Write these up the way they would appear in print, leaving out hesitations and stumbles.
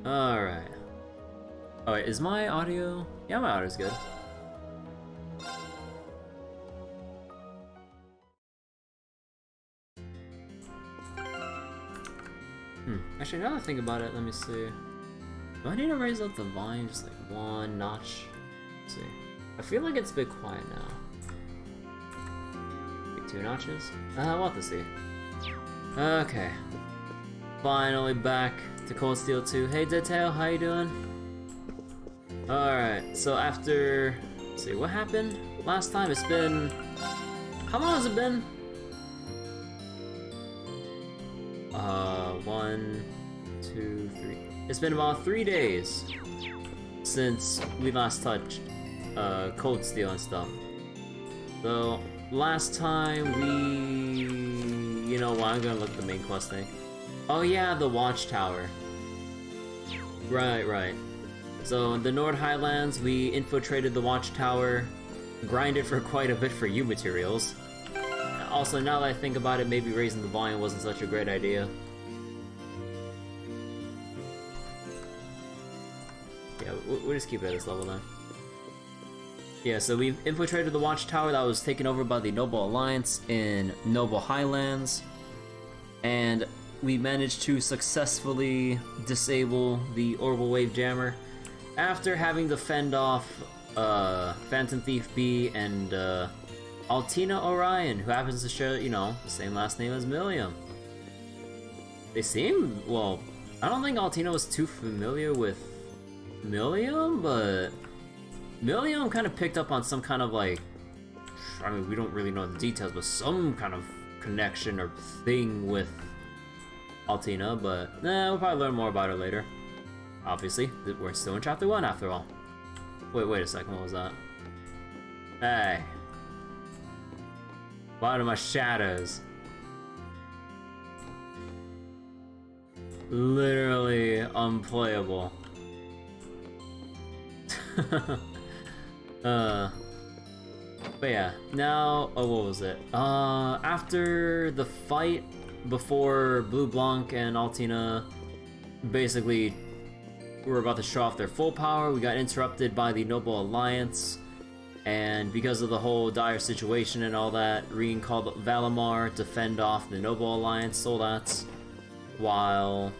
Alright. Oh wait, is my audio? Yeah, my audio's good. Actually, now that I think about it, let me see. Do I need to raise up the volume just like one notch? Let's see. I feel like it's a bit quiet now. Like 2 notches? I want to see. Okay. Finally back to Cold Steel 2. Hey Deadtail, how you doing? Alright, so after... Let's see, what happened? Last time it's been... How long has it been? 1, 2, 3. It's been about 3 days since we last touched Cold Steel and stuff. So last time we... You know what, I'm gonna look at the main quest thing. Oh yeah, the Watchtower. Right. So in the Nord Highlands, we infiltrated the Watchtower, grinded for quite a bit for U materials. Also, now that I think about it, maybe raising the volume wasn't such a great idea. Yeah, we'll just keep it at this level then. Yeah, so we infiltrated the Watchtower that was taken over by the Noble Alliance in Noble Highlands. And we managed to successfully disable the Orbital Wave Jammer after having to fend off Phantom Thief B and Altina Orion, who happens to share, you know, the same last name as Millium. They seem, well, I don't think Altina was too familiar with Millium, but Millium kind of picked up on some kind of like, I mean, we don't really know the details, but some kind of connection or thing with Altina, but we'll probably learn more about her later. Obviously, we're still in chapter 1 after all. Wait a second, what was that? Hey. What are my shadows? Literally unplayable. But yeah, now, oh, what was it? After the fight before Blue Blanc and Altina basically were about to show off their full power, we got interrupted by the Noble Alliance, and because of the whole dire situation and all that, Reen called Valimar to fend off the Noble Alliance soldats, while,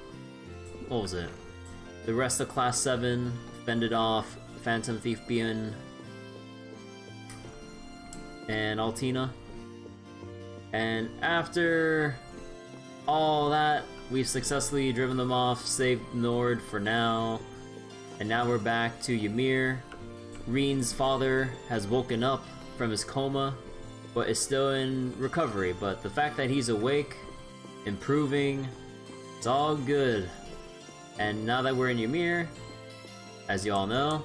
what was it? The rest of Class 7 fended off Phantom Thief Bien and Altina. And after all that, we've successfully driven them off, saved Nord for now, and now we're back to Ymir. Reen's father has woken up from his coma, but is still in recovery, but the fact that he's awake, improving, it's all good. And now that we're in Ymir, as you all know,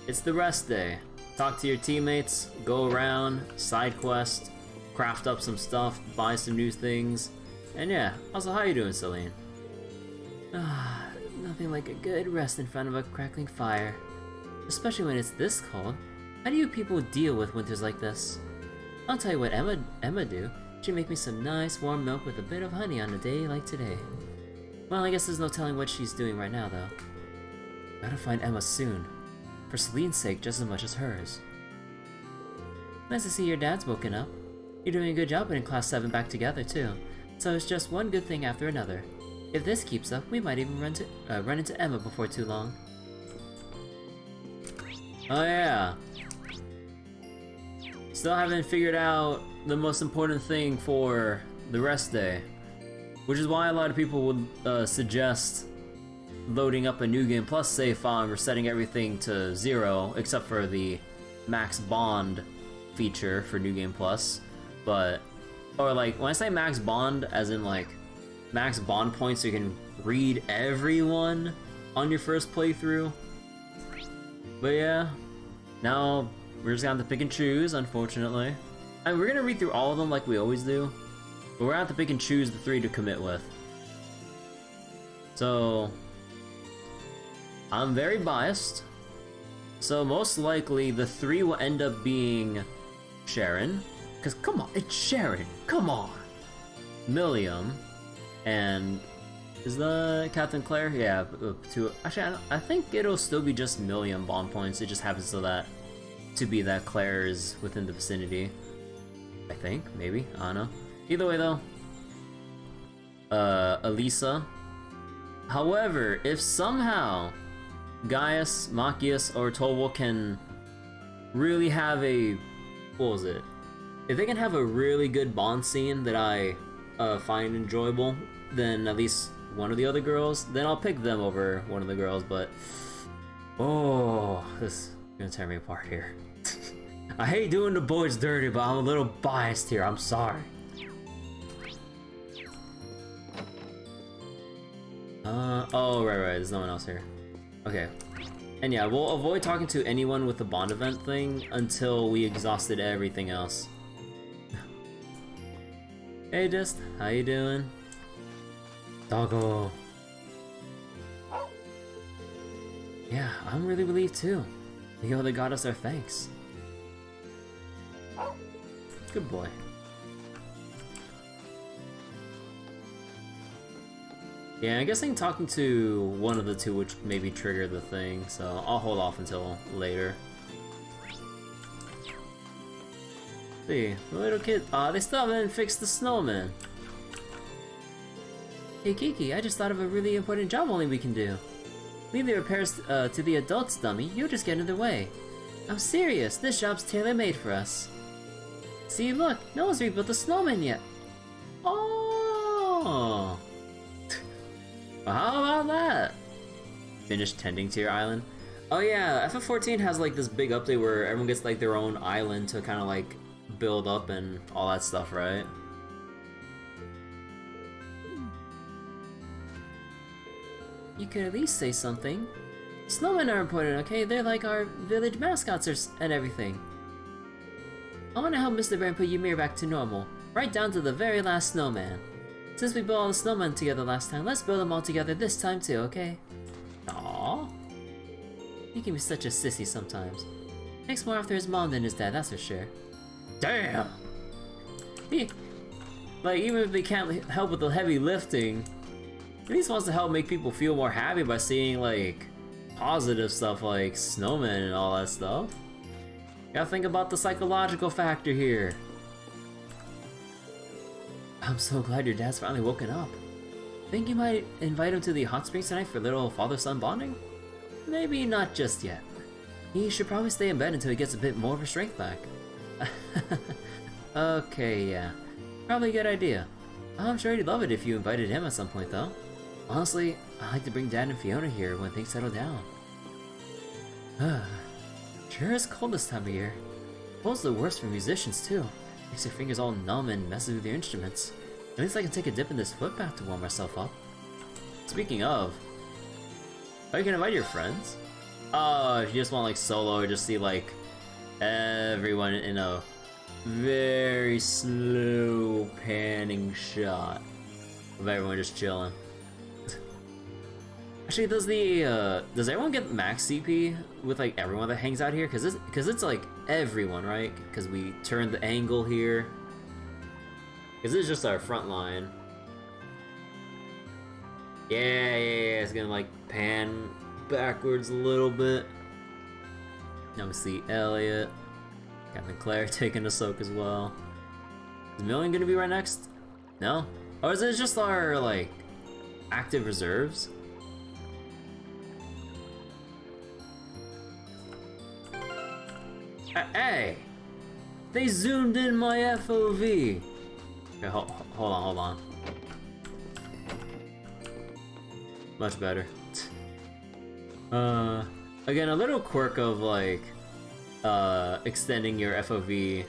it's the rest day. Talk to your teammates, go around, side quest, craft up some stuff, buy some new things, and yeah, also how you doing, Celine? Nothing like a good rest in front of a crackling fire. Especially when it's this cold. How do you people deal with winters like this? I'll tell you what Emma do. She'd make me some nice warm milk with a bit of honey on a day like today. Well, I guess there's no telling what she's doing right now, though. Gotta find Emma soon. For Celine's sake just as much as hers. Nice to see your dad's woken up. You're doing a good job putting Class 7 back together, too. So it's just one good thing after another. If this keeps up, we might even run into Emma before too long. Oh yeah. Still haven't figured out the most important thing for the rest day. Which is why a lot of people would suggest loading up a New Game Plus save file and resetting everything to 0, except for the max bond feature for New Game Plus. But, or like, when I say max bond, as in like, max bond points so you can read everyone on your first playthrough. But yeah, now we're just gonna have to pick and choose, unfortunately. I mean, we're gonna read through all of them like we always do, but we're gonna have to pick and choose the 3 to commit with. So, I'm very biased. So most likely the 3 will end up being Sharon, because come on, it's Sharon, come on! Millium, and Is the Captain Claire? Yeah, to actually, I think it'll still be just Millium bond points. It just happens to be that Claire is within the vicinity. I think, maybe, I don't know. Either way though, Alisa. However, if somehow Gaius, Machias, or Toval can really have a, what was it? If they can have a really good bond scene that I find enjoyable, then at least one of the other girls, then I'll pick them over one of the girls, but oh, this is gonna tear me apart here. I hate doing the boys dirty, but I'm a little biased here, I'm sorry. Oh, right, there's no one else here. Okay. And yeah, we'll avoid talking to anyone with the bond event thing until we exhausted everything else. Hey Dist, how you doing? Doggo. Yeah, I'm really relieved too. The other got us our thanks. Good boy. Yeah, I'm guessing talking to one of the two would maybe trigger the thing, so I'll hold off until later. See, the little kid. They still haven't fixed the snowman. Hey Kiki, I just thought of a really important job only we can do. Leave the repairs to the adults, dummy. You just get in their way. I'm serious. This job's tailor-made for us. See, look, no one's rebuilt the snowman yet. Oh. Well, how about that? Finish tending to your island. Oh yeah, FF14 has like this big update where everyone gets like their own island to kind of like build up and all that stuff, right? You could at least say something. Snowmen are important, okay? They're like our village mascots and everything. I want to help Mr. Bear put Ymir back to normal, right down to the very last snowman. Since we built all the snowmen together last time, let's build them all together this time too, okay? Aww. He can be such a sissy sometimes. Takes more after his mom than his dad, that's for sure. Damn! Like, even if they can't help with the heavy lifting, at least wants to help make people feel more happy by seeing, like, positive stuff like snowmen and all that stuff. Gotta think about the psychological factor here. I'm so glad your dad's finally woken up. Think you might invite him to the hot springs tonight for a little father-son bonding? Maybe not just yet. He should probably stay in bed until he gets a bit more of his strength back. Okay, yeah. Probably a good idea. I'm sure he'd love it if you invited him at some point, though. Honestly, I'd like to bring Dad and Fiona here when things settle down. Sure is cold this time of year. Cold's the worst for musicians, too. Makes your fingers all numb and messes with your instruments. At least I can take a dip in this foot bath to warm myself up. Speaking of... oh, you can invite your friends? Oh, if you just want like solo or just see like everyone in a very slow panning shot of everyone just chilling. Actually, does everyone get max CP with like everyone that hangs out here? Cause it's like everyone, right? Cause we turn the angle here. Cause this is just our front line. Yeah, it's gonna like pan backwards a little bit. Now we see Elliot, Captain Claire taking a soak as well. Is Millium gonna be right next? No? Or is it just our like active reserves? Hey! They zoomed in my FOV! Okay, hold on. Much better. Again, a little quirk of like, extending your FOV.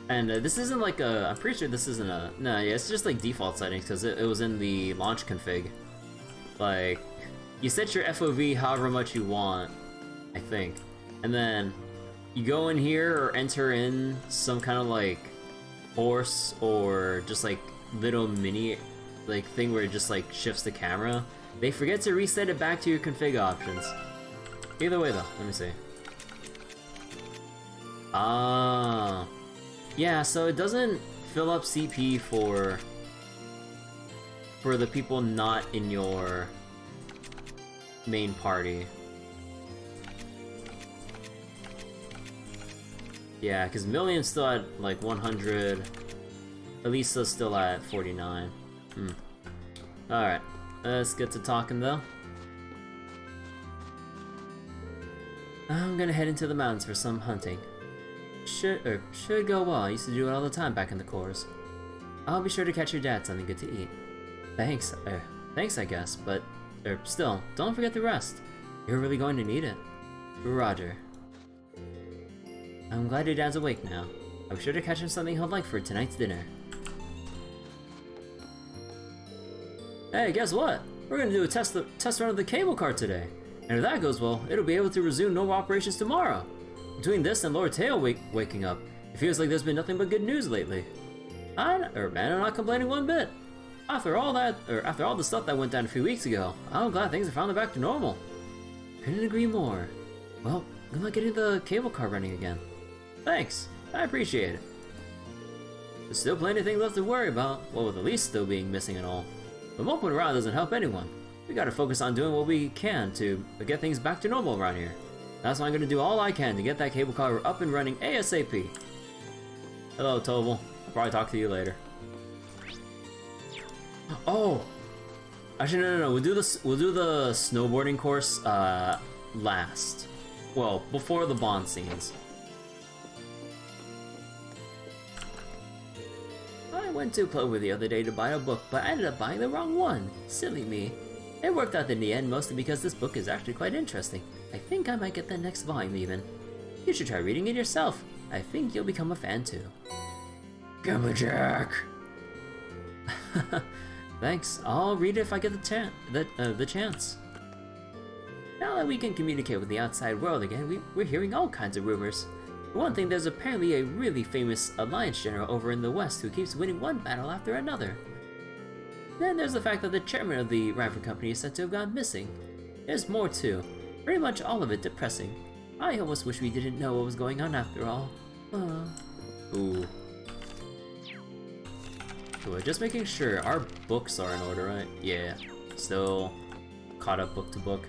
And this isn't like a, I'm pretty sure this isn't a, no, yeah, it's just like default settings because it was in the launch config. Like, you set your FOV however much you want, I think. And then you go in here or enter in some kind of like force or just like little mini like thing where it just like shifts the camera. They forget to reset it back to your config options. Either way though, let me see. Ah, yeah, so it doesn't fill up CP for for the people not in your main party. Yeah, because Millium's still at like 100. Alisa's still at 49. Alright, let's get to talking though. I'm gonna head into the mountains for some hunting. Should go well. I used to do it all the time back in the corps. I'll be sure to catch your dad something good to eat. Thanks, I guess, but still, don't forget the rest. You're really going to need it. Roger. I'm glad your dad's awake now. I'll be sure to catch him something he'll like for tonight's dinner. Hey, guess what? We're gonna do a test run of the cable car today. And if that goes well, it'll be able to resume normal operations tomorrow. Between this and Lord Teo waking up, it feels like there's been nothing but good news lately. Man, I'm not complaining one bit. After all the stuff that went down a few weeks ago, I'm glad things are finally back to normal. Couldn't agree more. Well, good luck getting the cable car running again. Thanks, I appreciate it. There's still plenty of things left to worry about, what with Alisa still being missing and all. But moping around doesn't help anyone. We gotta focus on doing what we can to get things back to normal around here. That's why I'm gonna do all I can to get that cable car up and running ASAP. Hello, Toval. I'll probably talk to you later. Oh! Actually, no. We'll do the snowboarding course last. Well, before the Bond scenes. I went to Clover the other day to buy a book, but I ended up buying the wrong one. Silly me. It worked out in the end, mostly because this book is actually quite interesting. I think I might get the next volume even. You should try reading it yourself. I think you'll become a fan too. Gummajack! Thanks, I'll read it if I get the chance. Now that we can communicate with the outside world again, we're hearing all kinds of rumors. For one thing, there's apparently a really famous Alliance general over in the West who keeps winning one battle after another. Then there's the fact that the chairman of the rival company is said to have gone missing. There's more too. Pretty much all of it depressing. I almost wish we didn't know what was going on after all. Ooh. Cool, just making sure our books are in order, right? Yeah. Still caught up book to book.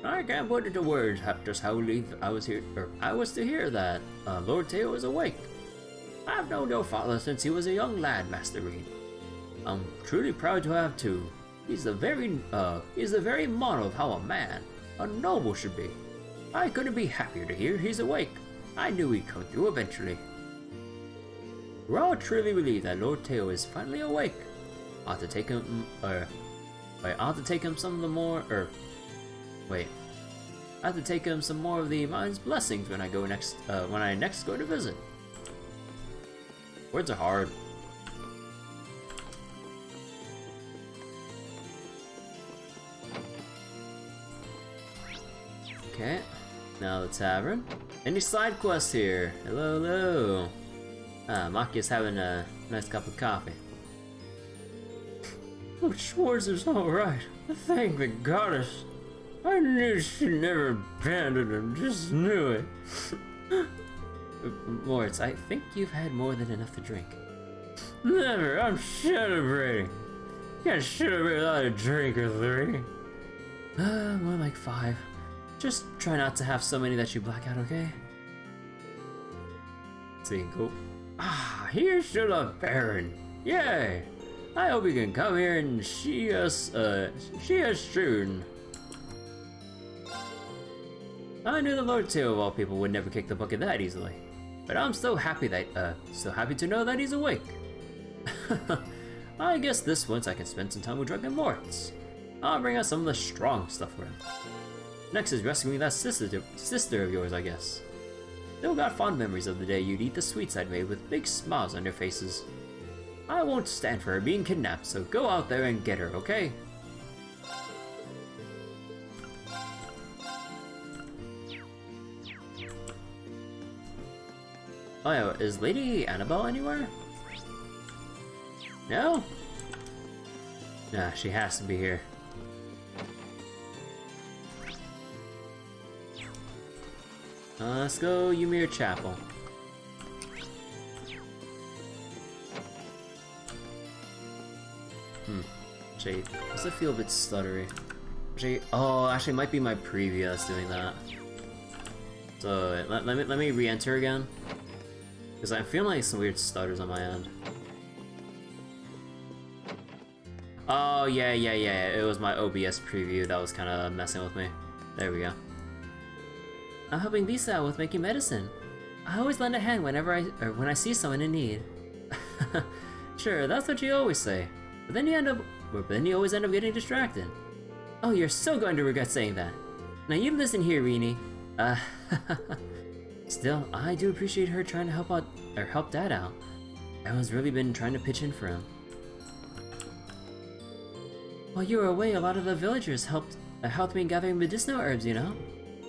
I can't put into words just how relieved I was to hear that Lord Teo is awake. I've known your father since he was a young lad, Master Reed. I'm truly proud to have two. He's the very model of how a man, a noble, should be. I couldn't be happier to hear he's awake. I knew he'd come through eventually. We're all truly relieved that Lord Teo is finally awake. I ought to take him some of the mind's blessings when I next go to visit. Words are hard. Okay, now the tavern. Any side quests here? Hello. Machias having a nice cup of coffee. Oh, Schwartz is alright. Thank the goddess. I knew she never abandoned him, just knew it. Moritz, I think you've had more than enough to drink. Never, I'm celebrating. You can't celebrate without a drink or three. More like 5. Just try not to have so many that you black out, okay? Let's see, go. Ah, here's to the Baron. Yay! I hope you can come here and see us soon. I knew the Lord Teo of all people would never kick the bucket that easily. But I'm so happy to know that he's awake. I guess this once I can spend some time with drunken Moritz. I'll bring out some of the strong stuff for him. Next is rescuing that sister of yours, I guess. Still got fond memories of the day you'd eat the sweets I'd made with big smiles on your faces. I won't stand for her being kidnapped, so go out there and get her, okay? Oh yeah, is Lady Annabelle anywhere? No? Nah, she has to be here. Let's go Ymir Chapel. Actually, does it feel a bit stuttery? Actually, oh, actually, it might be my preview that's doing that. So let me re-enter again, because I'm feeling like some weird stutters on my end. Oh yeah, it was my OBS preview that was kind of messing with me. There we go. I'm helping Lisa out with making medicine. I always lend a hand whenever when I see someone in need. Sure, that's what you always say. But then you always end up getting distracted. Oh, you're so going to regret saying that. Now you listen here, Rini. Still, I do appreciate her trying to help Dad out. Everyone's really been trying to pitch in for him. While you were away, a lot of the villagers helped me in gathering medicinal herbs, you know?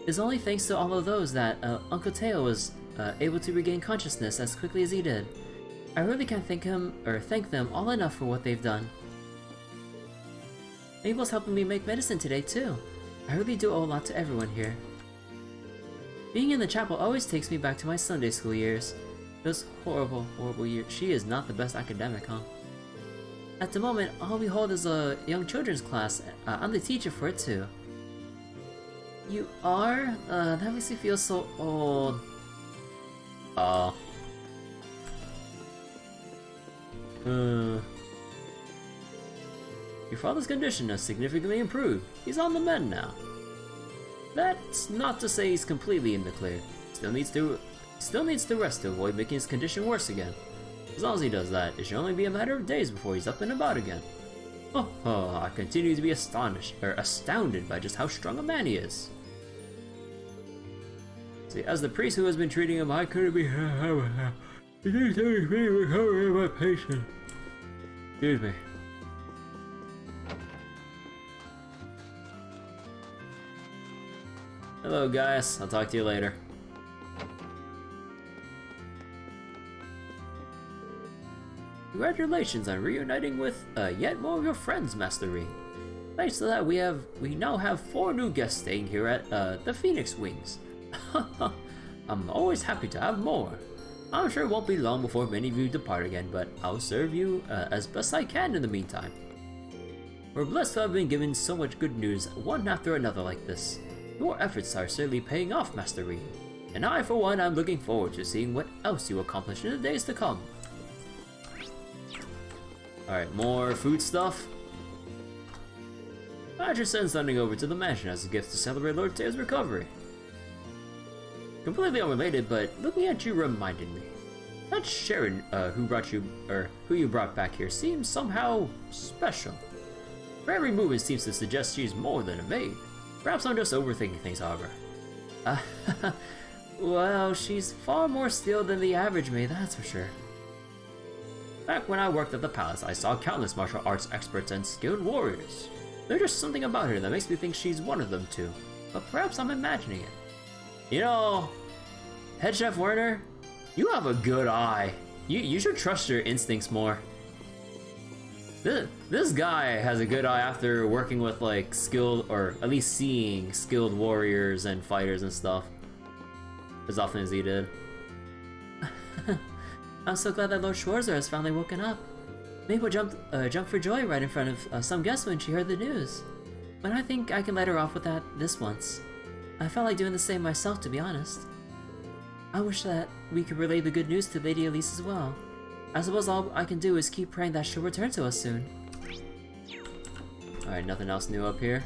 It's only thanks to all of those that Uncle Teo was able to regain consciousness as quickly as he did. I really can't thank them all enough for what they've done. Mabel's helping me make medicine today too. I really do owe a lot to everyone here. Being in the chapel always takes me back to my Sunday school years. Those horrible years. She is not the best academic, huh? At the moment, all we hold is a young children's class. I'm the teacher for it too. You are? That makes me feel so old. Your father's condition has significantly improved. He's on the mend now. That's not to say he's completely in the clear. Still needs to rest to avoid making his condition worse again. As long as he does that, it should only be a matter of days before he's up and about again. Oh, I continue to be astounded by just how strong a man he is. See, as the priest who has been treating him, I couldn't be recovery of my patient. Excuse me. Hello, Gaius. I'll talk to you later. Congratulations on reuniting with yet more of your friends, Master Ring. Thanks to that, we now have 4 new guests staying here at the Phoenix Wings. I'm always happy to have more. I'm sure it won't be long before many of you depart again, but I'll serve you as best I can in the meantime. We're blessed to have been given so much good news, one after another like this. Your efforts are certainly paying off, Master Ring. And I, for one, am looking forward to seeing what else you accomplish in the days to come. Alright, more food stuff. I just sent something over to the mansion as a gift to celebrate Lord Teo's recovery. Completely unrelated, but looking at you reminded me. That Sharon, who you brought back here seems somehow special. Her every movement seems to suggest she's more than a maid. Perhaps I'm just overthinking things, however. Well, she's far more skilled than the average maid, that's for sure. Back when I worked at the palace, I saw countless martial arts experts and skilled warriors. There's just something about her that makes me think she's one of them too. But perhaps I'm imagining it. You know, Head Chef Werner, you have a good eye. You should trust your instincts more. This guy has a good eye after working with like skilled, or at least seeing skilled warriors and fighters and stuff. As often as he did. I'm so glad that Lord Schwarzer has finally woken up. Mabel jumped for joy right in front of some guests when she heard the news. But I think I can let her off with that this once. I felt like doing the same myself, to be honest. I wish that we could relay the good news to Lady Alisa as well. I suppose all I can do is keep praying that she'll return to us soon. Alright, nothing else new up here.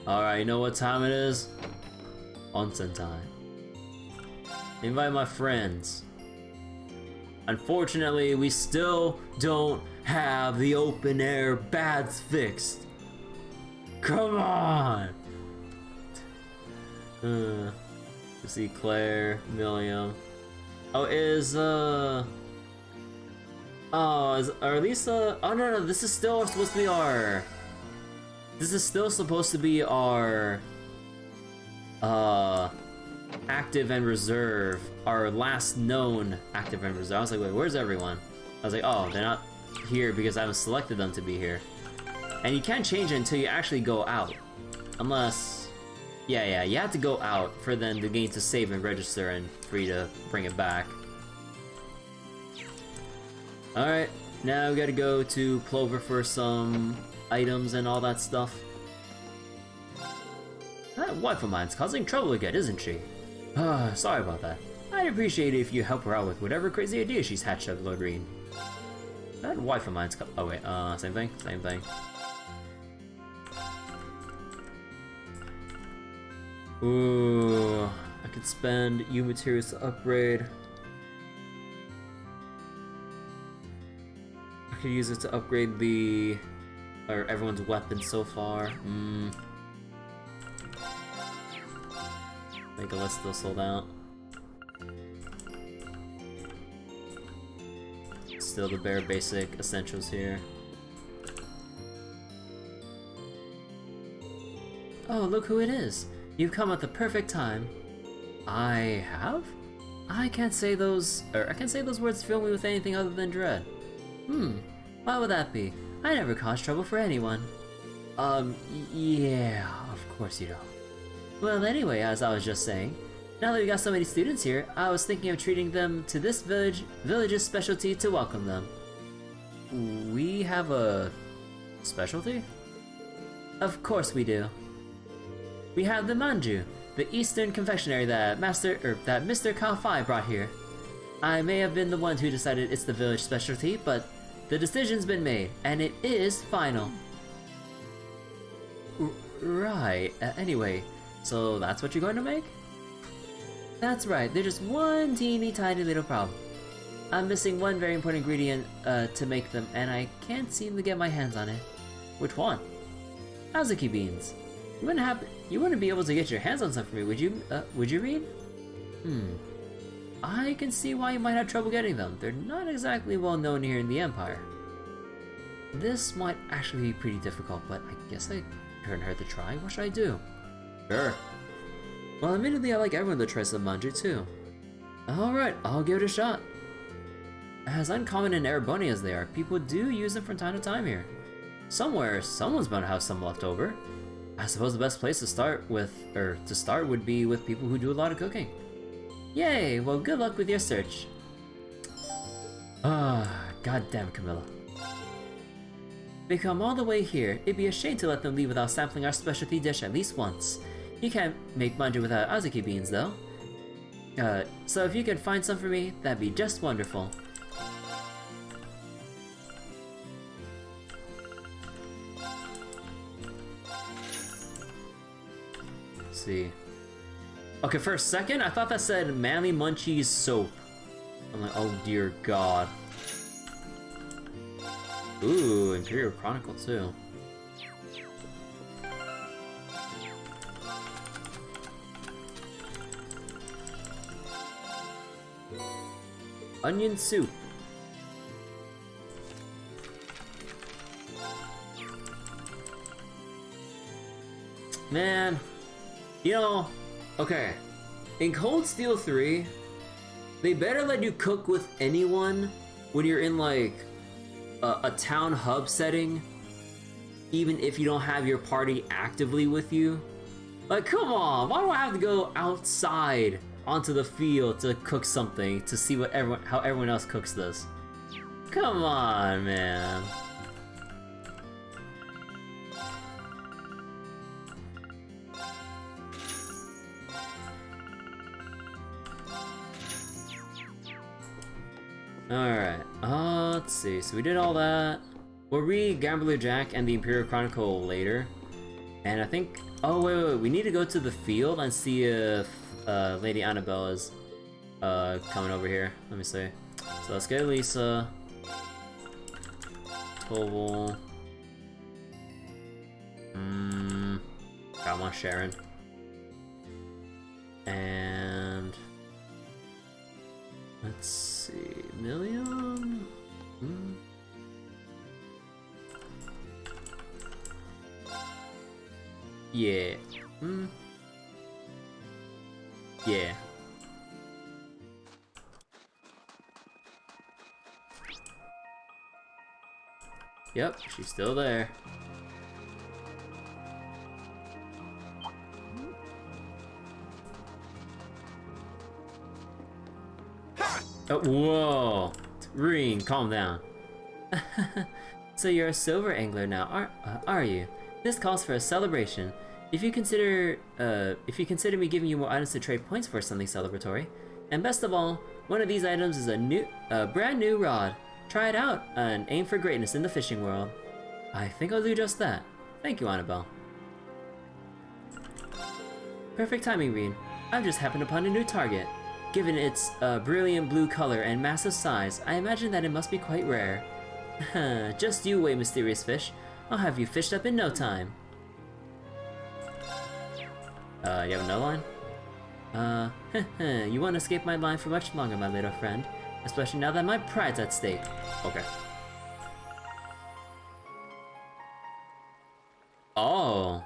Alright, you know what time it is? Onsen time. Invite my friends. Unfortunately, we still don't have the open air baths fixed. Come on! Let's see, Claire, Millium. Oh, is Alisa? Oh no, this is still supposed to be our. This is still supposed to be our. Active and reserve. Our last known active and reserve. I was like, wait, where's everyone? I was like, oh, they're not here because I haven't selected them to be here. And you can't change it until you actually go out. Unless... Yeah, you have to go out for then the game to save and register and for you to bring it back. Alright, Now we gotta go to Clover for some items and all that stuff. That wife of mine's causing trouble again, isn't she? Sorry about that. I'd appreciate it if you help her out with whatever crazy idea she's hatched up, Lord Green. That wife of mine's oh wait, same thing? Same thing. Ooh, I could spend U materials to upgrade. I could use it to upgrade the... or everyone's weapons so far. Make a list still sold out. Still the bare basic essentials here. Oh, look who it is! You've come at the perfect time. I have? I can't say those words fill me with anything other than dread. Why would that be? I never cause trouble for anyone. Yeah, of course you don't. Well, anyway, as I was just saying, now that we got so many students here, I was thinking of treating them to this village's specialty to welcome them. We have a specialty? Of course we do. We have the manju, the Eastern confectionery that Mr. Kalfai brought here. I may have been the one who decided it's the village specialty, but the decision's been made, and it is final. Right, anyway, so that's what you're going to make? That's right, there's just one teeny tiny little problem. I'm missing one very important ingredient to make them, and I can't seem to get my hands on it. Which one? Azuki beans. You wouldn't be able to get your hands on some for me, would you, Reed? I can see why you might have trouble getting them. They're not exactly well known here in the Empire. This might actually be pretty difficult, but I guess I couldn't hurt to try. What should I do? Sure. Well, admittedly, I like everyone to try some manju too. Alright, I'll give it a shot. As uncommon and Erebony as they are, people do use them from time to time here. Somewhere, someone's bound to have some left over. I suppose the best place to start would be with people who do a lot of cooking. Yay! Well, good luck with your search. Goddamn Camilla. They come all the way here. It'd be a shame to let them leave without sampling our specialty dish at least once. You can't make manju without azuki beans, though. So if you could find some for me, that'd be just wonderful. Let's see. Okay, for a second, I thought that said Manly Munchies soap. I'm like, oh dear god. Ooh, Imperial Chronicle too. Onion soup. Man, you know, okay, in Cold Steel 3, they better let you cook with anyone when you're in like a town hub setting, even if you don't have your party actively with you. Like, come on, why do I have to go outside onto the field to cook something to see what how everyone else cooks this? Come on, man. Alright, let's see, so we did all that. We'll read Gambler Jack and the Imperial Chronicle later. And I think, oh wait, we need to go to the field and see if Lady Annabelle is coming over here. Let me see. So let's get Alisa, Toval, got one Sharon, and let's see, Millium. Yeah. Yeah. Yep, she's still there. Oh, whoa. Ring, calm down. So you're a silver angler now, are you? This calls for a celebration. If you consider me giving you more items to trade points for something celebratory, and best of all, one of these items is a brand new rod. Try it out and aim for greatness in the fishing world. I think I'll do just that. Thank you, Annabelle. Perfect timing, Reed. I've just happened upon a new target. Given its brilliant blue color and massive size, I imagine that it must be quite rare. Just you wait, mysterious fish. I'll have you fished up in no time. You have another line? You won't escape my line for much longer, my little friend. Especially now that my pride's at stake. Okay. Oh.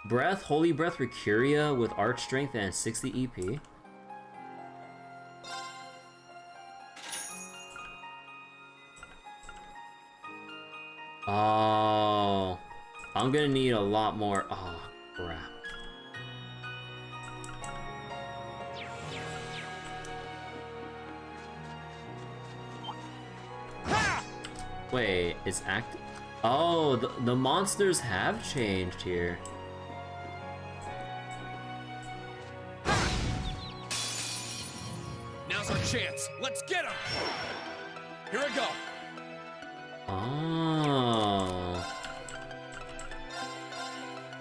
Breath, Holy Breath, Recuria with Arch Strength and 60 EP. Oh. I'm gonna need a lot more. Oh, crap. Wait, it's active? Oh, the monsters have changed here. Now's our chance. Let's get him. Here I go. Oh.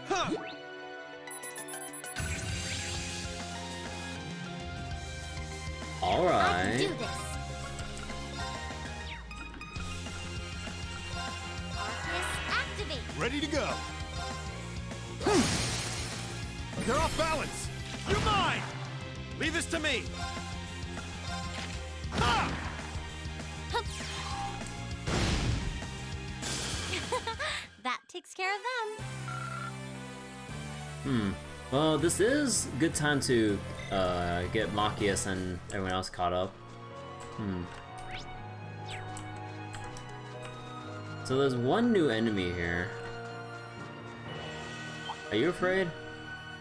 Huh. All right. I can do this. Ready to go. You're off balance. You're mine. Leave this to me. Ah! That takes care of them. Well, this is a good time to get Machias and everyone else caught up. So there's one new enemy here. Are you afraid?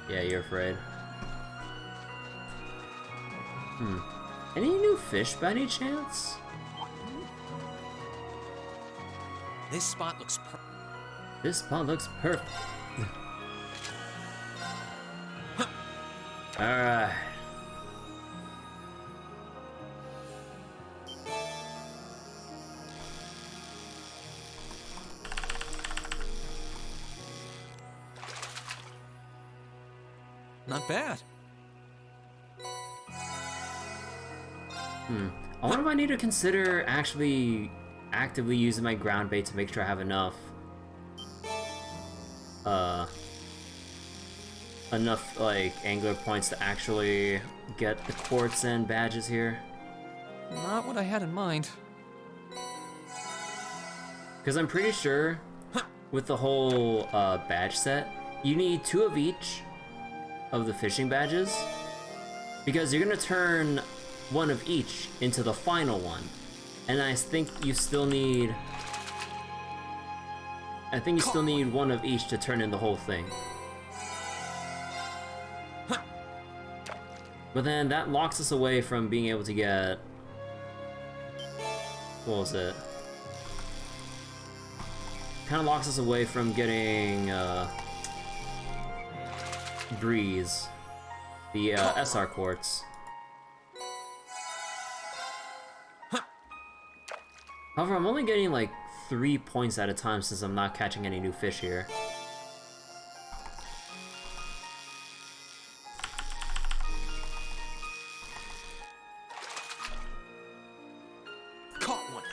Yeah, you're afraid. Any new fish by any chance? This spot looks This spot looks perfect. Alright. not bad. I wonder if I need to consider actually actively using my ground bait to make sure I have enough like angler points to actually get the quartz and badges here. Not what I had in mind. Because I'm pretty sure with the whole badge set, you need 2 of each of the fishing badges, because you're gonna turn 1 of each into the final one, and I think you still need 1 of each to turn in the whole thing. But then that locks us away from being able to get, what was it? Kind of locks us away from getting Breeze, the SR quartz. However, I'm only getting like 3 points at a time since I'm not catching any new fish here. Caught one.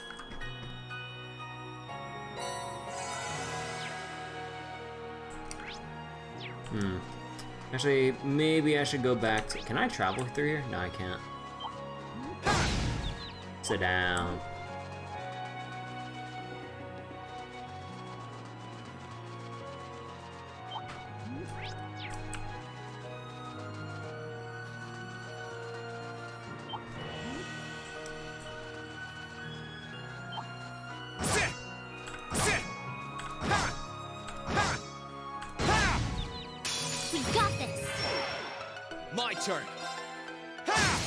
Actually, maybe I should go back to... Can I travel through here? No, I can't. Sit down. My turn. Ha!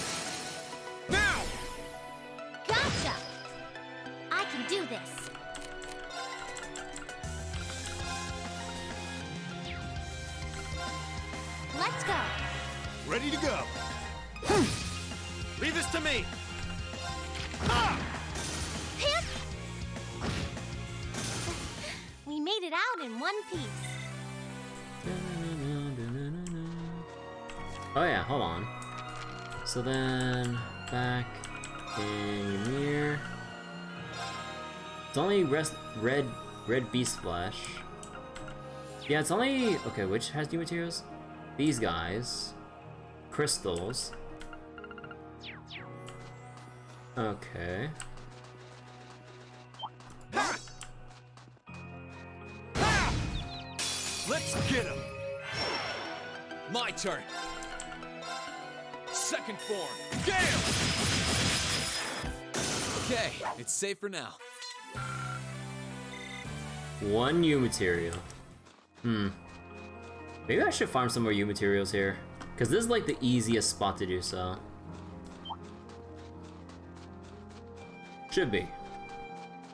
Now! Gotcha! I this. Let's go. Ready to go. Leave this to me. Ah! Hip! We made it out in one piece. Oh yeah, hold on. So then, back in Ymir. It's only red beast flesh. Yeah, it's only... Okay, which has new materials? These guys. Crystals. Okay. Ha! Ha! Let's get him. My turn. Second form. Gale! Okay, it's safe for now. One U material. Maybe I should farm some more U materials here. Because this is like the easiest spot to do so. Should be.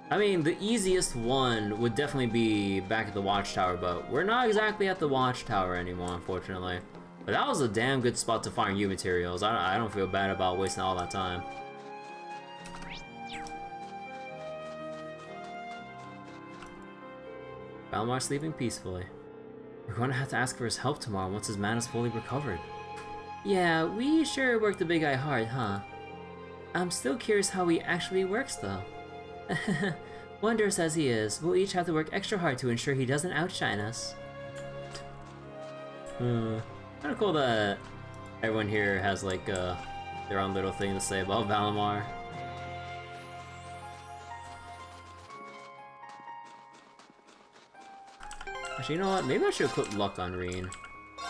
I mean, the easiest one would definitely be back at the watchtower, but we're not exactly at the watchtower anymore, unfortunately. But that was a damn good spot to farm U materials. I don't feel bad about wasting all that time. Valimar sleeping peacefully. We're going to have to ask for his help tomorrow once his mana's fully recovered. Yeah, we sure worked the big eye hard, huh? I'm still curious how he actually works, though. Wondrous as he is, we'll each have to work extra hard to ensure he doesn't outshine us. Kinda cool that everyone here has like their own little thing to say about Valimar. Actually, you know what? Maybe I should equip luck on Reen.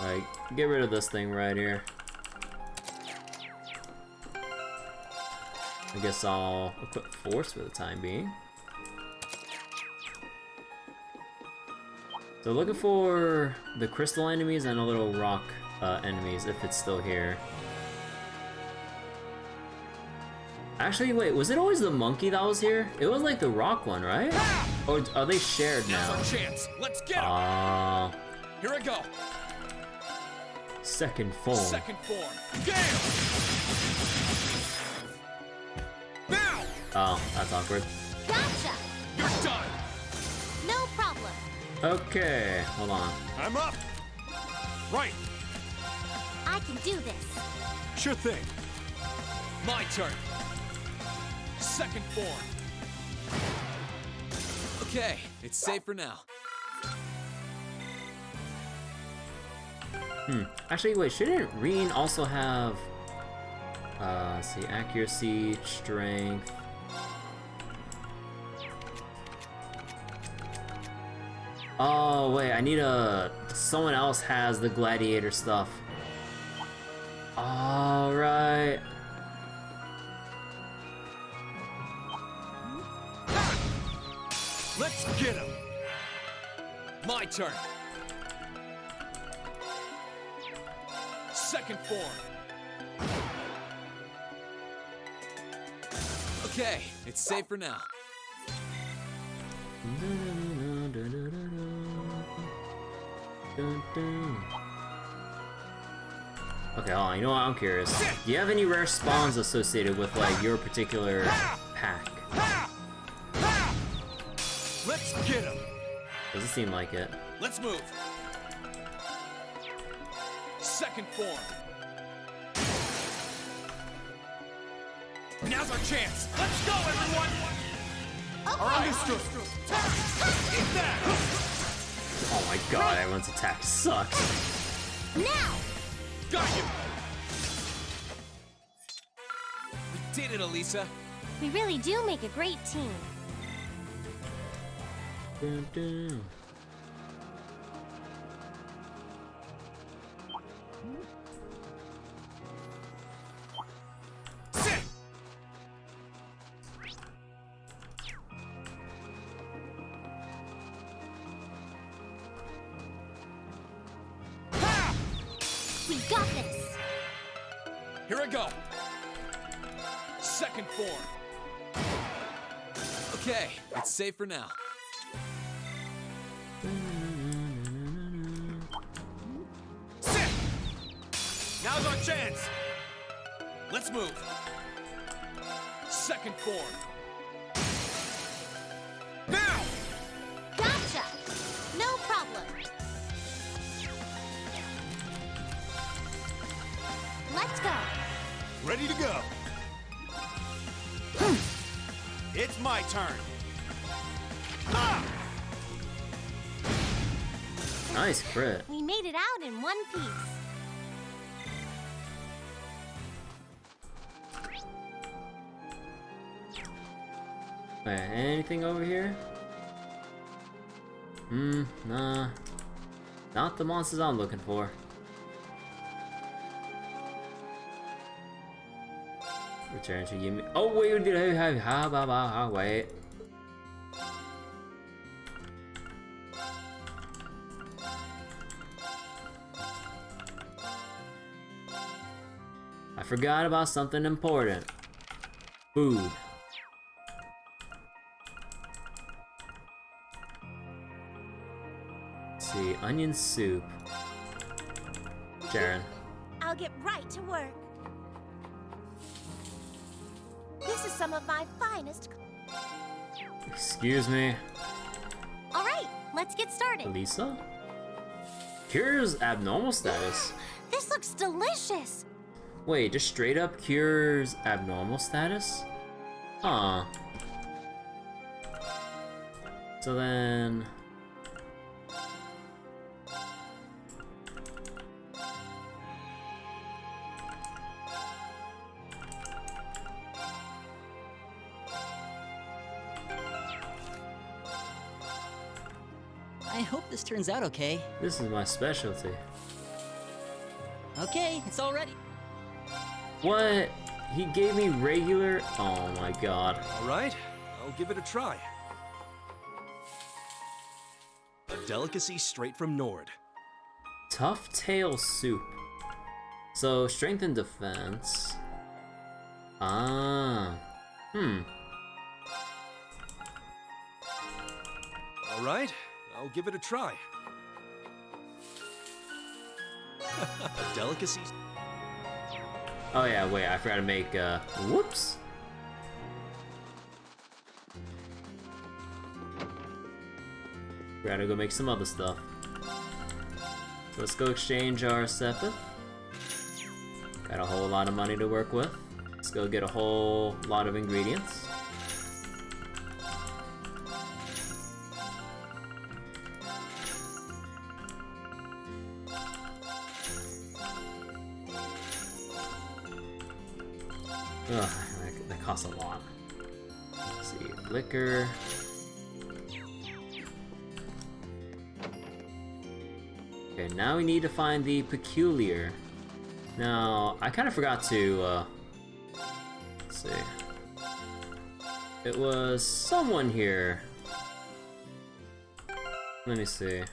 Like, get rid of this thing right here. I guess I'll equip Force for the time being. So looking for the crystal enemies and a little rock enemies, if it's still here. Actually, wait, was it always the monkey that was here? It was like the rock one, right? Or are they shared now? Now's our chance. Let's get him. Here I go. Second form. Second form. Gale! Now! Oh, that's awkward. Gotcha! You're done! No problem. Okay, hold on. I'm up. Right. I can do this. Sure thing. My turn. Second form. Okay, it's safe for now. Actually, wait, shouldn't Reen also have... let's see, accuracy, strength... Oh, wait, I need someone else has the gladiator stuff. Alright. Let's get him. My turn. Second form. Okay, it's safe for now. Okay, hold on, you know what, I'm curious. Do you have any rare spawns associated with, like, your particular pack? Let's get him. Doesn't seem like it. Let's move. Second form. Now's our chance. Let's go, everyone! Understood. Eat that. Oh my god, everyone's attack sucks. Now! Got you! We did it, Alisa. We really do make a great team. Dun, dun. Sit. Ha! We got this. Here I go. Second form. Okay, it's safe for now. Sit! Now's our chance! Let's move. Second form. Now! Gotcha! No problem. Let's go. Ready to go. It's my turn. Ah! Nice crit. We made it out in one piece. Wait, anything over here? Nah. Not the monsters I'm looking for. Return to Ymir. Oh wait, wait. I forgot about something important. Food. Let's see, onion soup. Sharon. I'll get right to work. This is some of my finest. Excuse me. All right, let's get started. Alisa? Cures abnormal status. This looks delicious. Wait, just straight up cures abnormal status? Huh. So then... I hope this turns out okay. This is my specialty. Okay, it's all ready. What? He gave me regular? Oh my god. All right, I'll give it a try. A delicacy straight from Nord. Tough tail soup. So, strength and defense. Ah. All right, I'll give it a try. A delicacy. Oh yeah, wait, I forgot to make, whoops. Gotta go make some other stuff. So let's go exchange our Sept. Got a whole lot of money to work with. Let's go get a whole lot of ingredients. Ugh, that costs a lot. Let's see, liquor. Okay, now we need to find the peculiar. Now, I kind of forgot to, let's see. It was someone here. Let me see.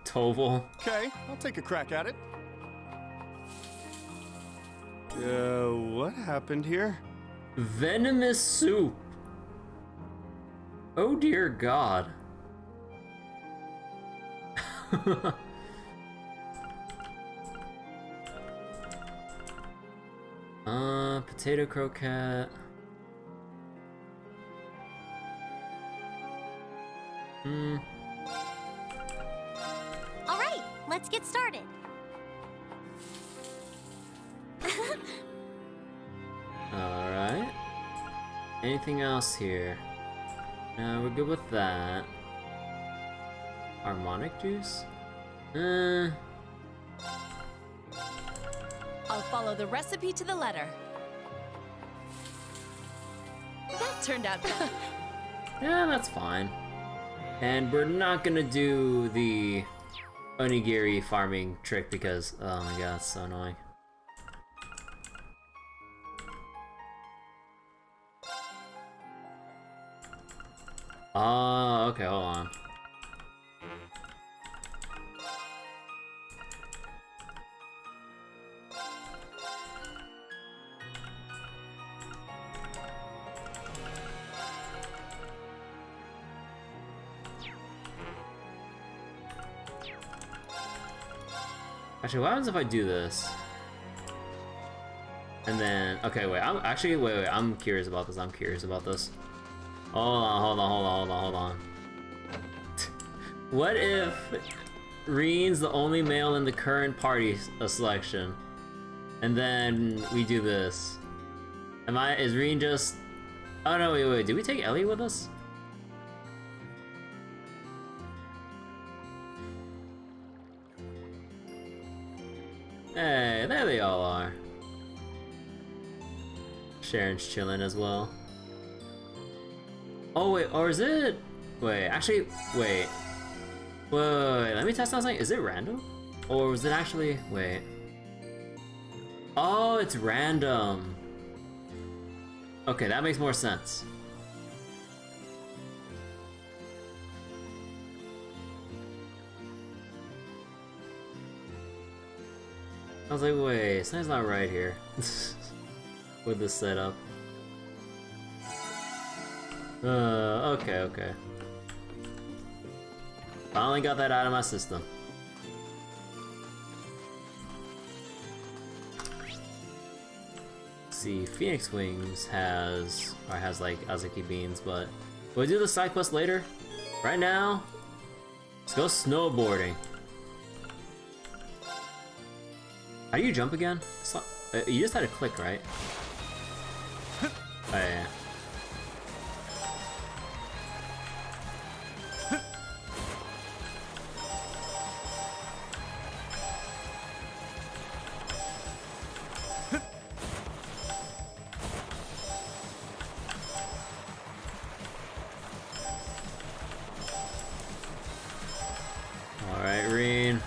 Toval. Okay, I'll take a crack at it. What happened here? Venomous soup. Oh dear God. Potato croquette. All right, let's get started. Alright. Anything else here? No, we're good with that. Harmonic juice? I'll follow the recipe to the letter. That turned out good. Yeah, that's fine. And we're not gonna do the onigiri farming trick because, oh my god, it's so annoying. Oh, okay, hold on. Actually, what happens if I do this? And then, okay, wait, I'm curious about this, Hold on. What if Reen's the only male in the current party selection? And then we do this. Is Reen just... Oh no, wait, did we take Ellie with us? Hey, there they all are. Sharon's chilling as well. Oh wait, or is it... Wait, actually, wait, let me test something. Is it random? Or was it actually... Wait. Oh, it's random. Okay, that makes more sense. I was like, wait, something's not right here. With this setup. Okay. Finally got that out of my system. See, Phoenix Wings has like Azuki Beans, but we'll do the side quest later. Right now, let's go snowboarding. How do you jump again? It's not, you just had to click, right? Oh yeah. Alright, Reen.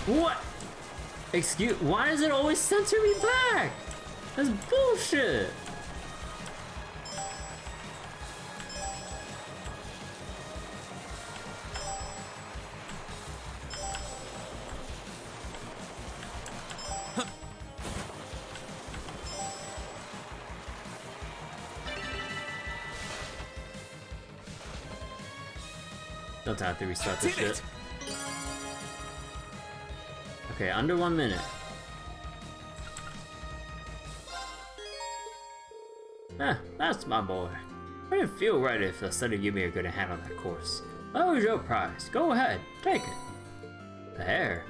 What? Excuse, why does it always censor me back? That's bullshit. Don't have to restart this shit. Okay, under 1 minute. That's my boy. I didn't feel right if the study Ymir could handle that course. That was your prize. Go ahead, take it. The hair.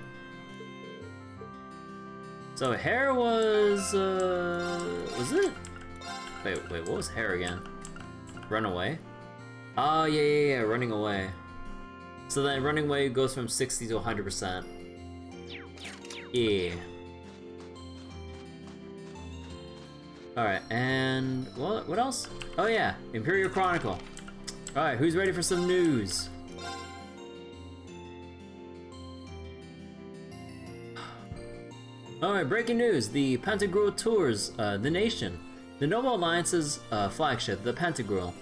So hair was it? Wait, what was hair again? Run away? Oh yeah, running away. So then running away goes from 60 to 100%. Yeah. Alright, and what else? Oh yeah, Imperial Chronicle. Alright, who's ready for some news? Alright, breaking news. The Pantagruel tours the nation. The Noble Alliance's flagship, the Pantagruel,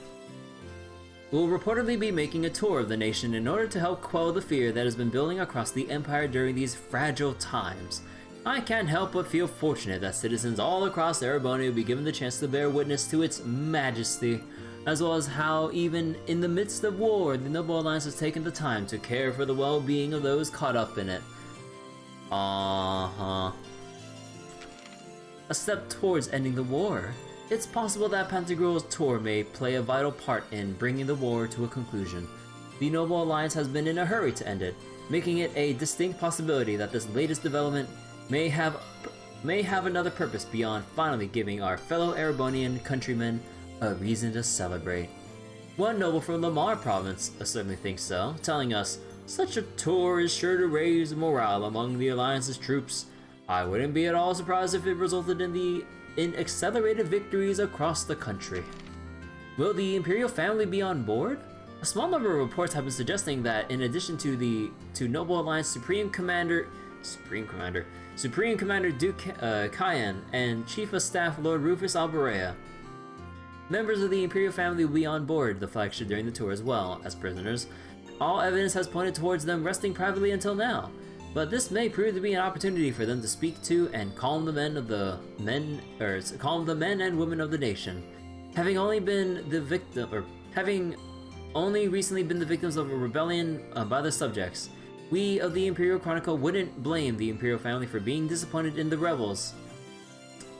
will reportedly be making a tour of the nation in order to help quell the fear that has been building across the Empire during these fragile times. I can't help but feel fortunate that citizens all across Erebonia will be given the chance to bear witness to its majesty, as well as how even in the midst of war, the Noble Alliance has taken the time to care for the well-being of those caught up in it. A step towards ending the war. It's possible that Pantagruel's tour may play a vital part in bringing the war to a conclusion. The Noble Alliance has been in a hurry to end it, making it a distinct possibility that this latest development may have another purpose beyond finally giving our fellow Erebonian countrymen a reason to celebrate. One noble from Lamar province certainly thinks so, telling us, "Such a tour is sure to raise morale among the Alliance's troops. I wouldn't be at all surprised if it resulted in accelerated victories across the country." Will the Imperial family be on board? A small number of reports have been suggesting that in addition to Noble Alliance Supreme Commander Duke Cayenne and Chief of Staff Lord Rufus Alberea, members of the Imperial family will be on board the flagship during the tour as well as prisoners. All evidence has pointed towards them resting privately until now, but this may prove to be an opportunity for them to speak to and calm the men and women of the nation. Having only been the victim, or having only recently been the victims of a rebellion by the subjects, we of the Imperial Chronicle wouldn't blame the Imperial family for being disappointed in the rebels.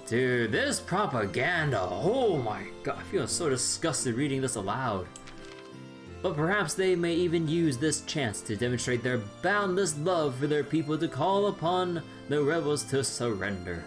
Dude, this propaganda! Oh my god, I feel so disgusted reading this aloud. But perhaps they may even use this chance to demonstrate their boundless love for their people to call upon the rebels to surrender.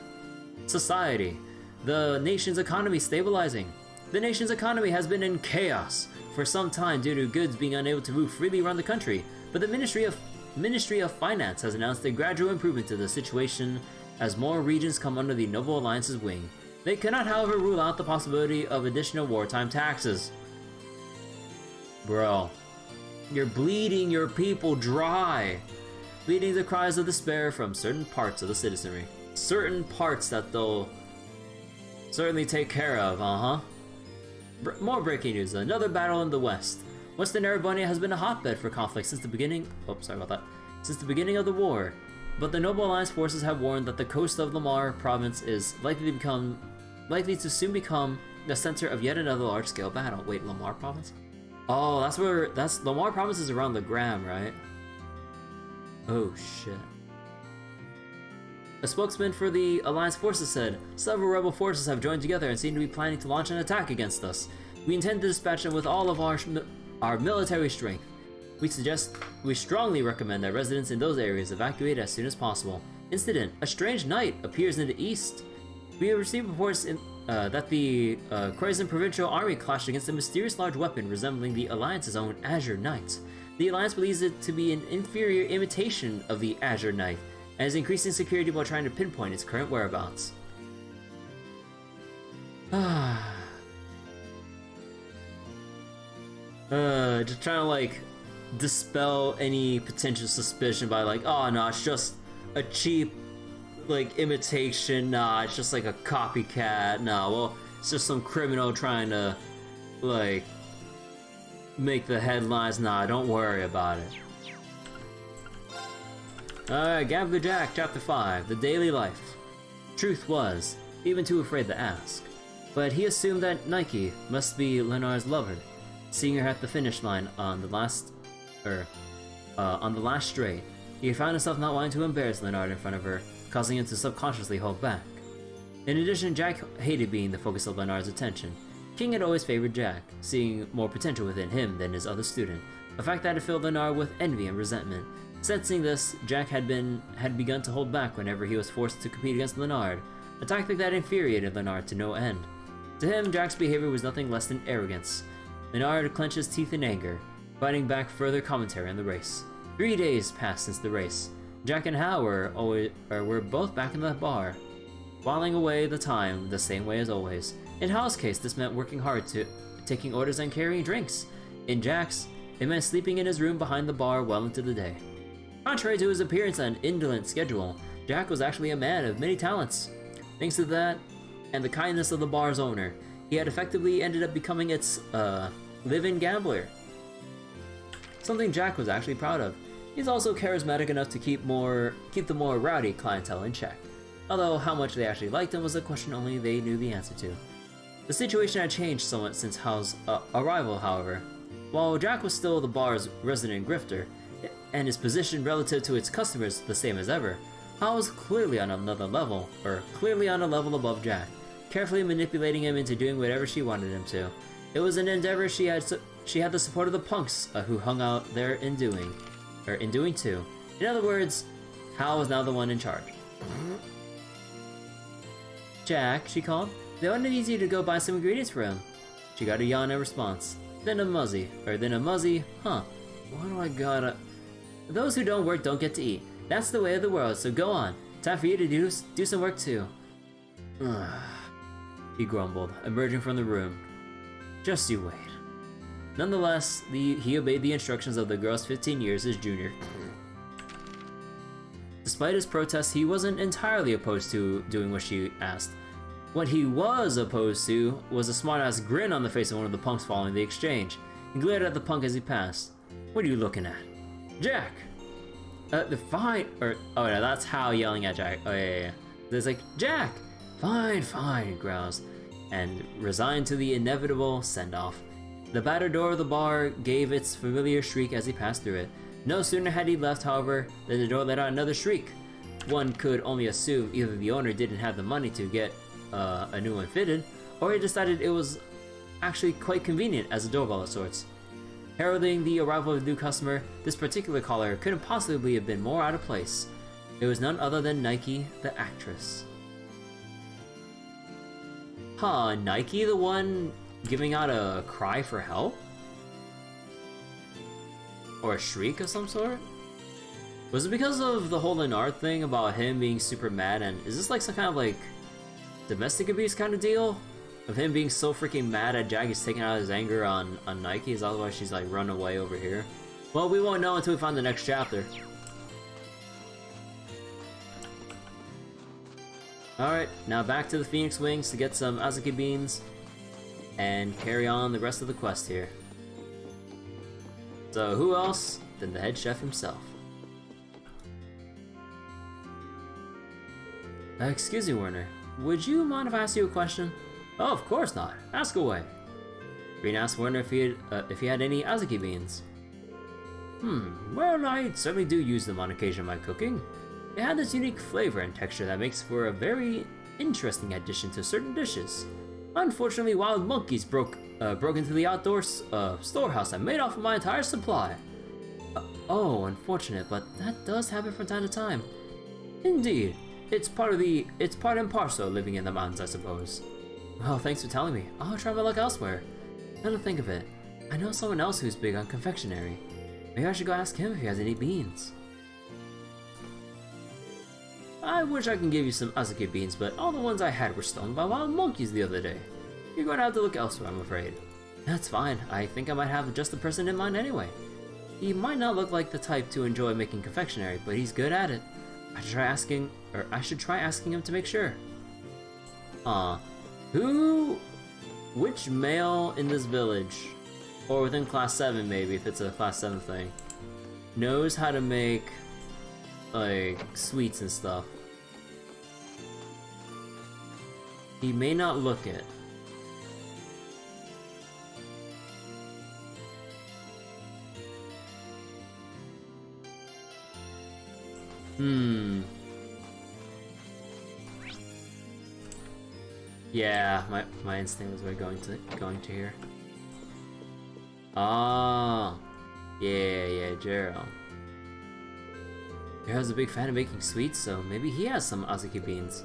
Society. The nation's economy stabilizing. The nation's economy has been in chaos for some time due to goods being unable to move freely around the country, but the Ministry of Finance has announced a gradual improvement to the situation as more regions come under the Noble Alliance's wing. They cannot, however, rule out the possibility of additional wartime taxes. Bro, you're bleeding your people dry. Bleeding the cries of despair from certain parts of the citizenry. Certain parts that they'll certainly take care of, More breaking news. Another battle in the west. Western Erebonia has been a hotbed for conflict since the beginning. Oh, sorry about that. Since the beginning of the war. But the Noble Alliance forces have warned that the coast of Ymir province is likely to soon become the center of yet another large-scale battle. Wait, Ymir province? Oh, that's Ymir province is around the Gram, right? Oh shit. A spokesman for the Alliance forces said, several rebel forces have joined together and seem to be planning to launch an attack against us. We intend to dispatch them with all of our military strength. We strongly recommend that residents in those areas evacuate as soon as possible. Incident: a strange knight appears in the east. We have received reports that the Kroazan Provincial Army clashed against a mysterious large weapon resembling the Alliance's own Azure Knight. The Alliance believes it to be an inferior imitation of the Azure Knight, and is increasing security while trying to pinpoint its current whereabouts. Just trying to like dispel any potential suspicion by like, oh no, it's just a cheap like imitation, nah, it's just like a copycat, nah, well, it's just some criminal trying to like make the headlines, nah, don't worry about it. Alright, Gambler Jack, Chapter 5, The Daily Life. Truth was, even too afraid to ask, but he assumed that Nike must be Lenar's lover. Seeing her at the finish line on the last straight, he found himself not wanting to embarrass Leonard in front of her, causing him to subconsciously hold back. In addition, Jack hated being the focus of Leonard's attention. King had always favored Jack, seeing more potential within him than his other student, a fact that had filled Leonard with envy and resentment. Sensing this, Jack had begun to hold back whenever he was forced to compete against Leonard, a tactic that infuriated Leonard to no end. To him, Jack's behavior was nothing less than arrogance. Leonard clenched his teeth in anger, fighting back further commentary on the race. 3 days passed since the race. Jack and Hal were both back in the bar, whiling away the time the same way as always. In Hal's case, this meant working hard to taking orders and carrying drinks. In Jack's, it meant sleeping in his room behind the bar well into the day. Contrary to his appearance and indolent schedule, Jack was actually a man of many talents. Thanks to that, and the kindness of the bar's owner, he had effectively ended up becoming its, live-in gambler. Something Jack was actually proud of. He's also charismatic enough to keep the more rowdy clientele in check. Although how much they actually liked him was a question only they knew the answer to. The situation had changed somewhat since Hal's arrival, however. While Jack was still the bar's resident grifter, and his position relative to its customers the same as ever, Hal was clearly on another level, or clearly on a level above Jack, carefully manipulating him into doing whatever she wanted him to. It was an endeavor she had the support of the punks who hung out there in doing too. In other words, Hal was now the one in charge. Jack, she called. They wanted easy to go buy some ingredients for him. She got a yawn in response. Then a muzzy, huh? What do I gotta... Those who don't work don't get to eat. That's the way of the world, so go on. Time for you to do some work too. He grumbled, emerging from the room. Just you wait. Nonetheless, he obeyed the instructions of the girl's 15 years his junior. Despite his protests, he wasn't entirely opposed to doing what she asked. What he was opposed to was a smart-ass grin on the face of one of the punks following the exchange. He glared at the punk as he passed. What are you looking at? Jack! Fine, oh no, that's Hal yelling at Jack. Oh yeah. There's like, Jack! Fine, he growls. and resigned to the inevitable send-off. The battered door of the bar gave its familiar shriek as he passed through it. No sooner had he left, however, than the door let out another shriek. One could only assume either the owner didn't have the money to get a new one fitted, or he decided it was actually quite convenient as a doorbell of sorts. Heralding the arrival of a new customer, this particular caller couldn't possibly have been more out of place. It was none other than Nike, the actress. Huh, Nike the one giving out a cry for help? Or a shriek of some sort? Was it because of the whole Leonard thing about him being super mad, and is this like some kind of like domestic abuse kind of deal? Of him being so freaking mad at Jack, he's taking out his anger on Nike, is that why she's like run away over here? Well, we won't know until we find the next chapter. Alright, now back to the Phoenix Wings to get some Azuki beans and carry on the rest of the quest here. So who else than the head chef himself? Excuse me, Werner. Would you mind if I ask you a question? Oh, of course not. Ask away. Green asked Werner if he had any Azuki beans. Well, I certainly do use them on occasion in my cooking. They have this unique flavor and texture that makes for a very interesting addition to certain dishes. Unfortunately, wild monkeys broke into the outdoor storehouse and made off with my entire supply. Oh, unfortunate, but that does happen from time to time. Indeed, it's part and parcel of living in the mountains, I suppose. Well, thanks for telling me. I'll try my luck elsewhere. Now to think of it, I know someone else who's big on confectionery. Maybe I should go ask him if he has any beans. I wish I could give you some Azuki beans, but all the ones I had were stolen by wild monkeys the other day. You're going to have to look elsewhere, I'm afraid. That's fine. I think I might have just the person in mind anyway. He might not look like the type to enjoy making confectionery, but he's good at it. I should try asking him to make sure. Which male in this village, or within class 7 maybe, if it's a class 7 thing, knows how to make, like, sweets and stuff? He may not look it. Yeah, my instinct was going to here. Ah, yeah, Gerald. Gerald's a big fan of making sweets, so maybe he has some Azuki beans.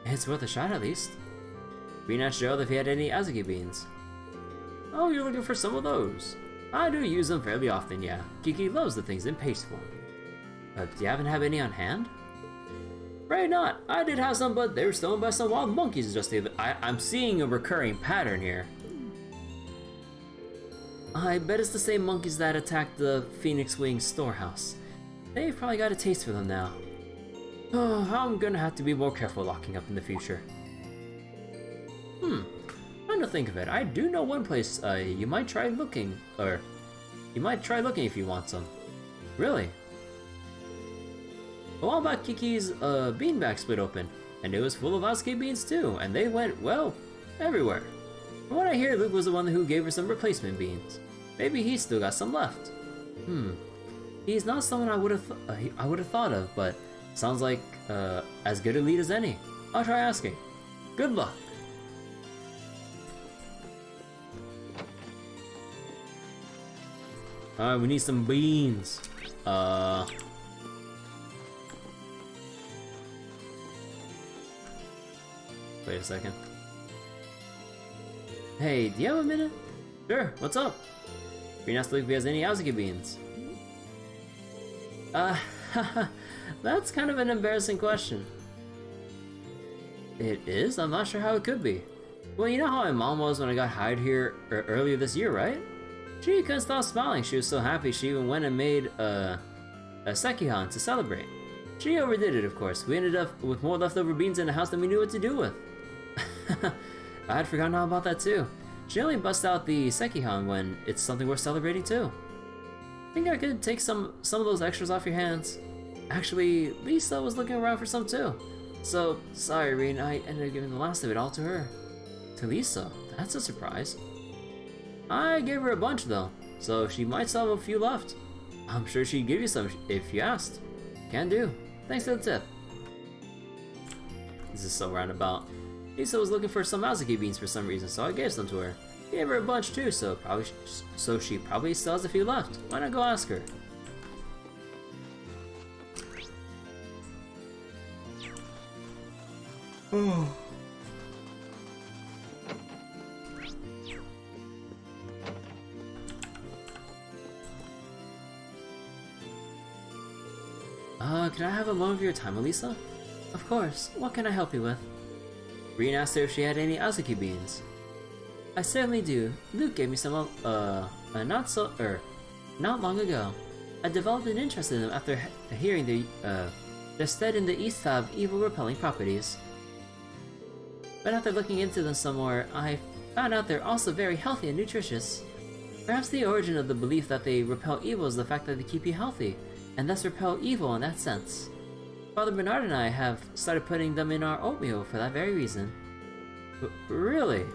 It's worth a shot at least. Green asked Gerald if he had any Azuki beans. Oh, you're looking for some of those? I do use them fairly often, yeah. Kiki loves the things in paste form. But do you happen to have any on hand? Right not. I did have some, but they were stolen by some wild monkeys just the other. I'm seeing a recurring pattern here. I bet it's the same monkeys that attacked the Phoenix Wings storehouse. They've probably got a taste for them now. Oh, I'm gonna have to be more careful locking up in the future. Come to think of it, I do know one place you might try looking, if you want some. Really? A while back, Kiki's beanbag split open, and it was full of Azuki beans too, and they went, well, everywhere. From what I hear, Luke was the one who gave her some replacement beans. Maybe he's still got some left. He's not someone I would have thought of, but sounds like as good a lead as any. I'll try asking. Good luck. Alright, we need some beans. Wait a second. Hey, do you have a minute? Sure, what's up? Green asked Luke if he has any Azuki beans. That's kind of an embarrassing question. It is? I'm not sure how it could be. Well, you know how my mom was when I got hired here earlier this year, right? She couldn't stop smiling. She was so happy she even went and made a sekihan to celebrate. She overdid it, of course. We ended up with more leftover beans in the house than we knew what to do with. I had forgotten all about that too. She only busts out the sekihan when it's something worth celebrating too. Think I could take some of those extras off your hands? Actually, Lisa was looking around for some too. So, sorry, Reen, I ended up giving the last of it all to her. to Lisa. That's a surprise. I gave her a bunch though, so she might still have a few left. I'm sure she'd give you some if you asked. Can do. Thanks for the tip. This is so roundabout. Lisa was looking for some Azuki beans for some reason, so I gave some to her. Gave her a bunch too, so she probably still has a few left. Why not go ask her? Oh. Can I have a moment of your time, Alisa? Of course. What can I help you with? Reen asked her if she had any Azuki beans. I certainly do. Luke gave me some, not long ago. I developed an interest in them after hearing they're said in the East to have evil repelling properties. But after looking into them some more, I found out they're also very healthy and nutritious. Perhaps the origin of the belief that they repel evil is the fact that they keep you healthy, and thus repel evil in that sense. Father Bernard and I have started putting them in our oatmeal for that very reason. Really?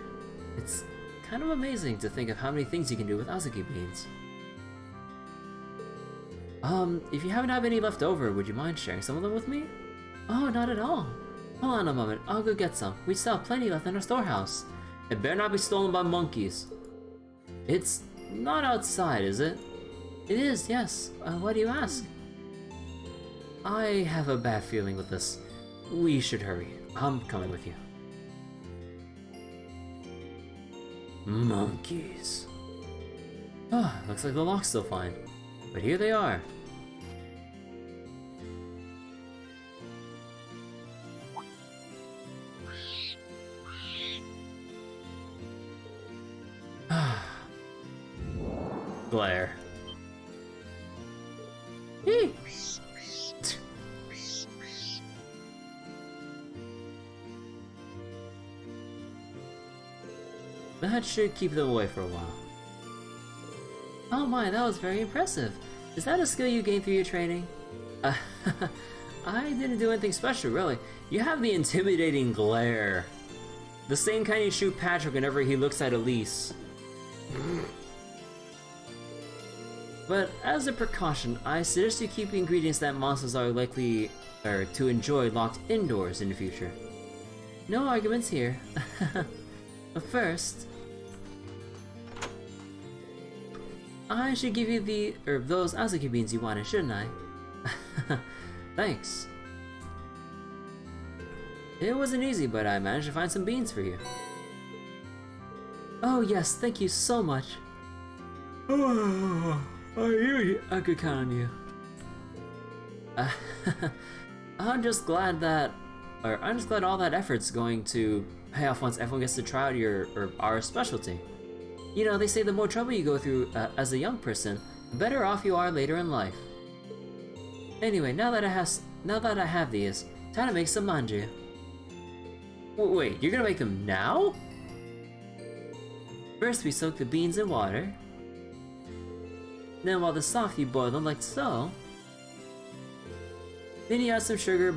It's kind of amazing to think of how many things you can do with Azuki beans. If you haven't have any left over, would you mind sharing some of them with me? Oh, not at all. Hold on a moment, I'll go get some. We still have plenty left in our storehouse. It better not be stolen by monkeys. It's not outside, is it? It is, yes. Why do you ask? I have a bad feeling with this. We should hurry. I'm coming with you. Monkeys. Ah, looks like the lock's still fine. But here they are. Glare. Eee. That should keep them away for a while. Oh my, that was very impressive. Is that a skill you gained through your training? I didn't do anything special, really. You have the intimidating glare. The same kind you shoot Patrick whenever he looks at Elise. But as a precaution, I suggest you keep ingredients that monsters are likely to enjoy locked indoors in the future. No arguments here. But first, I should give you those Azuki beans you wanted, shouldn't I? Thanks. It wasn't easy, but I managed to find some beans for you. Oh yes, thank you so much. I could count on you. I'm just glad all that effort's going to pay off once everyone gets to try out our specialty. You know, they say the more trouble you go through as a young person, the better off you are later in life. Anyway, now that I have these, time to make some manju. Wait, you're gonna make them now? First we soak the beans in water. Then while they're soft, you boil them like so. Then you add some sugar,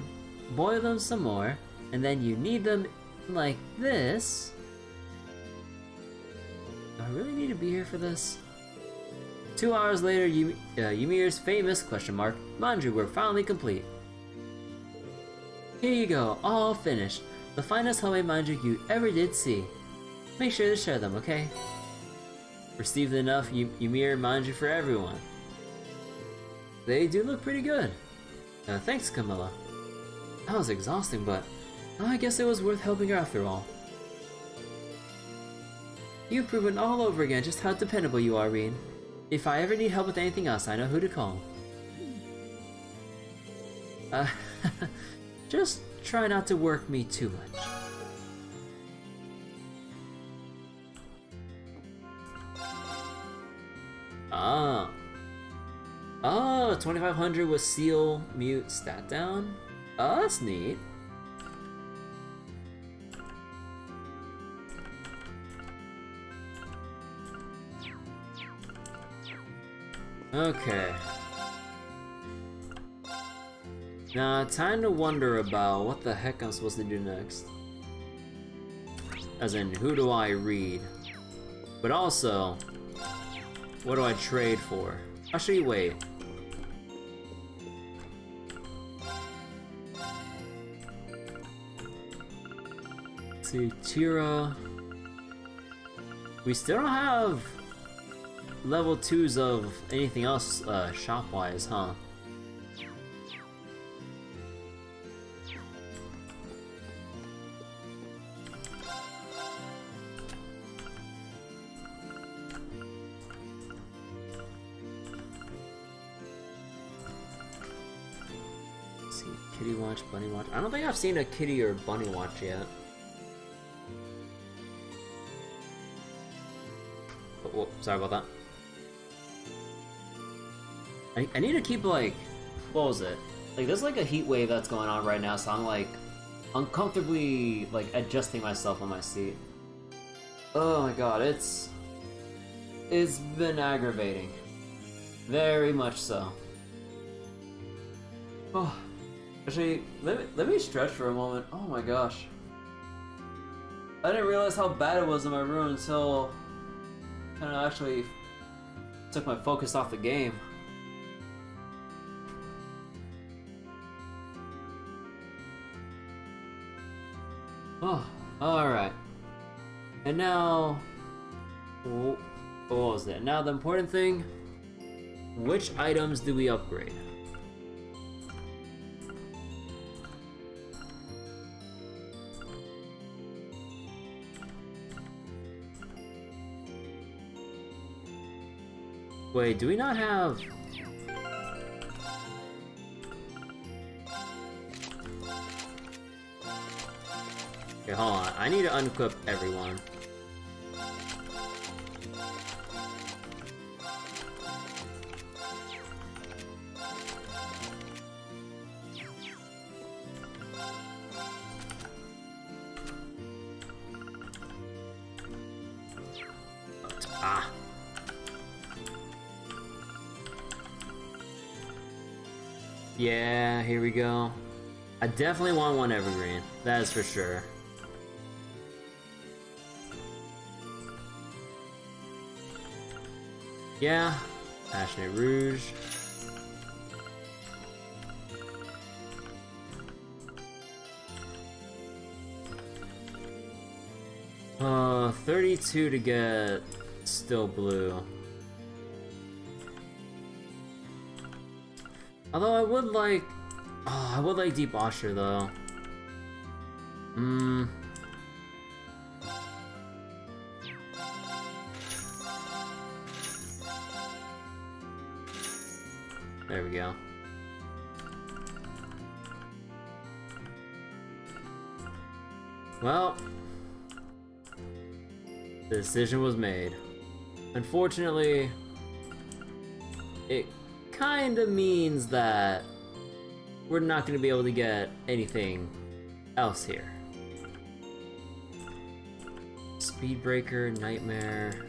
boil them some more, and then you knead them like this. Do I really need to be here for this? 2 hours later, Ymir's famous manju were finally complete. Here you go, all finished. The finest homemade manju you ever did see. Make sure to share them, okay? Received enough Ymir manju for everyone. They do look pretty good. Thanks, Camilla. That was exhausting, but I guess it was worth helping her after all. You've proven all over again just how dependable you are, Reen. If I ever need help with anything else, I know who to call. Just try not to work me too much. Oh, 2500 with seal mute stat down. Oh, that's neat. Okay. Now, time to wonder about what the heck I'm supposed to do next. As in, who do I read? But also, what do I trade for? Actually, wait. Let's see, Tira. We still don't have level 2s of anything else shop-wise, huh? Let's see, Kitty Watch, Bunny Watch. I don't think I've seen a Kitty or Bunny Watch yet. Oh, sorry about that. I need to keep, like, what was it? Like, there's like a heat wave that's going on right now, so I'm like uncomfortably like adjusting myself on my seat. Oh my god, it's been aggravating. Very much so. Oh, actually, let me stretch for a moment. Oh my gosh. I didn't realize how bad it was in my room until kind of actually took my focus off the game. Oh, alright. And now, what was it? Now the important thing, which items do we upgrade? Wait, do we not have... Okay, hold on. I need to unequip everyone. Ah. Yeah, here we go. I definitely want one evergreen. That is for sure. Yeah, Passionate Rouge. Uh, 32 to get Still Blue. Although I would like, I would like Deep Osher though. There we go. Well, the decision was made. Unfortunately, it kinda means that we're not gonna be able to get anything else here. Speedbreaker, Nightmare.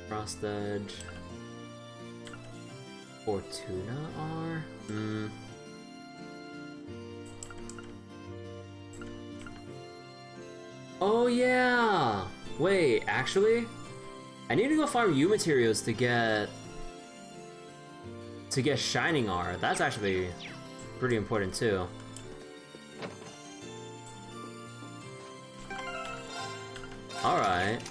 Frost Edge. Fortuna R? Oh yeah! Wait, actually? I need to go farm U materials to get Shining R. That's actually pretty important too. Alright.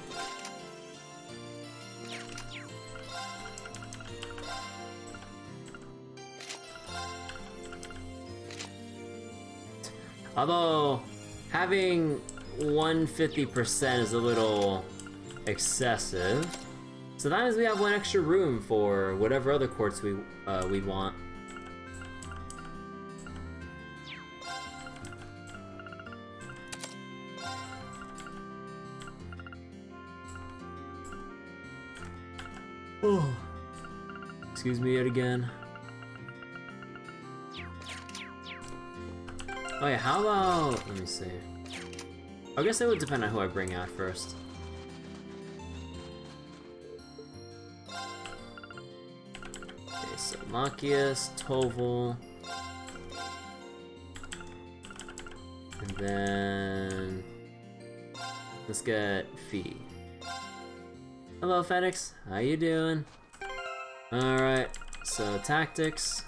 Although, having 150% is a little excessive. So that means we have one extra room for whatever other quartz we'd want. Oh, excuse me yet again. Oh yeah, how about, let me see. I guess it would depend on who I bring out first. Okay, so Machias, Toval. And then let's get Fee. Hello, Phoenix. How you doing? Alright, so tactics.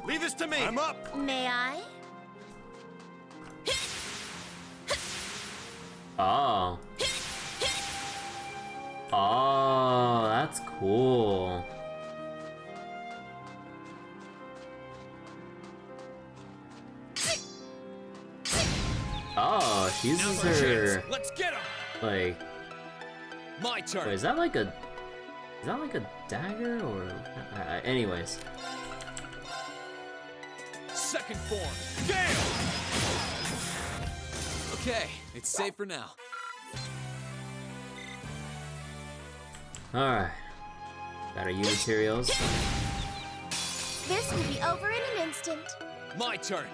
Leave this to me. I'm up. May I? Oh. Oh, that's cool. Oh, she uses her, Let's get him. like, My turn. wait, is that like a dagger or, anyways. Second form. Gale. Okay, it's safe for now. Alright. Got our U materials. This will be over in an instant. My turn.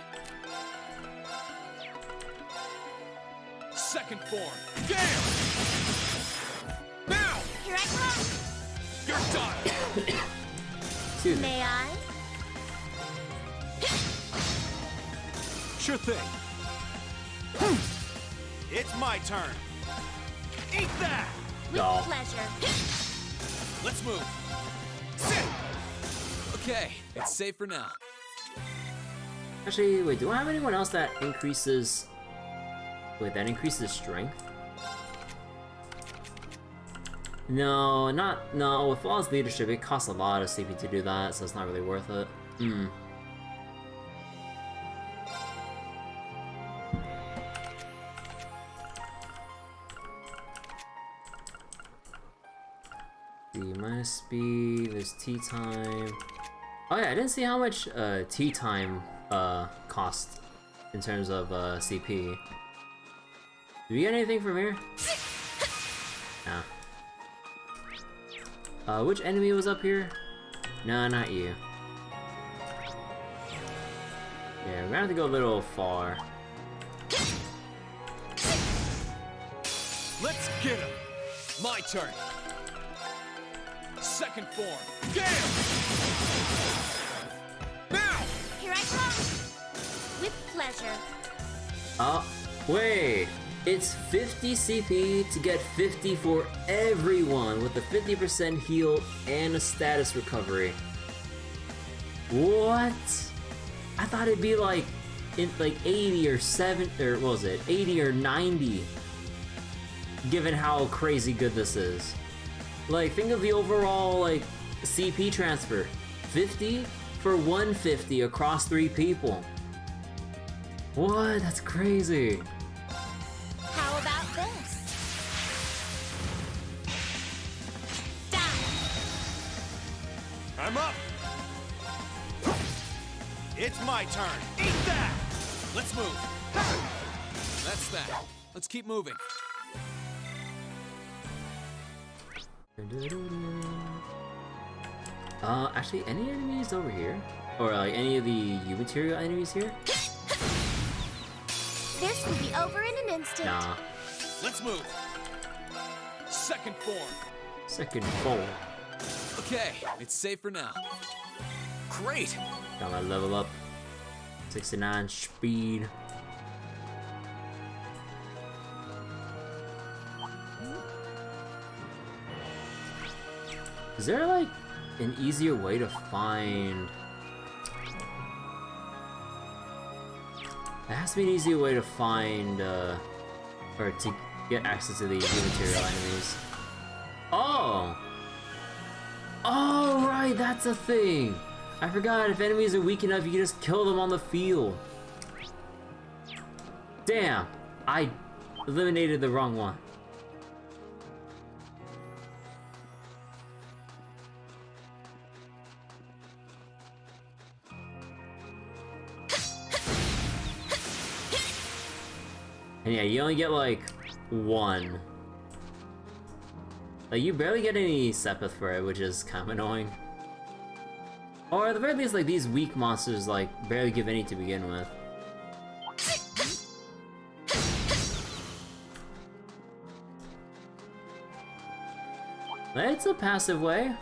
Second form. Gale. Now. Here I come. You're done. Excuse me. May I? Sure thing. It's my turn. Eat that. With Oh. pleasure. Let's move. Sit. Okay, it's safe for now. Actually, wait, do I have anyone else that increases... Wait, that increases strength? No, no, with Flawless Leadership, it costs a lot of CP to do that, so it's not really worth it. Hmm. Minus speed, there's tea time. Oh yeah, I didn't see how much tea time cost in terms of CP. Did we get anything from here? Nah. Which enemy was up here? No, not you. Yeah, we're gonna have to go a little far. Let's get him. My turn. Second form. Gale. Now. Here I come. With pleasure. Oh, wait. It's 50 CP to get 50 for everyone with a 50% heal and a status recovery. What? I thought it'd be like in like 80 or 7 or what was it? 80 or 90. Given how crazy good this is. Like, think of the overall, like, CP transfer. 50 for 150 across 3 people. What? That's crazy. How about this? Die. I'm up. It's my turn. Eat that. Let's move. That's that. Let's keep moving. Actually, any enemies over here? Or like any of the U material enemies here? This will be over in an instant. Nah. Let's move. Second form. Second form. Okay, it's safe for now. Great. Got my level up. 69 speed. Is there like an easier way to find... There has to be an easier way to find, or to get access to the material enemies. Oh! Oh, right, that's a thing! I forgot, if enemies are weak enough, you can just kill them on the field. Damn! I eliminated the wrong one. And yeah, you only get like one. Like, you barely get any Sept for it, which is kind of annoying. Or at the very least, like, these weak monsters, like, barely give any to begin with. It's a passive way.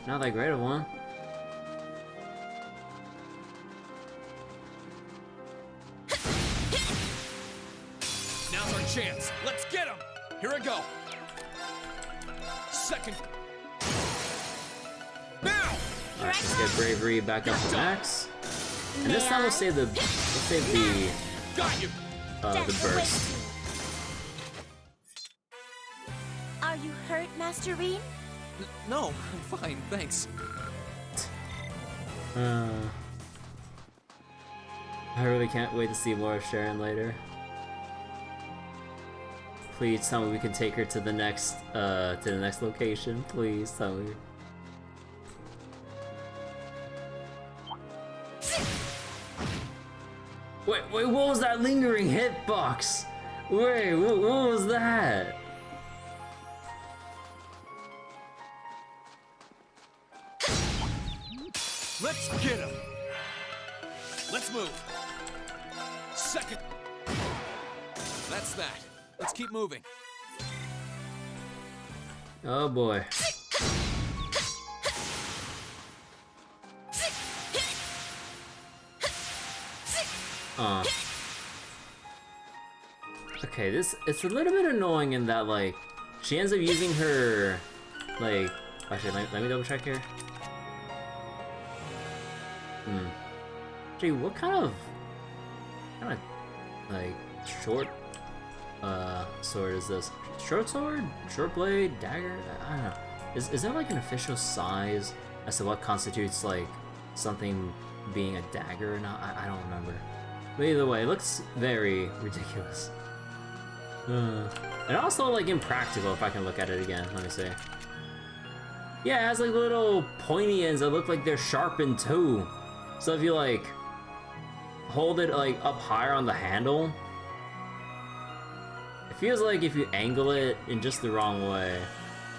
Not that great of one. Now's our chance. Let's get him. Here I go. Second. Now. Alright, let's get bravery back up to max. And this time we'll save the Got you. the burst. Are you hurt, Master Rean? No, I'm fine, thanks. I really can't wait to see more of Sharon later. Please tell me we can take her to the next location. Please tell me. Wait, what was that lingering hitbox? Wait, what was that? Let's get him. Let's move. Second. That's that. Let's keep moving. Oh boy. Okay, it's a little bit annoying in that, like, she ends up using her, like, actually, let me double check here. Actually, what kind of, like, short, sword is this? Short sword? Short blade? Dagger? I don't know. Is there, like, an official size as to what constitutes, like, something being a dagger or not? I don't remember. But either way, it looks very ridiculous. And also, like, impractical if I can look at it again. Let me see. Yeah, it has, like, little pointy ends that look like they're sharpened too. So if you, like, hold it, like, up higher on the handle, it feels like if you angle it in just the wrong way,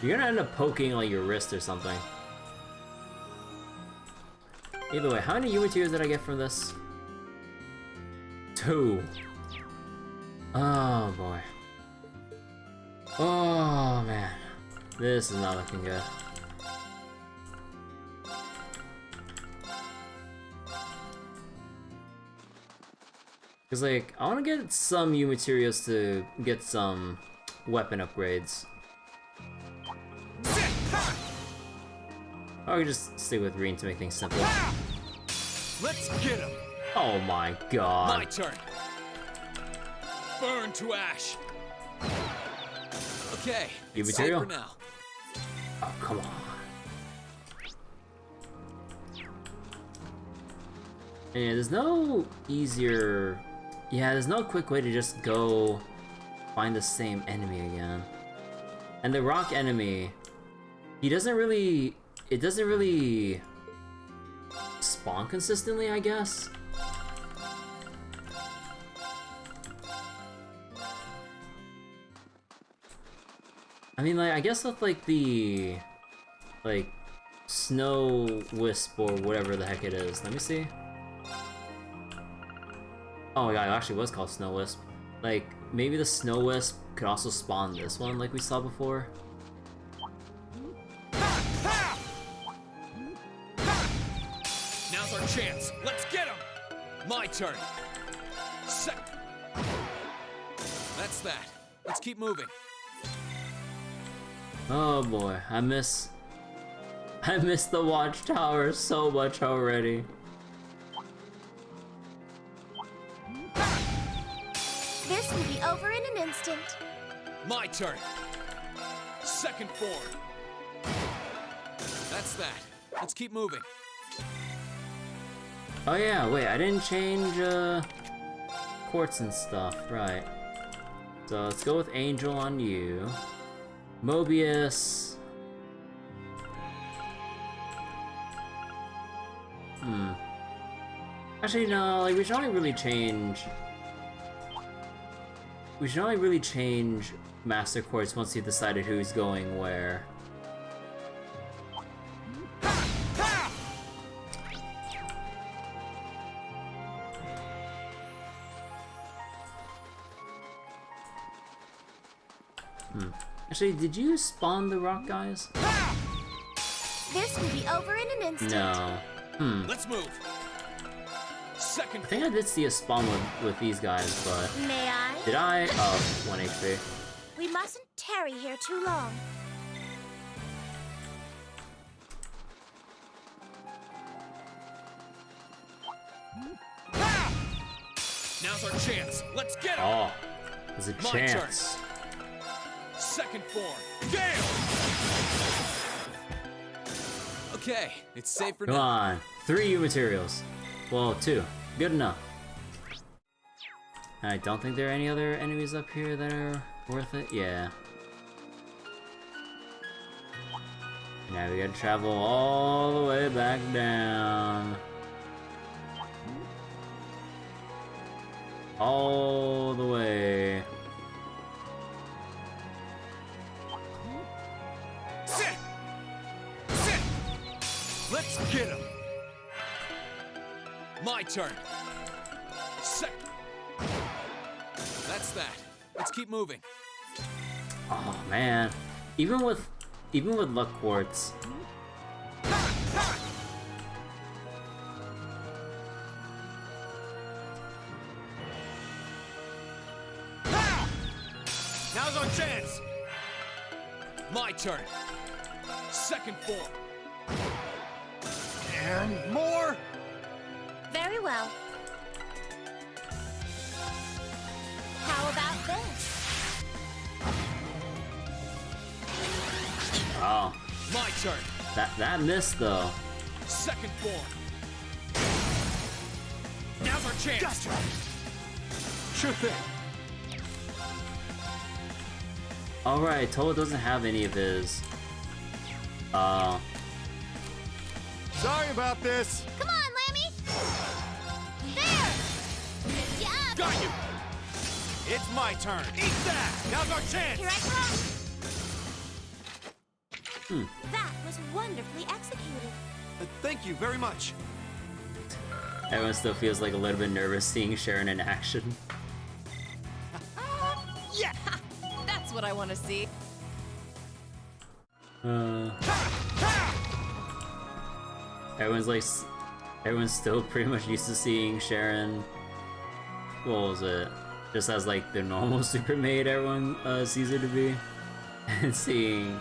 you're gonna end up poking, like, your wrist or something. Either way, how many Ymir tears did I get from this? 2. Oh boy. Oh man. This is not looking good. Cause, like, I wanna get some Ymir materials to get some weapon upgrades. Or we just stay with Rean to make things simple. Let's get him. Oh my god. My turn. Burn to ash. Okay. You it's material? safe for now. Oh, come on. And there's no easier... Yeah, there's no quick way to just go find the same enemy again. And the rock enemy, he doesn't really... It doesn't really spawn consistently, I guess. I mean, like, I guess with, like, the, like, snow wisp or whatever the heck it is. Let me see. Oh my god, it actually was called snow wisp. Like, maybe the snow wisp could also spawn this one like we saw before. Now's our chance. Let's get him. My turn. That's that. Let's keep moving. Oh boy, I miss the watchtower so much already. This will be over in an instant. My turn. Second form. That's that. Let's keep moving. Oh yeah, wait, I didn't change Quartz and stuff, right. So let's go with Angel on you. Mobius. Actually, no, like, we should only really change we should only really change Master Quartz once he decided who's going where. Actually, did you spawn the rock guys? This will be over in an instant. No. Let's move. Second. I think I did see a spawn with these guys, but... May I? Did I? Oh, 1 HP. We mustn't tarry here too long. Now's our chance. Let's get him. Oh, there's a My chance. Second form. Gale. Okay, it's safe for Come now. on. 3 U materials. Well, 2. Good enough. I don't think there are any other enemies up here that are worth it. Yeah. Now we gotta travel all the way back down. All the way. Sit! Sit! Let's get him! My turn. That's that. Let's keep moving. Oh man. Even with luck quartz. Now's our chance! My turn. Second form. And more! Very well. How about this? Oh, My turn. that missed though. Second form. Now's our chance. Gotcha! Sure thing. Alright, Toval doesn't have any of his. Oh. Sorry about this. Come on, Lammy! There! Lift you up! Got you! It's my turn. Eat that! Now's our chance! Here I come! That was wonderfully executed. Thank you very much. Everyone still feels like a little bit nervous seeing Sharon in action. Yeah! That's what I want to see. Everyone's still pretty much used to seeing Sharon. What was it? Just as like the normal super maid everyone sees her to be, and seeing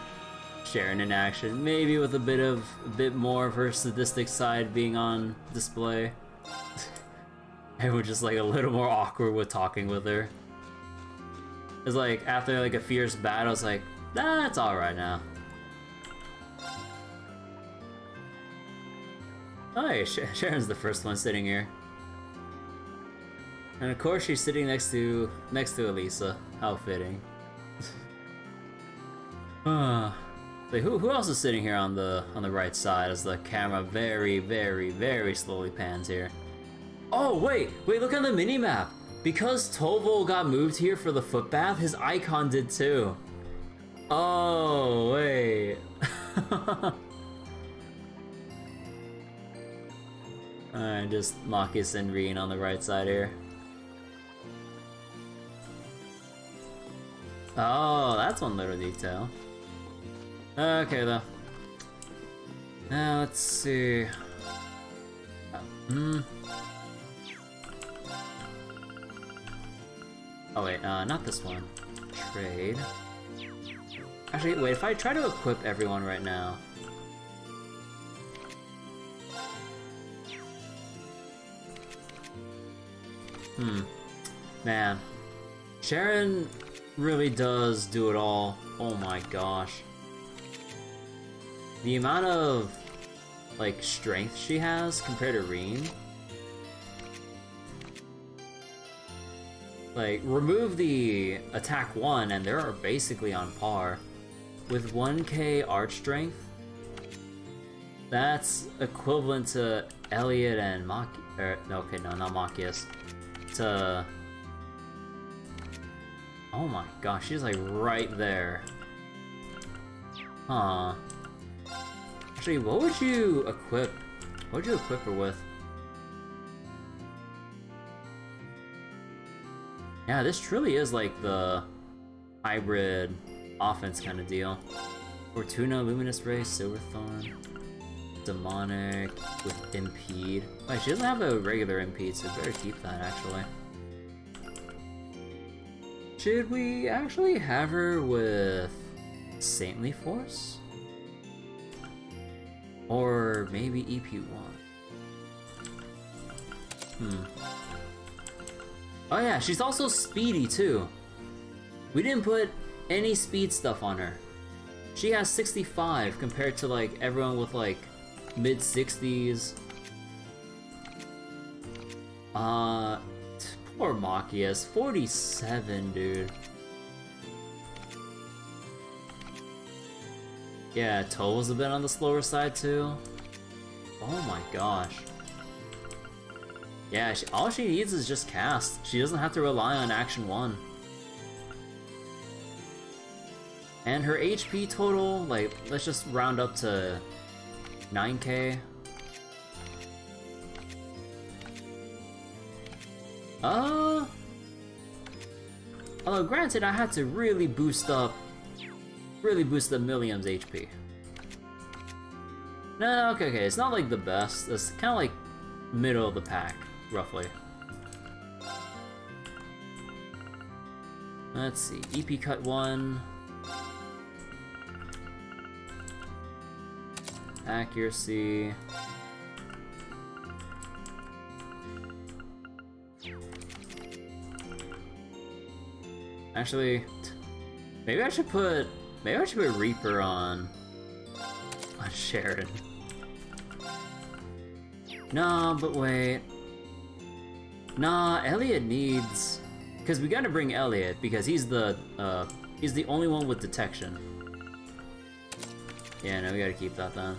Sharon in action, maybe with a bit more of her sadistic side being on display. Everyone just like a little more awkward with talking with her. It's like after like a fierce battle, it's like that's all right now. Oh, hey, Sharon's the first one sitting here, and of course she's sitting next to Alisa. How fitting. Like who else is sitting here on the right side as the camera very slowly pans here? Oh wait, look on the mini-map. Because Toval got moved here for the footbath, his icon did too. Oh wait. Alright, just Machias and Reen on the right side here. Oh, that's one little detail. Okay though. Now let's see. Oh wait, not this one. Trade. Actually, wait, if I try to equip everyone right now. Man. Sharon really does do it all. Oh my gosh. The amount of, like, strength she has compared to Reen. Like, remove the attack 1 and they're basically on par. With 1k arch strength, that's equivalent to Elliot and okay, no, not Machias. To Oh my gosh, she's like right there. Huh. Actually, what would you equip? What would you equip her with? Yeah, this truly is like the hybrid offense kind of deal. Fortuna, Luminous Ray, Silverthorn, Demonic with Impede. Wait, she doesn't have a regular Impede, so better keep that actually. Should we actually have her with Saintly Force? Or maybe EP1? Oh yeah, she's also speedy too. We didn't put any speed stuff on her. She has 65 compared to like everyone with like mid 60s. Poor Machias, 47, dude. Yeah, Toval's a bit on the slower side too. Oh my gosh. Yeah, all she needs is just cast. She doesn't have to rely on action 1. And her HP total, like, let's just round up to 9k. Although granted, I had to really boost up Millium's HP. No, okay, it's not like the best. It's kind of like middle of the pack, roughly. Let's see, EP cut 1. Accuracy. Actually, maybe I should put Reaper on Sharon. No, but wait. Nah, Elliot needs, because we gotta bring Elliot because he's the only one with detection. Yeah, no, we gotta keep that then.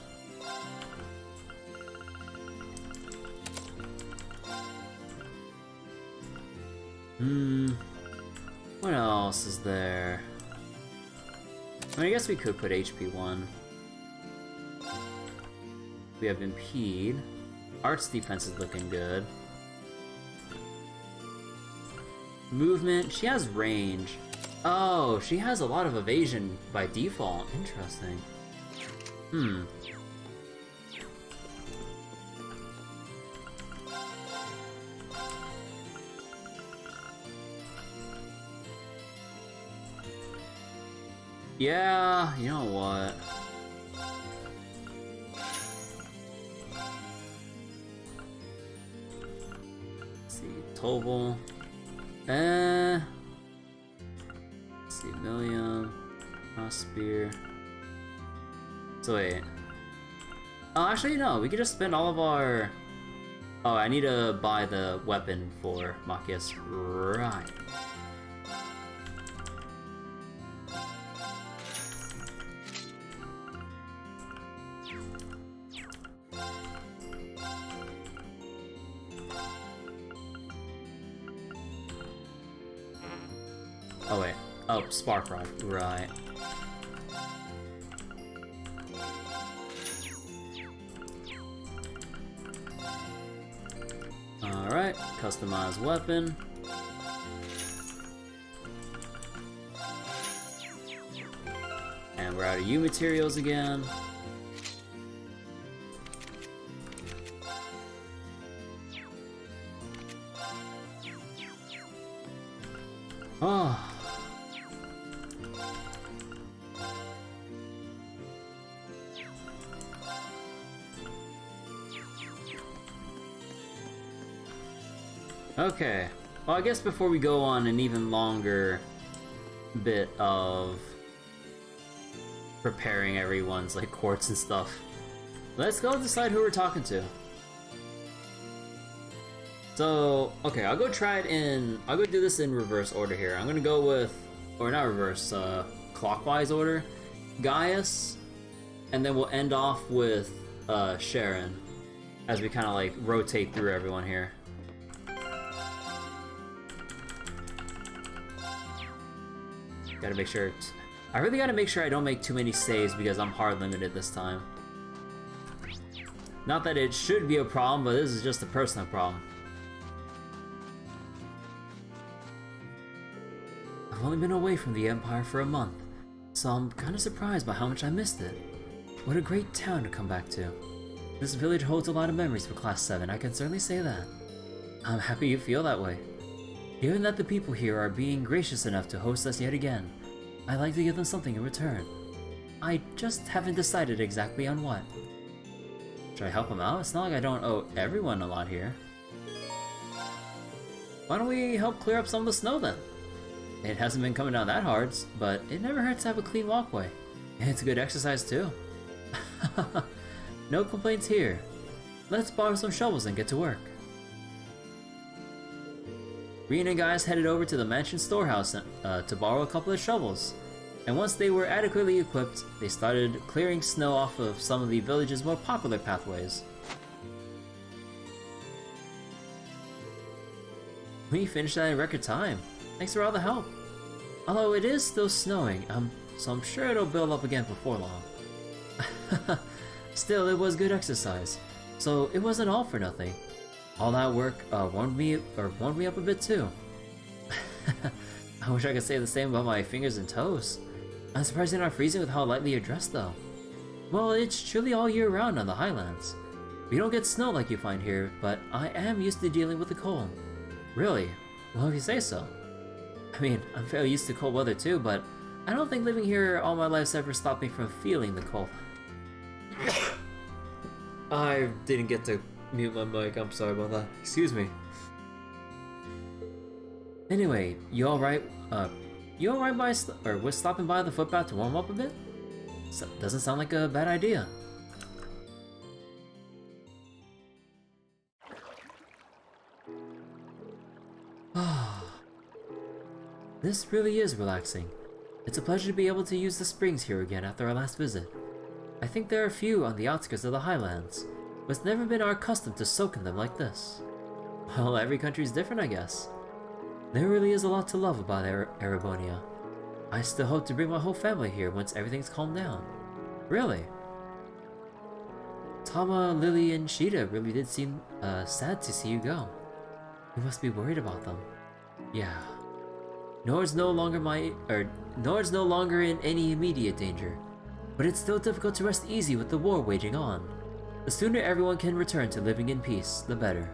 What else is there? I mean, I guess we could put HP 1. We have Impede. Art's defense is looking good. Movement, she has range. Oh, she has a lot of evasion by default. Interesting. Yeah, you know what? Let's see, Toval. Let's see, Millium. Cross Spear. So wait. Oh, actually no, we could just spend all of our... Oh, I need to buy the weapon for Machias. Right. Oh wait. Oh, Spark Rod. Right. Alright, customize weapon. And we're out of U materials again. Oh. Okay, well I guess before we go on an even longer bit of preparing everyone's like quartz and stuff, let's go decide who we're talking to. So, okay, I'll go do this in reverse order here. I'm gonna go with, or not reverse, clockwise order, Gaius, and then we'll end off with Sharon, as we kind of like rotate through everyone here. Gotta make sure... I really gotta make sure I don't make too many saves because I'm hard limited this time. Not that it should be a problem, but this is just a personal problem. I've only been away from the Empire for a month, so I'm kind of surprised by how much I missed it. What a great town to come back to. This village holds a lot of memories for Class 7, I can certainly say that. I'm happy you feel that way. Given that the people here are being gracious enough to host us yet again, I'd like to give them something in return. I just haven't decided exactly on what. Should I help them out? It's not like I don't owe everyone a lot here. Why don't we help clear up some of the snow then? It hasn't been coming down that hard, but it never hurts to have a clean walkway. And it's a good exercise too. No complaints here. Let's borrow some shovels and get to work. Reen and Gaius headed over to the mansion storehouse to borrow a couple of shovels. And once they were adequately equipped, they started clearing snow off of some of the village's more popular pathways. We finished that in record time. Thanks for all the help. Although it is still snowing, so I'm sure it'll build up again before long. Still, it was good exercise, so it wasn't all for nothing. All that work warmed me up a bit too. I wish I could say the same about my fingers and toes. I'm surprised you're not freezing with how lightly you're dressed though. Well, it's chilly all year round on the highlands. We don't get snow like you find here, but I am used to dealing with the cold. Really? Well, if you say so. I mean, I'm fairly used to cold weather too, but I don't think living here all my life's ever stopped me from feeling the cold. I didn't get to mute my mic, I'm sorry about that. Excuse me. Anyway, you alright with stopping by the footpath to warm up a bit? Doesn't sound like a bad idea. This really is relaxing. It's a pleasure to be able to use the springs here again after our last visit. I think there are a few on the outskirts of the highlands, but it's never been our custom to soak in them like this. Well, every country's different, I guess. There really is a lot to love about Erebonia. I still hope to bring my whole family here once everything's calmed down. Really? Tama, Lily, and Sheeta really did seem sad to see you go. You must be worried about them. Yeah. Nord's no longer in any immediate danger, but it's still difficult to rest easy with the war waging on. The sooner everyone can return to living in peace, the better.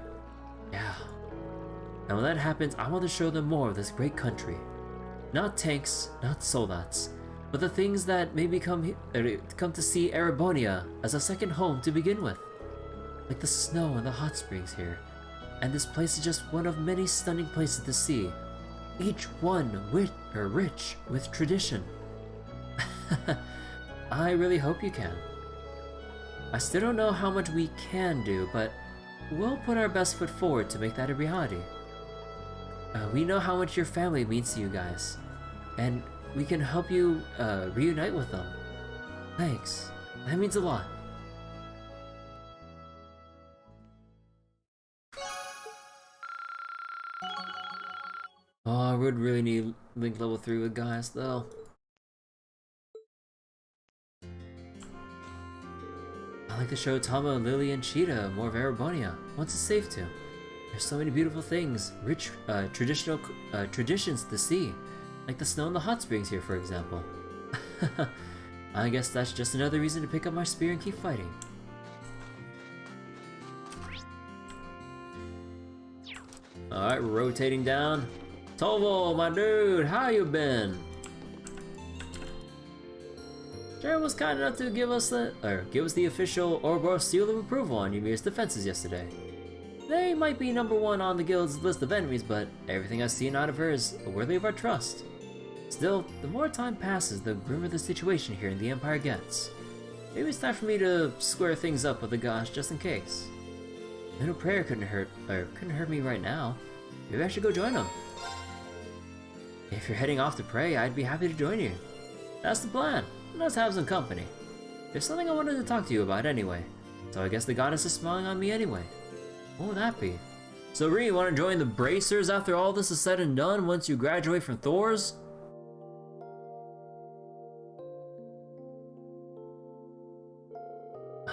Yeah. And when that happens, I want to show them more of this great country. Not tanks, not soldats, but the things that maybe come to see Erebonia as a second home to begin with. Like the snow and the hot springs here. And this place is just one of many stunning places to see. Each one rich with tradition. I really hope you can. I still don't know how much we can do, but we'll put our best foot forward to make that a reality. We know how much your family means to you guys, and we can help you reunite with them. Thanks. That means a lot. Oh, I would really need Link level 3 with Gaius though. I like to show Tama, Lily, and Cheetah more of Erebonia, once it's safe to. There's so many beautiful things, rich traditions to see, like the snow and the hot springs here, for example. I guess that's just another reason to pick up my spear and keep fighting. Alright, rotating down. Toval, my dude, how you been? Sharon was kind enough to give us the official Ouroboros seal of approval on Ymir's defenses yesterday. They might be number one on the guild's list of enemies, but everything I've seen out of her is worthy of our trust. Still, the more time passes, the grimmer the situation here in the Empire gets. Maybe it's time for me to square things up with the gods just in case. Little prayer couldn't hurt me right now. Maybe I should go join them. If you're heading off to pray, I'd be happy to join you. That's the plan. Let's have some company. There's something I wanted to talk to you about anyway, so I guess the goddess is smiling on me anyway. What would that be? So Ree, you want to join the Bracers after all this is said and done once you graduate from Thor's?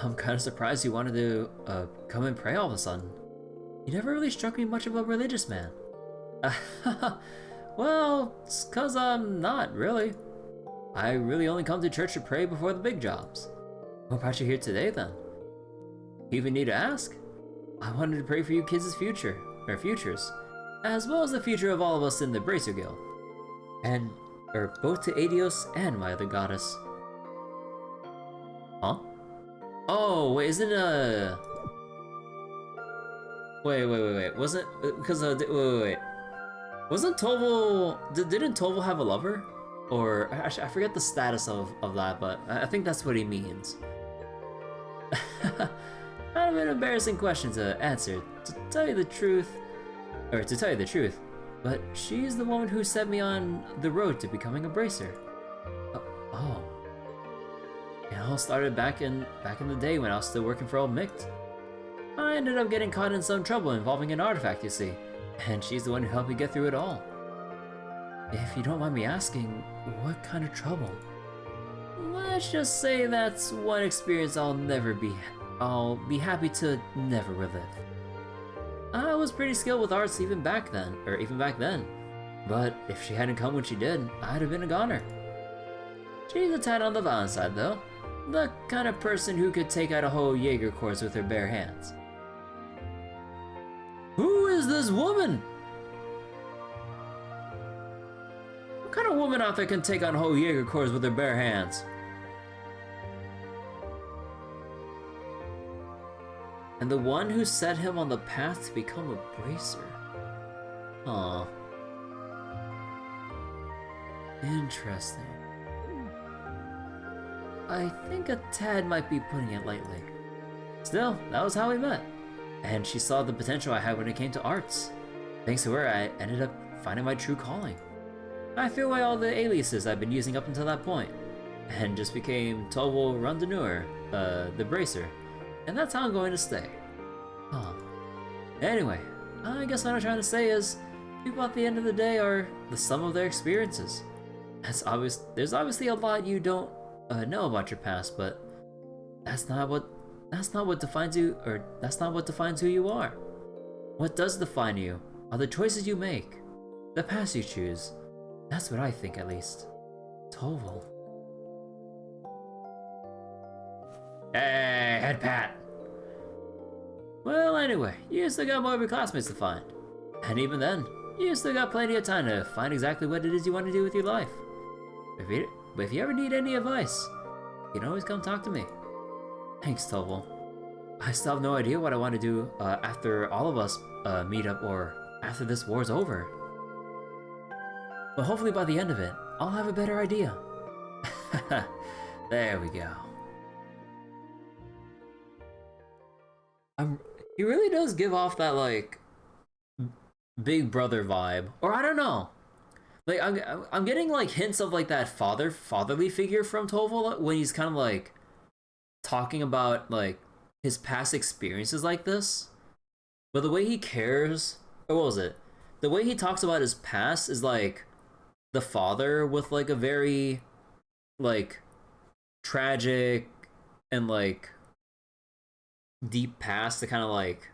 I'm kind of surprised you wanted to come and pray all of a sudden. You never really struck me much of a religious man. Well, it's 'cause I'm not, really. I really only come to church to pray before the big jobs. What brought you here today, then? You even need to ask? I wanted to pray for you kids' futures, as well as the future of all of us in the Bracer Guild. And, both to Adios and my other goddess. Huh? Oh, wait, isn't Wait. Wasn't, because, wait. Wasn't Toval, didn't Toval have a lover? Or, actually, I forget the status of that, but I think that's what he means. Kind of an embarrassing question to answer, to tell you the truth, but she's the woman who set me on the road to becoming a bracer. Oh. It all started back in the day when I was still working for old Micht. I ended up getting caught in some trouble involving an artifact, you see, and she's the one who helped me get through it all. If you don't mind me asking, what kind of trouble? Let's just say that's one experience I'll be happy to never relive. I was pretty skilled with arts even back then, but if she hadn't come when she did, I'd have been a goner. She's a tad on the violent side though, the kind of person who could take out a whole Jaeger course with her bare hands. Who is this woman? What kind of woman out there can take on whole Jaeger cores with her bare hands? And the one who set him on the path to become a bracer. Aw. Interesting. I think a tad might be putting it lightly. Still, that was how we met. And she saw the potential I had when it came to arts. Thanks to her, I ended up finding my true calling. I threw away all the aliases I'd been using up until that point, and just became Toval Rondoneur, the Bracer, and that's how I'm going to stay. Huh. Anyway, I guess what I'm trying to say is, people at the end of the day are the sum of their experiences. There's obviously a lot you don't know about your past, but that's not what defines you, or that's not what defines who you are. What does define you are the choices you make, the paths you choose. That's what I think, at least. Toval. Hey, head pat! Well, anyway, you still got more of your classmates to find. And even then, you still got plenty of time to find exactly what it is you want to do with your life. But if you ever need any advice, you can always come talk to me. Thanks, Toval. I still have no idea what I want to do after all of us meet up, or after this war's over. But hopefully by the end of it, I'll have a better idea. There we go. He really does give off that, like, big brother vibe. Or I don't know. Like, I'm getting, like, hints of, like, that fatherly figure from Toval when he's kind of, like, talking about, like, his past experiences like this. But the way he cares, or what was it? The way he talks about his past is, like, the father with, like, a very, like, tragic and, like, deep past to kind of, like,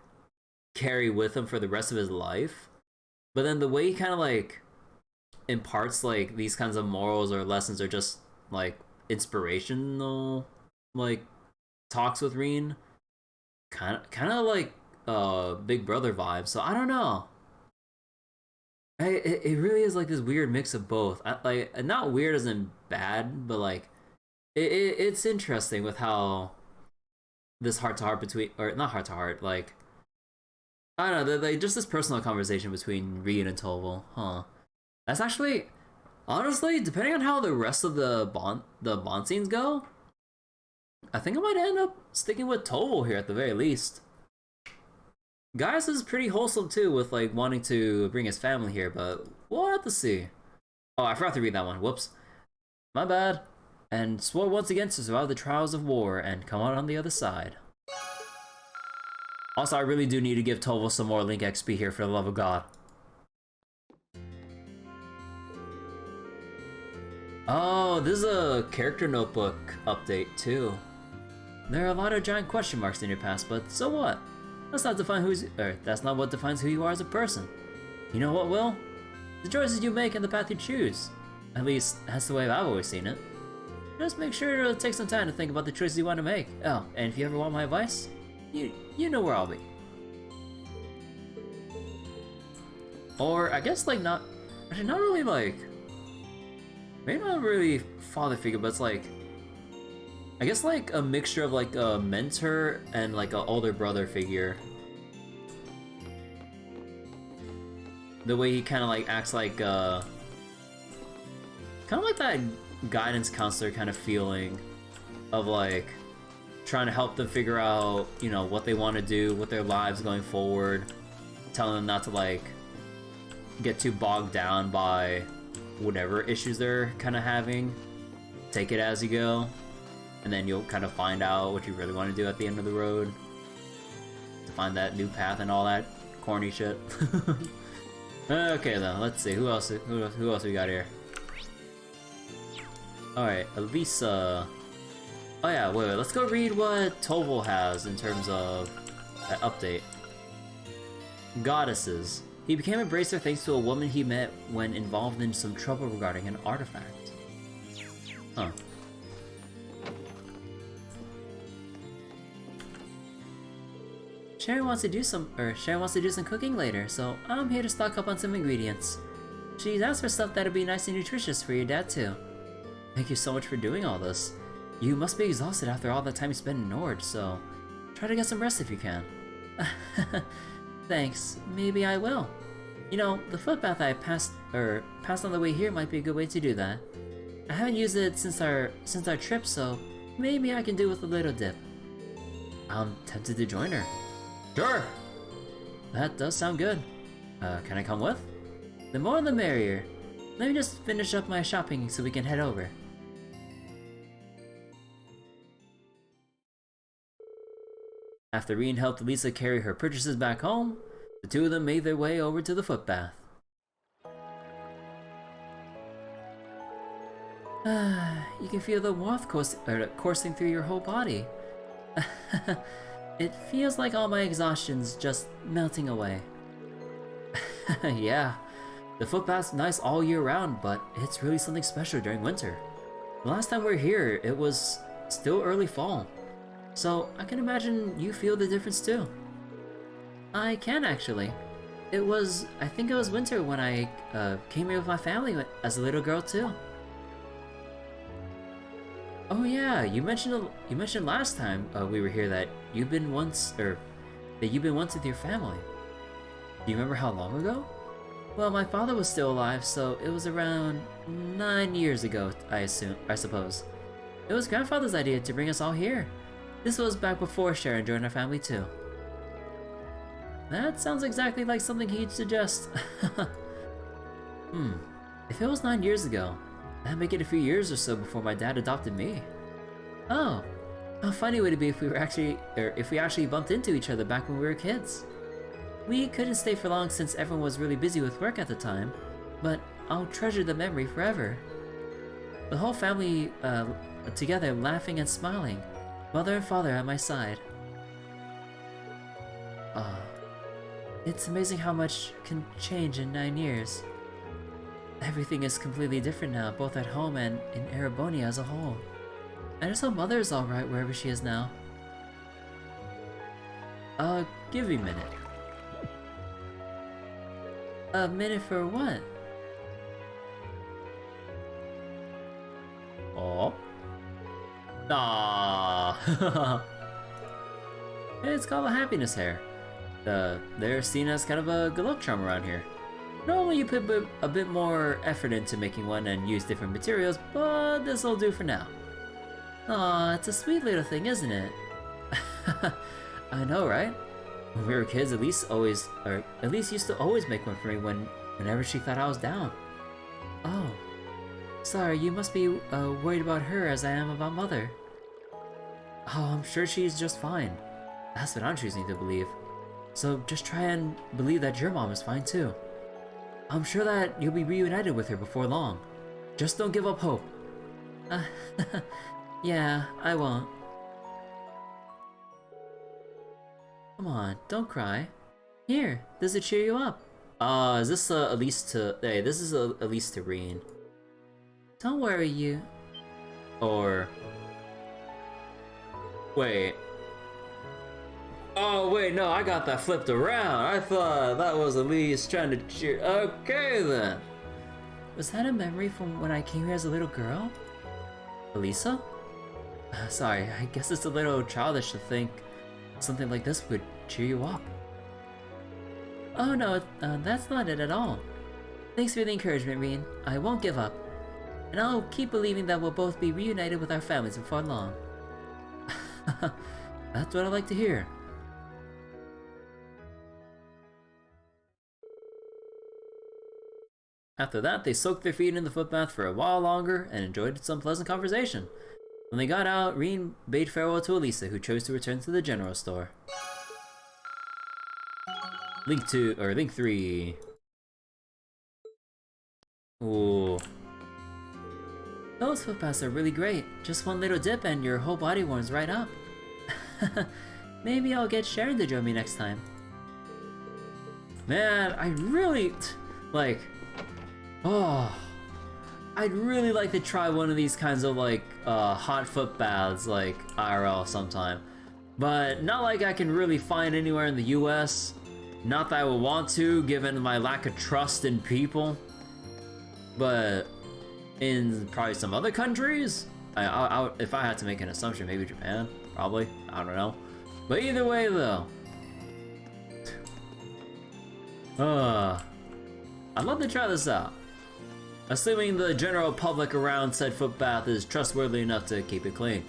carry with him for the rest of his life. But then the way he kind of, like, imparts, like, these kinds of morals or lessons, or just, like, inspirational, like, talks with Reen, kind of like Big Brother vibes. So I don't know. It really is like this weird mix of both. Like, not weird as in bad, but like it's interesting with how this heart to heart between, or not heart to heart, like I don't know, like just this personal conversation between Reen and Toval. Huh. That's actually, honestly, depending on how the rest of the bond scenes go, I think I might end up sticking with Toval here at the very least. Gaius is pretty wholesome too, with like wanting to bring his family here, but we'll have to see. Oh, I forgot to read that one. Whoops. My bad. And swore once again to survive the trials of war and come out on the other side. Also, I really do need to give Toval some more Link XP here, for the love of God. Oh, this is a character notebook update too. There are a lot of giant question marks in your past, but so what? That's not that's not what defines who you are as a person. You know what will? The choices you make and the path you choose. At least, that's the way I've always seen it. Just make sure to take some time to think about the choices you want to make. Oh, and if you ever want my advice, you know where I'll be. Or, I guess, like, actually, not really, like, maybe not really father figure, but it's like, I guess, like, a mixture of, like, a mentor and, like, an older brother figure. The way he kind of, like, acts like, kind of like that guidance counselor kind of feeling of, like, trying to help them figure out, you know, what they want to do with their lives going forward, telling them not to, like, get too bogged down by whatever issues they're kind of having. Take it as you go, and then you'll kind of find out what you really want to do at the end of the road, to find that new path and all that corny shit. Okay then, let's see, who else we got here? Alright, Alisa. Oh yeah, wait, let's go read what Toval has in terms of that update. Goddesses. He became a bracer thanks to a woman he met when involved in some trouble regarding an artifact. Huh. Sharon wants to do some cooking later, so I'm here to stock up on some ingredients. She's asked for stuff that'll be nice and nutritious for your dad too. Thank you so much for doing all this. You must be exhausted after all the time you spent in Nord, so try to get some rest if you can. Thanks. Maybe I will. You know, the footpath I passed on the way here might be a good way to do that. I haven't used it since our trip, so maybe I can do with a little dip. I'm tempted to join her. Sure. That does sound good. Can I come with? The more the merrier. Let me just finish up my shopping so we can head over. After Reen helped Alisa carry her purchases back home, the two of them made their way over to the footpath. You can feel the warmth coursing through your whole body. It feels like all my exhaustion's just melting away. Yeah, the footpath's nice all year round, but it's really something special during winter. The last time we were here, it was still early fall. So I can imagine you feel the difference too. I can actually. I think it was winter when I came here with my family as a little girl too. Oh yeah, you mentioned last time we were here that you've been once with your family. Do you remember how long ago? Well, my father was still alive, so it was around 9 years ago, I suppose. It was grandfather's idea to bring us all here. This was back before Sharon joined our family too. That sounds exactly like something he'd suggest. If it was 9 years ago, that'd make it a few years or so before my dad adopted me. Oh, how funny would it be if we actually bumped into each other back when we were kids? We couldn't stay for long since everyone was really busy with work at the time, but I'll treasure the memory forever. The whole family together laughing and smiling, mother and father at my side. It's amazing how much can change in 9 years. Everything is completely different now, both at home and in Erebonia as a whole. I just hope Mother is alright wherever she is now. Give me a minute. A minute for what? Oh. Ah. It's called a happiness hair. They're seen as kind of a good luck charm around here. Normally you put a bit more effort into making one and use different materials, but this'll do for now. Aw, it's a sweet little thing, isn't it? I know, right? When we were kids, Elise used to always make one for me whenever she thought I was down. Oh, sorry, you must be worried about her as I am about Mother. Oh, I'm sure she's just fine. That's what I'm choosing to believe. So just try and believe that your mom is fine too. I'm sure that you'll be reunited with her before long. Just don't give up hope. Yeah, I won't. come on, don't cry. Here, this will cheer you up. Is this Elise to... Hey, this is Elise to Reen. Don't worry, you... Or... Wait. Oh, wait, no, I got that flipped around. I thought that was Elise trying to cheer... Okay, then. Was that a memory from when I came here as a little girl? Alisa? Sorry, I guess it's a little childish to think something like this would cheer you up. Oh no, that's not it at all. Thanks for the encouragement, Reen. I won't give up. And I'll keep believing that we'll both be reunited with our families before long. That's what I like to hear. After that, they soaked their feet in the footbath for a while longer and enjoyed some pleasant conversation. When they got out, Reen bade farewell to Alisa, who chose to return to the general store. Link 3. Ooh. Those footpaths are really great. Just one little dip and your whole body warms right up. Maybe I'll get Sharon to join me next time. Man, I really... like... Oh... I'd really like to try one of these kinds of like hot foot baths like IRL sometime. But not like I can really find anywhere in the US. Not that I would want to, given my lack of trust in people. But in probably some other countries? If I had to make an assumption, maybe Japan? Probably. I don't know. But either way though. I'd love to try this out. Assuming the general public around said footbath is trustworthy enough to keep it clean.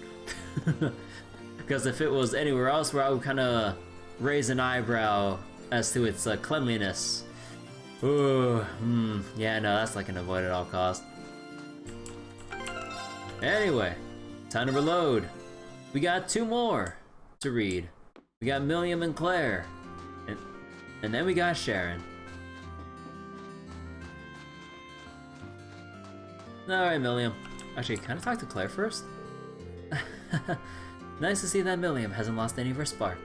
Because if it was anywhere else where I would kind of raise an eyebrow as to its cleanliness. Ooh, yeah, no, that's like an avoid at all cost. Anyway, time to reload. We got 2 more to read. We got Millium and Claire. And then we got Sharon. Alright, Millium. Actually, can I talk to Claire first? Nice to see that Millium hasn't lost any of her spark.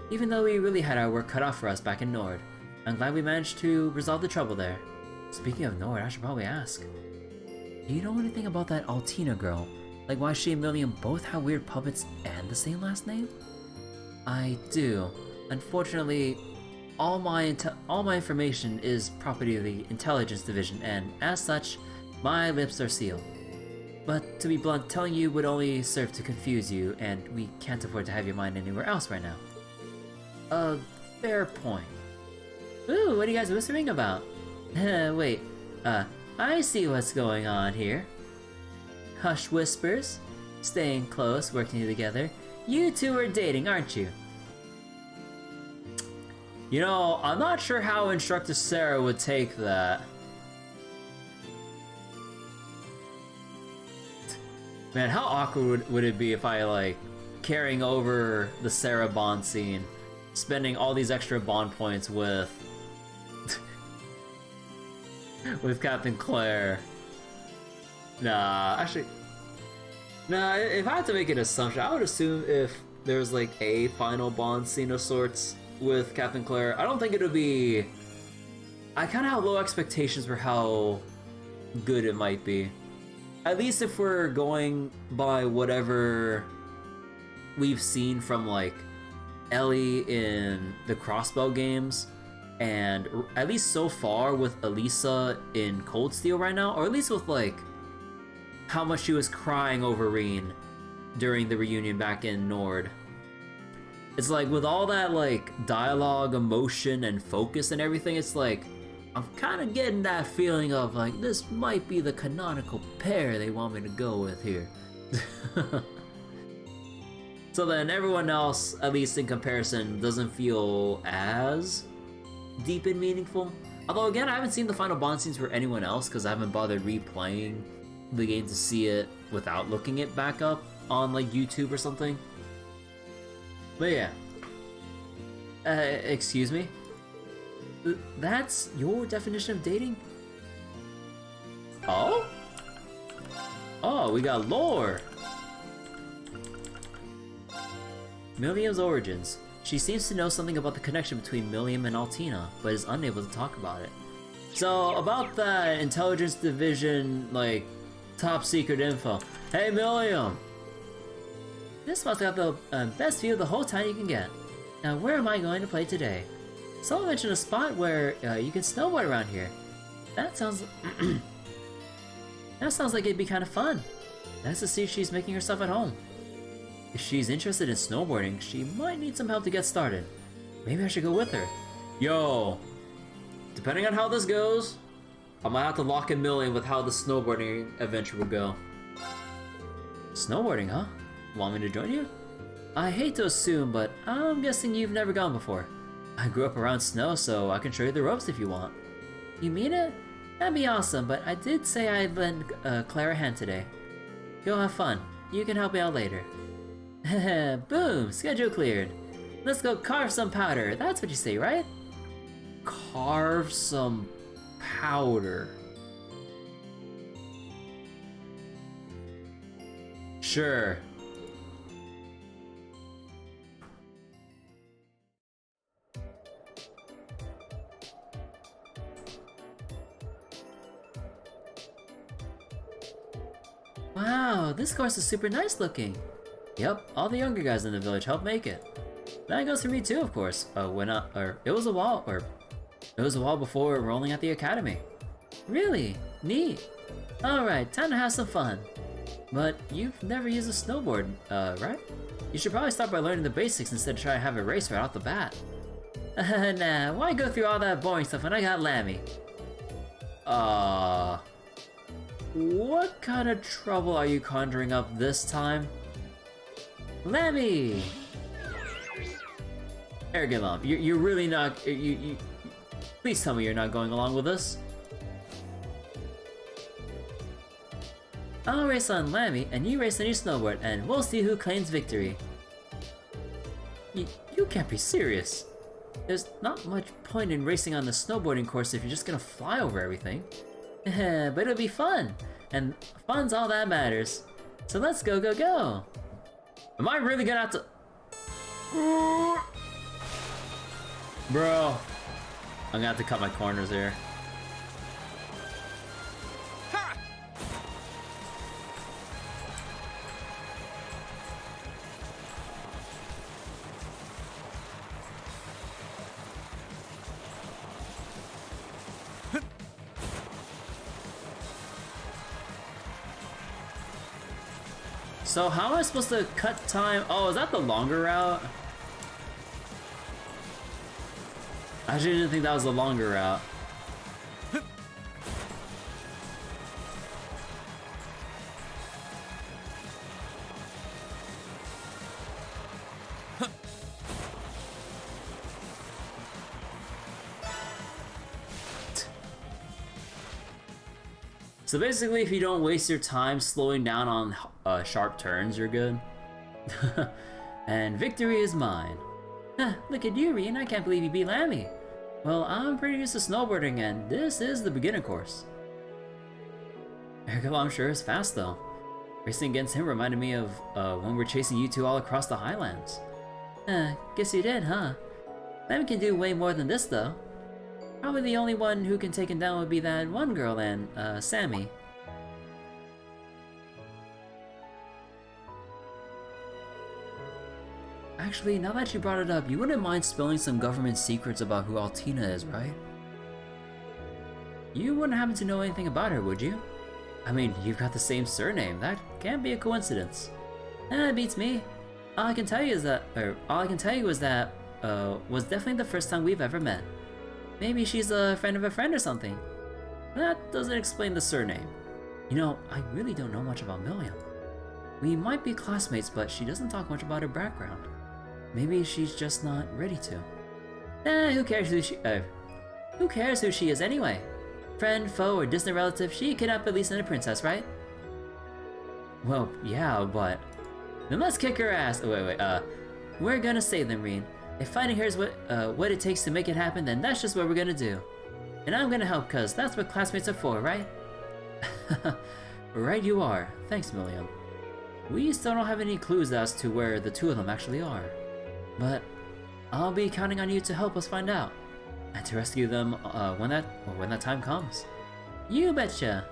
Even though we really had our work cut off for us back in Nord, I'm glad we managed to resolve the trouble there. Speaking of Nord, I should probably ask. Do you know anything about that Altina girl? Like why she and Millium both have weird puppets and the same last name? I do. Unfortunately, all my information is property of the Intelligence Division, and as such, my lips are sealed. But to be blunt, telling you would only serve to confuse you, and we can't afford to have your mind anywhere else right now. Fair point. Ooh, what are you guys whispering about? Wait, I see what's going on here. Hush whispers, staying close, working together. You two are dating, aren't you? You know, I'm not sure how Instructor Sarah would take that. Man, how awkward would it be if I, like, carrying over the Sarah Bond scene, spending all these extra Bond points with... with Captain Claire. Nah, actually... Nah, if I had to make an assumption, I would assume if there's, like, a final Bond scene of sorts with Captain Claire, I don't think it would be... I kind of have low expectations for how good it might be. At least if we're going by whatever we've seen from, like, Ellie in the Crossbow games, and at least so far with Alisa in Cold Steel right now, or at least with, like, how much she was crying over Reen during the reunion back in Nord. It's like, with all that, like, dialogue, emotion, and focus and everything, it's like, I'm kind of getting that feeling of, like, this might be the canonical pair they want me to go with here. So then everyone else, at least in comparison, doesn't feel as deep and meaningful. Although, again, I haven't seen the final Bond scenes for anyone else because I haven't bothered replaying the game to see it without looking it back up on, like, YouTube or something. But yeah. Excuse me? That's your definition of dating? Oh? Oh, we got lore! Millium's origins. She seems to know something about the connection between Millium and Altina, but is unable to talk about it. So, about that intelligence division, like, top secret info. Hey, Millium! This spot's got the best view of the whole town you can get. Now, where am I going to play today? Someone mentioned a spot where you can snowboard around here. That sounds... that sounds like it'd be kind of fun. Nice to see she's making herself at home. If she's interested in snowboarding, she might need some help to get started. Maybe I should go with her. Yo! Depending on how this goes, I might have to lock in Million with how the snowboarding adventure will go. Snowboarding, huh? Want me to join you? I hate to assume, but I'm guessing you've never gone before. I grew up around snow, so I can show you the ropes if you want. You mean it? That'd be awesome, but I did say I'd lend Claire a hand today. Go have fun. You can help me out later. Boom! Schedule cleared. Let's go carve some powder. That's what you say, right? Carve some powder. Sure. Wow, this course is super nice looking. Yep, all the younger guys in the village helped make it. That goes for me too, of course. It was a while before enrolling at the academy. Really? Neat. Alright, time to have some fun. But you've never used a snowboard, right? You should probably start by learning the basics instead of trying to have a race right off the bat. Nah, why go through all that boring stuff when I got Lammy? What kind of trouble are you conjuring up this time? Lammy! Arrogant Mom, you're really not... Please tell me you're not going along with this. I'll race on Lammy, and you race on your snowboard, and we'll see who claims victory. You can't be serious. There's not much point in racing on the snowboarding course if you're just gonna fly over everything. But it'll be fun, and fun's all that matters. So let's go, go, go! Am I really gonna have to... Bro, I'm gonna have to cut my corners here. So how am I supposed to cut time? Oh, is that the longer route? I actually didn't think that was the longer route. So basically, if you don't waste your time slowing down on sharp turns, you're good. And victory is mine. Look at you, Rian. I can't believe you beat Lammy. Well, I'm pretty used to snowboarding, and this is the beginner course. Ergel, I'm sure, is fast, though. Racing against him reminded me of when we're chasing you two all across the highlands. Guess you did, huh? Lammy can do way more than this, though. Probably the only one who can take him down would be that one girl and, Sammy. Actually, now that you brought it up, you wouldn't mind spilling some government secrets about who Altina is, right? You wouldn't happen to know anything about her, would you? I mean, you've got the same surname. That can't be a coincidence. It beats me. All I can tell you is that, was definitely the first time we've ever met. Maybe she's a friend of a friend or something. That doesn't explain the surname. You know, I really don't know much about Millium. We might be classmates, but she doesn't talk much about her background. Maybe she's just not ready to. Who cares who she is anyway? Friend, foe, or distant relative, she kidnapped Alisa and a princess, right? Well, yeah, but... Then let's kick her ass! Wait, we're gonna save them, Reen. If finding her is what it takes to make it happen, then that's just what we're gonna do. And I'm gonna help, cause that's what classmates are for, right? Right you are. Thanks, Millium. We still don't have any clues as to where the two of them actually are. But I'll be counting on you to help us find out, and to rescue them when that time comes. You betcha!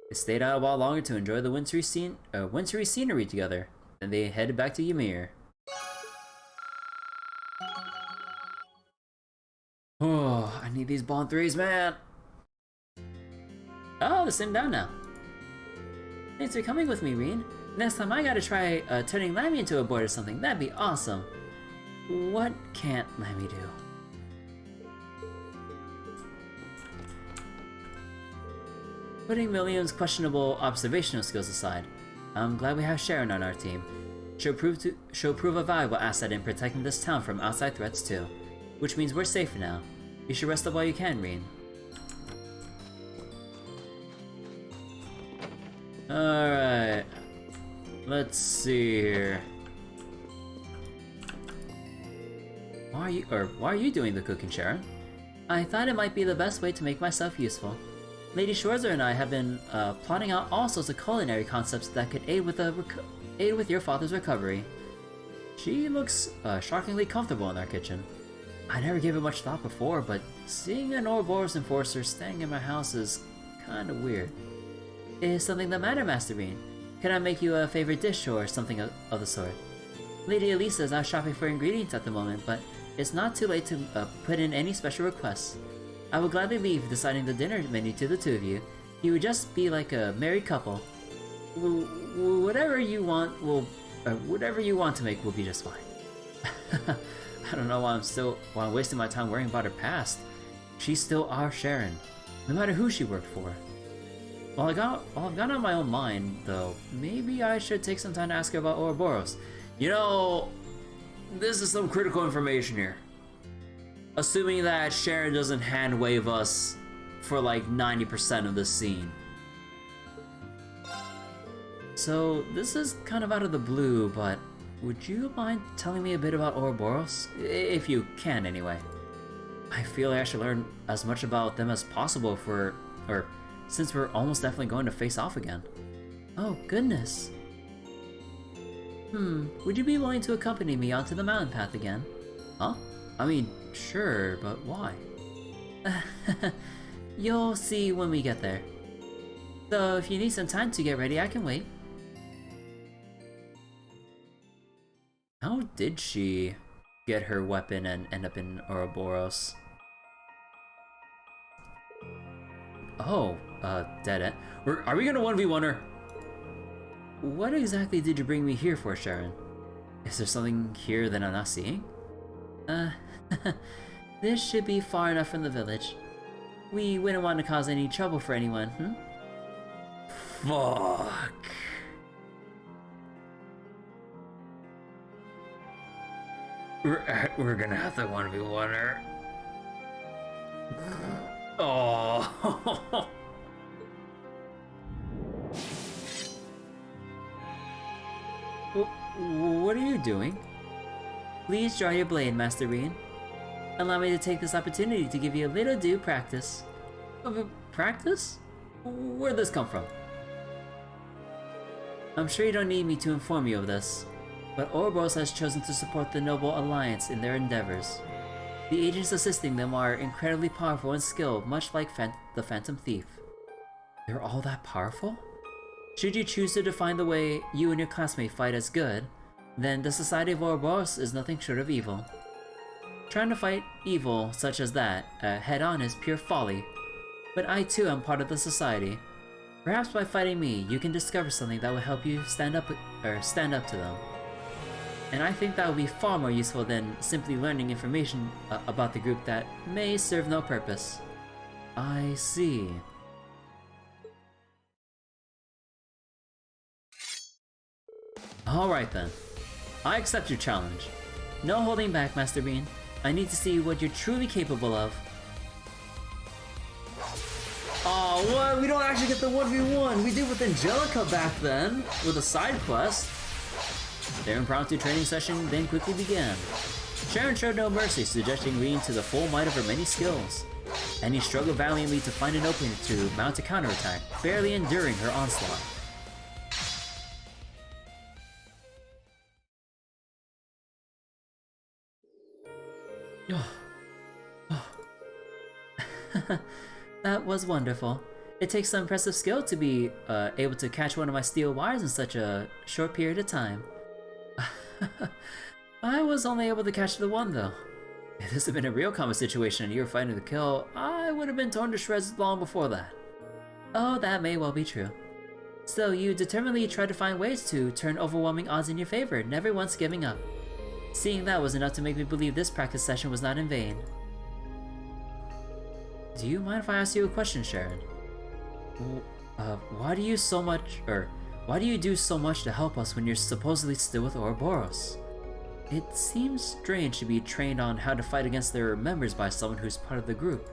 They stayed out a while longer to enjoy the wintry scenery together, then they headed back to Ymir. Oh, I need these bond threes, man! Oh, they're sitting down now. Thanks for coming with me, Reen. Next time I gotta try turning Lammy into a board or something. That'd be awesome. What can't Lammy do? Putting Millium's questionable observational skills aside, I'm glad we have Sharon on our team. She'll prove a valuable asset in protecting this town from outside threats too. Which means we're safe now. You should rest up while you can, Reen. Alright. Let's see here. Why are you doing the cooking, Sharon? I thought it might be the best way to make myself useful. Lady Schwarzer and I have been plotting out all sorts of culinary concepts that could aid with your father's recovery. She looks shockingly comfortable in our kitchen. I never gave it much thought before, but seeing an Ouroboros enforcer staying in my house is kinda weird. Is something the matter, Master Reen? Can I make you a favorite dish or something of the sort? Lady Alisa is out shopping for ingredients at the moment, but it's not too late to put in any special requests. I would gladly leave deciding the dinner menu to the two of you. You would just be like a married couple. Whatever you want to make will be just fine. I don't know why I'm wasting my time worrying about her past. She's still our Sharon, no matter who she worked for. While I've got on my own mind, though, maybe I should take some time to ask her about Ouroboros. You know, this is some critical information here. Assuming that Sharon doesn't hand wave us for like 90% of this scene. So, this is kind of out of the blue, but would you mind telling me a bit about Ouroboros? If you can, anyway. I feel like I should learn as much about them as possible since we're almost definitely going to face off again. Oh, goodness. Would you be willing to accompany me onto the mountain path again? Huh? I mean, sure, but why? You'll see when we get there. So if you need some time to get ready, I can wait. How did she get her weapon and end up in Ouroboros? Oh, dead end. Are we gonna 1v1 her? What exactly did you bring me here for, Sharon? Is there something here that I'm not seeing? This should be far enough from the village. We wouldn't want to cause any trouble for anyone, Fuck. We're gonna have to 1v1 her. Oh. What are you doing? Please draw your blade, Master Reen. Allow me to take this opportunity to give you a little due practice. Practice? Where'd this come from? I'm sure you don't need me to inform you of this, but Ouroboros has chosen to support the Noble Alliance in their endeavors. The agents assisting them are incredibly powerful and skilled, much like the Phantom Thief. They're all that powerful? Should you choose to define the way you and your classmate fight as good, then the Society of Ouroboros is nothing short of evil. Trying to fight evil such as that head-on is pure folly, but I too am part of the Society. Perhaps by fighting me, you can discover something that will help you stand up to them. And I think that would be far more useful than simply learning information about the group that may serve no purpose. I see. Alright then. I accept your challenge. No holding back, Master Bean. I need to see what you're truly capable of. Oh, what? We don't actually get the 1v1. We did with Angelica back then, with a side quest. Their impromptu training session then quickly began. Sharon showed no mercy, suggesting Reen to the full might of her many skills. And he struggled valiantly to find an opening to mount a counterattack, barely enduring her onslaught. That was wonderful. It takes some impressive skill to be able to catch one of my steel wires in such a short period of time. I was only able to catch the one, though. If this had been a real combat situation and you were fighting to kill, I would have been torn to shreds long before that. Oh, that may well be true. So you determinedly tried to find ways to turn overwhelming odds in your favor, never once giving up. Seeing that was enough to make me believe this practice session was not in vain. Do you mind if I ask you a question, Sharon? Why do you do so much to help us when you're supposedly still with Ouroboros? It seems strange to be trained on how to fight against their members by someone who's part of the group.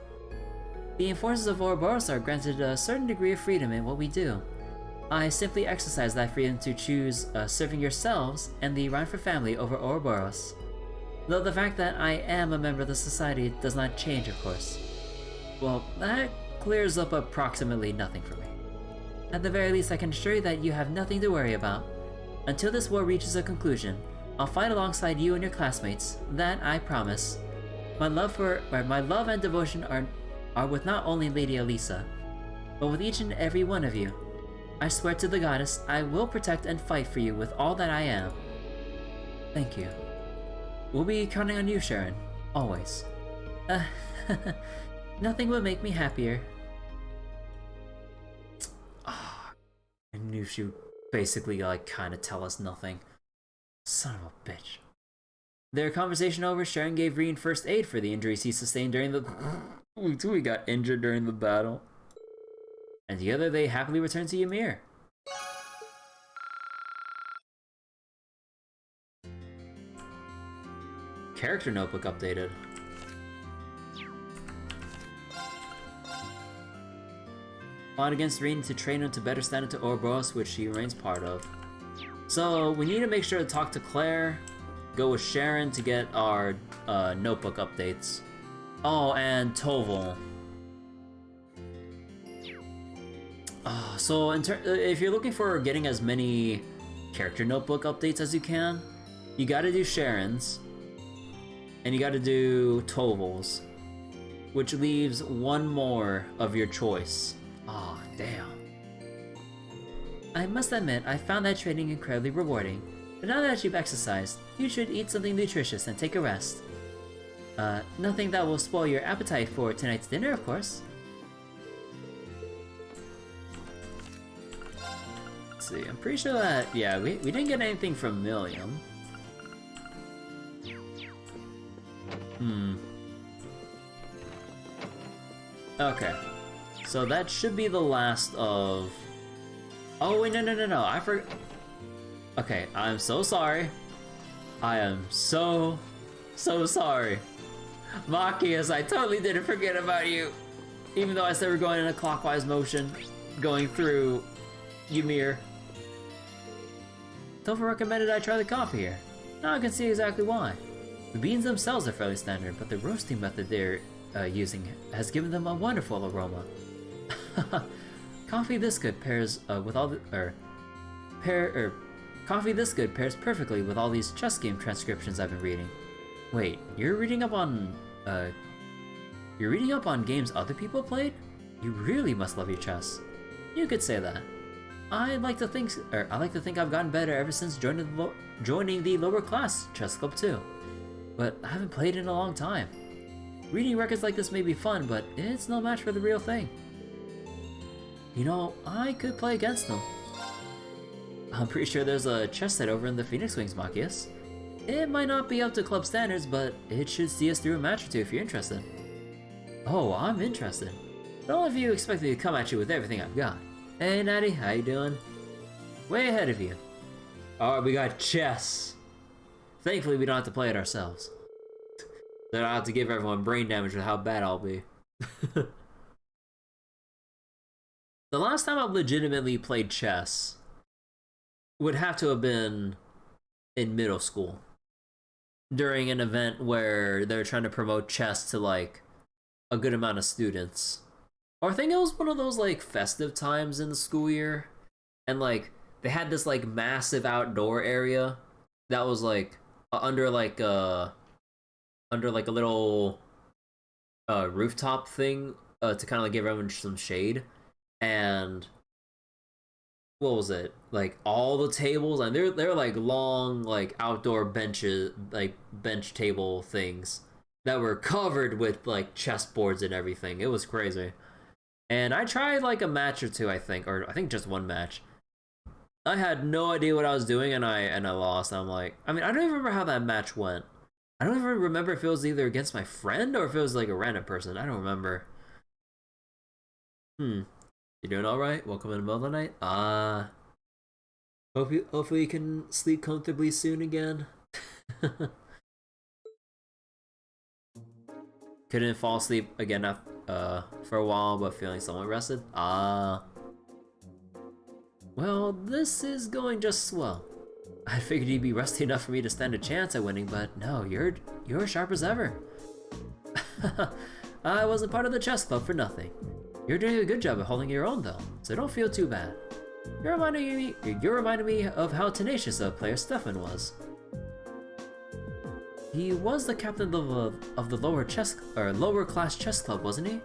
The enforcers of Ouroboros are granted a certain degree of freedom in what we do. I simply exercise that freedom to choose serving yourselves and the Rhineford family over Ouroboros. Though the fact that I am a member of the society does not change, of course. Well, that clears up approximately nothing for me. At the very least, I can assure you that you have nothing to worry about. Until this war reaches a conclusion, I'll fight alongside you and your classmates. That I promise. My love and devotion are with not only Lady Alisa, but with each and every one of you. I swear to the goddess, I will protect and fight for you with all that I am. Thank you. We'll be counting on you, Sharon. Always. Nothing would make me happier. I knew she would basically kind of tell us nothing. Son of a bitch. Their conversation over, Sharon gave Reen first aid for the injuries he sustained during the... We got injured during the battle. And together they happily returned to Ymir. Character notebook updated. Fought against Reen to train him to better stand into Ouroboros, which he remains part of. So we need to make sure to talk to Claire, go with Sharon to get our notebook updates. Oh, and Toval. So if you're looking for getting as many character notebook updates as you can, you gotta do Sharon's, and you gotta do Toval's, which leaves one more of your choice. Aw, damn. I must admit, I found that training incredibly rewarding, but now that you've exercised, you should eat something nutritious and take a rest. Nothing that will spoil your appetite for tonight's dinner, of course. Let's see, I'm pretty sure that, yeah, we didn't get anything from Millium. Okay. So that should be the last of... Oh, wait, no, I forgot... Okay, I'm so sorry. I am so sorry. Machias, I totally didn't forget about you. Even though I said we're going in a clockwise motion, going through Ymir. Toval recommended I try the coffee here. Now I can see exactly why. The beans themselves are fairly standard, but the roasting method they're using has given them a wonderful aroma. Coffee this good pairs coffee this good pairs perfectly with all these chess game transcriptions I've been reading. Wait, you're reading up on games other people played? You really must love your chess. You could say that. I like to think I've gotten better ever since joining the lower class chess club too. But I haven't played in a long time. Reading records like this may be fun, but it's no match for the real thing. You know, I could play against them. I'm pretty sure there's a chess set over in the Phoenix Wings, Machias. It might not be up to club standards, but it should see us through a match or two if you're interested. Oh, I'm interested. But only if you expect me to come at you with everything I've got. Hey, Natty, how you doing? Way ahead of you. Alright, we got chess. Thankfully, we don't have to play it ourselves. Then I'll have to give everyone brain damage with how bad I'll be. The last time I've legitimately played chess would have to have been in middle school. During an event where they're trying to promote chess to like a good amount of students. Or I think it was one of those like festive times in the school year. And like they had this like massive outdoor area that was like under like under like a little rooftop thing to kind of like give everyone some shade. And what was it? Like all the tables, and they're like long like outdoor benches, like bench table things that were covered with like chessboards and everything. It was crazy. And I tried like a match or two, I think, or I think just one match. I had no idea what I was doing, and I lost. I'm like, I mean, I don't even remember how that match went. I don't even remember if it was either against my friend or if it was like a random person. I don't remember. You doing all right? Welcome in the middle of the night. Hopefully you can sleep comfortably soon again. Couldn't fall asleep again for a while, but feeling somewhat rested. Well, this is going just swell. I figured you'd be rusty enough for me to stand a chance at winning, but no, you're sharp as ever. I wasn't part of the chess club for nothing. You're doing a good job of holding your own though, so don't feel too bad. You're reminding me of how tenacious a player Stefan was. He was the captain of the lower class chess club, wasn't he?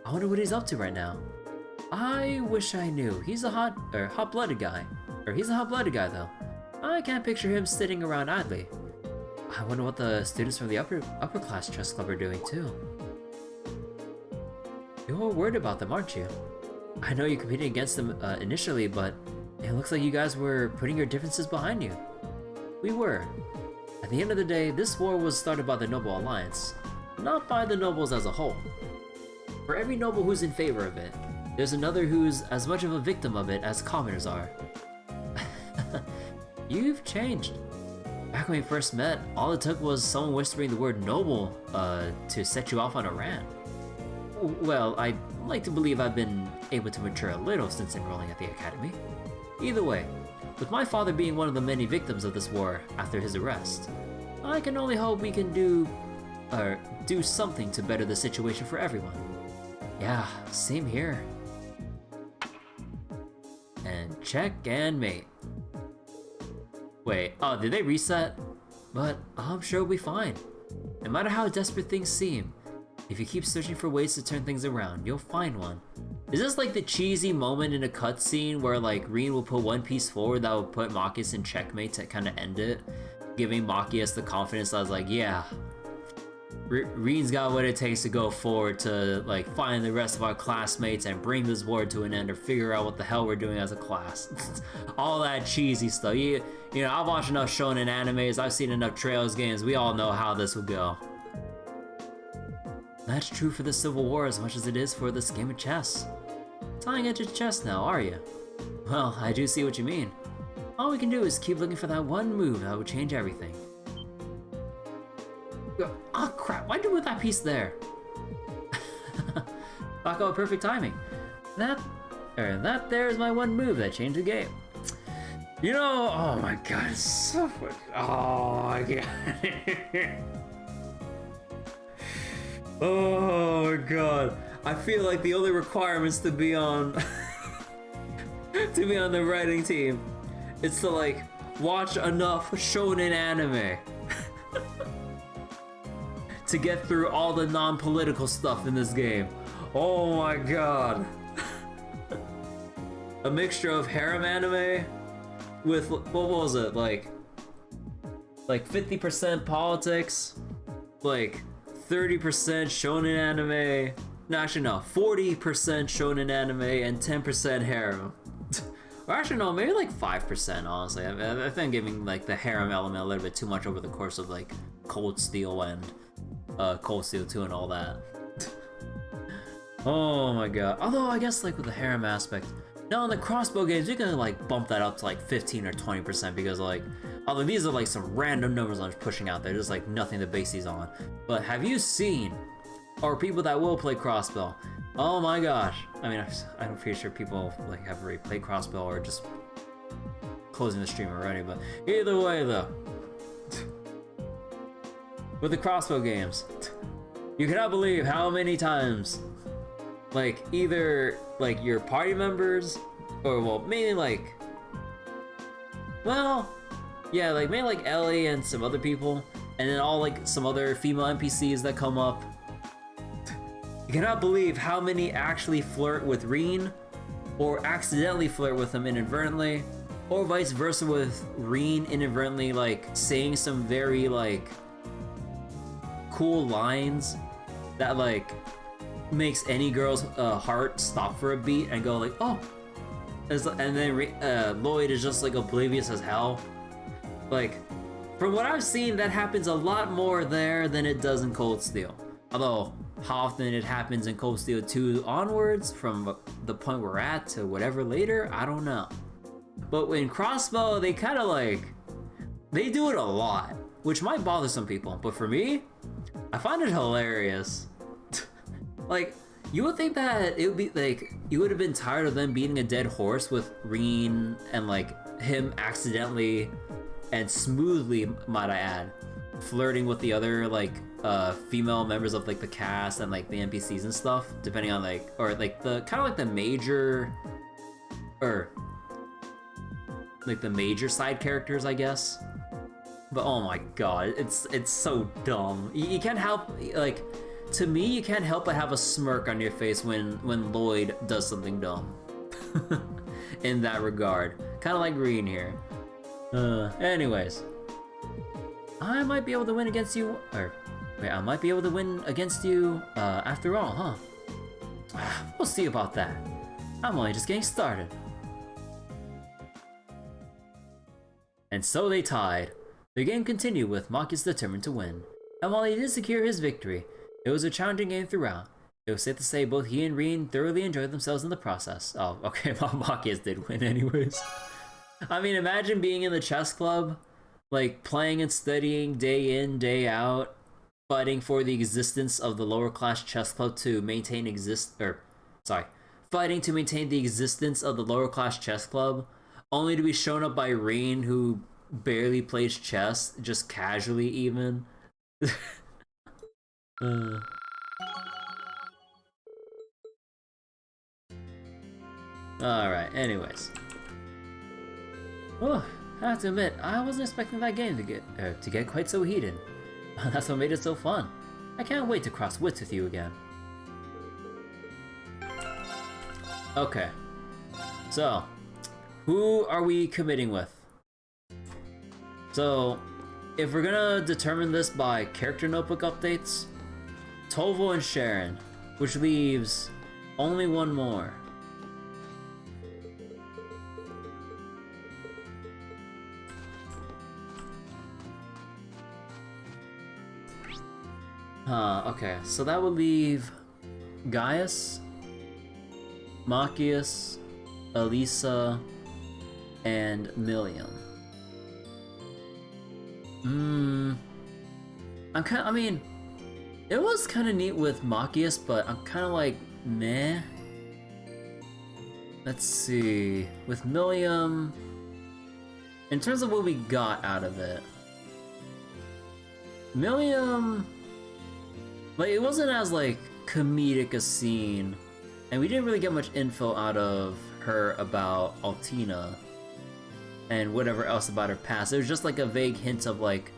I wonder what he's up to right now. I wish I knew. He's a hot-blooded guy. He's a hot-blooded guy though. I can't picture him sitting around idly. I wonder what the students from the upper class chess club are doing too. You're worried about them, aren't you? I know you competed against them initially, but it looks like you guys were putting your differences behind you. We were. At the end of the day, this war was started by the Noble Alliance, not by the nobles as a whole. For every noble who's in favor of it, there's another who's as much of a victim of it as commoners are. You've changed. Back when we first met, all it took was someone whispering the word noble to set you off on a rant. Well, I'd like to believe I've been able to mature a little since enrolling at the academy. Either way, with my father being one of the many victims of this war after his arrest, I can only hope we can do something to better the situation for everyone. Yeah, same here. And check and mate. Wait, oh, did they reset? But I'm sure we'll be fine. No matter how desperate things seem, if you keep searching for ways to turn things around, you'll find one. Is this like the cheesy moment in a cutscene where like Reen will put one piece forward that will put Machias in checkmate to kind of end it? Giving Machias the confidence that I was like, yeah, Reen's got what it takes to go forward to like find the rest of our classmates and bring this war to an end or figure out what the hell we're doing as a class. All that cheesy stuff. You know, I've watched enough shonen animes, I've seen enough Trails games, we all know how this will go. That's true for the Civil War as much as it is for this game of chess. Tying it to chess now, are you? Well, I do see what you mean. All we can do is keep looking for that one move that would change everything. Oh crap, why'd you put that piece there? Talk about perfect timing. That there is my one move that changed the game. You know, oh my god, it's so funny. Oh my god. Oh my god. I feel like the only requirements to be on the writing team is to like watch enough shonen anime to get through all the non-political stuff in this game. Oh my god. A mixture of harem anime with, what was it, like 50% politics, like 30% shonen anime, no actually no, 40% shonen anime and 10% harem. Or actually no, maybe like 5% honestly. I think I'm giving like the harem element a little bit too much over the course of like Cold Steel and Cold Steel 2 and all that. Oh my god. Although I guess like with the harem aspect, now in the crossbow games you can like bump that up to like 15 or 20% because like, although these are like some random numbers I'm pushing out there, there's like nothing to base these on. But have you seen, or people that will play crossbow, oh my gosh. I mean, I'm pretty sure people like have already played crossbow or just closing the stream already, but either way though. With the crossbow games, you cannot believe how many times like either like your party members or well mainly like, well yeah, like mainly like Ellie and some other people and then all like some other female NPCs that come up. You cannot believe how many actually flirt with Reen, or accidentally flirt with him inadvertently, or vice versa with Reen inadvertently like saying some very like cool lines that like makes any girl's heart stop for a beat and go like, oh. And then Lloyd is just like oblivious as hell. Like, from what I've seen, that happens a lot more there than it does in Cold Steel. Although, how often it happens in Cold Steel 2 onwards, from the point we're at to whatever later, I don't know. But in Crossbow, they kind of like, they do it a lot, which might bother some people. But for me, I find it hilarious. Like, you would think that it would be like, you would have been tired of them beating a dead horse with Reen and like him accidentally and smoothly, might I add, flirting with the other like female members of like the cast and like the NPCs and stuff, depending on like, or like the kind of like the major, or like the major side characters, I guess. But oh my god, it's so dumb. You can't help, like, to me, you can't help but have a smirk on your face when Lloyd does something dumb. In that regard. Kind of like Green here. Anyways. I might be able to win against you, or, wait, I might be able to win against you, after all, huh? We'll see about that. I'm only just getting started. And so they tied. The game continued with Machias determined to win. And while he did secure his victory, it was a challenging game throughout. It was safe to say both he and Reen thoroughly enjoyed themselves in the process. Oh, okay, Machias did win anyways. I mean, imagine being in the chess club, like playing and studying day in, day out, fighting for the existence of the lower class chess club to maintain fighting to maintain the existence of the lower class chess club, only to be shown up by Reen, who barely plays chess, just casually even. Alright, anyways. Oh, I have to admit, I wasn't expecting that game to get quite so heated. That's what made it so fun. I can't wait to cross wits with you again. Okay. So, who are we committing with? So, if we're gonna determine this by character notebook updates, Toval and Sharon, which leaves only one more. Okay, so that would leave Gaius, Machias, Alisa, and Millium. I mean, it was kind of neat with Machias, but I'm kind of like, meh. Let's see, with Millium, in terms of what we got out of it, Millium, like, it wasn't as like comedic a scene, and we didn't really get much info out of her about Altina and whatever else about her past. It was just like a vague hint of like,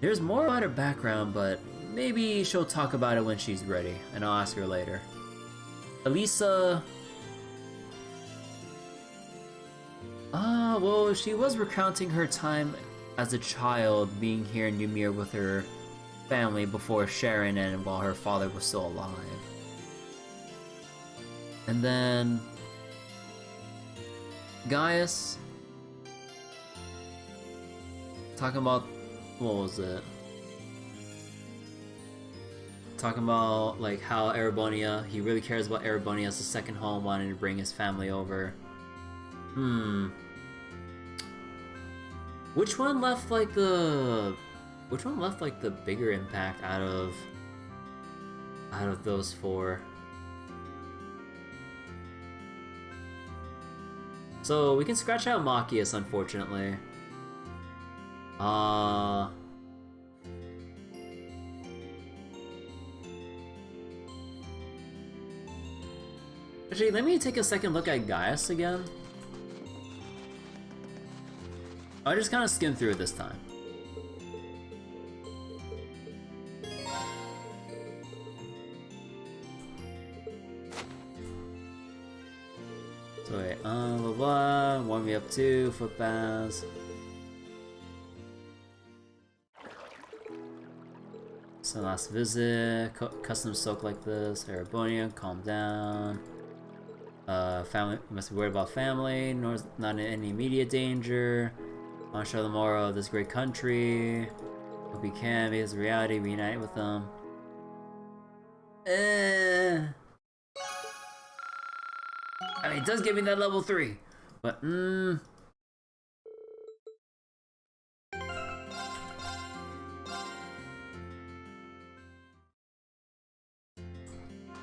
there's more about her background, but maybe she'll talk about it when she's ready, and I'll ask her later. Alisa, well, she was recounting her time as a child being here in Ymir with her family before Sharon and while her father was still alive. And then Gaius, talking about, what was it? Talking about like how Erebonia, he really cares about Erebonia as a second home, wanting to bring his family over. Which one left like the bigger impact out of those four? So we can scratch out Machias, unfortunately. Actually, let me take a second look at Gaius again. I just kind of skimmed through it this time. up to? Foot baths. So last visit, custom soak like this. Erebonian, calm down. Family must be worried about family. Nor's not in any immediate danger. Want to show them more of this great country. Hope you can, because reality, reunite with them. I mean, it does give me that level 3, but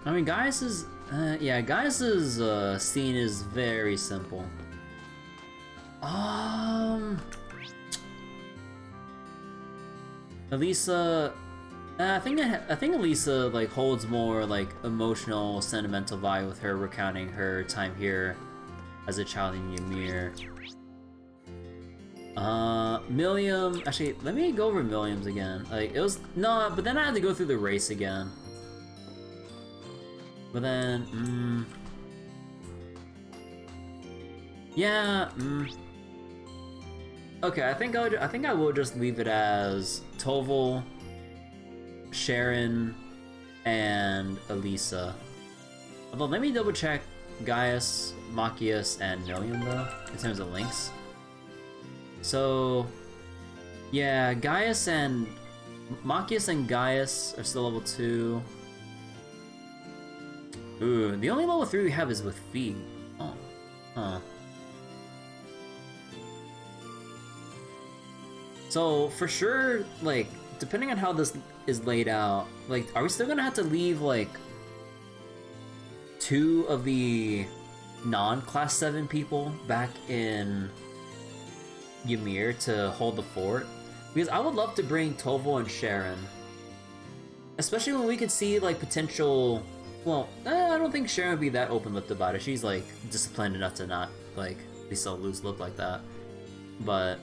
I mean, Gaius's, yeah, Gaius's scene is very simple. Alisa, I think Alisa like holds more like emotional, sentimental value with her recounting her time here as a child in Ymir. Millium. Actually, let me go over Millium's again. Like it was no, but then I had to go through the race again. But then, yeah, okay. I think I will just leave it as Toval, Sharon, and Alisa. Although, let me double check Gaius, Machias, and Millium though, in terms of links. So, yeah, Machias and Gaius are still level 2. Ooh, the only level 3 we have is with Fee. Oh, huh. So, for sure, like, depending on how this is laid out, like, are we still gonna have to leave, like, 2 of the non-Class 7 people back in Ymir to hold the fort? Because I would love to bring Toval and Sharon. Especially when we could see, like, potential... Well, I don't think Sharon would be that open-lipped about it. She's, like, disciplined enough to not, like, be so loose-lipped like that. But,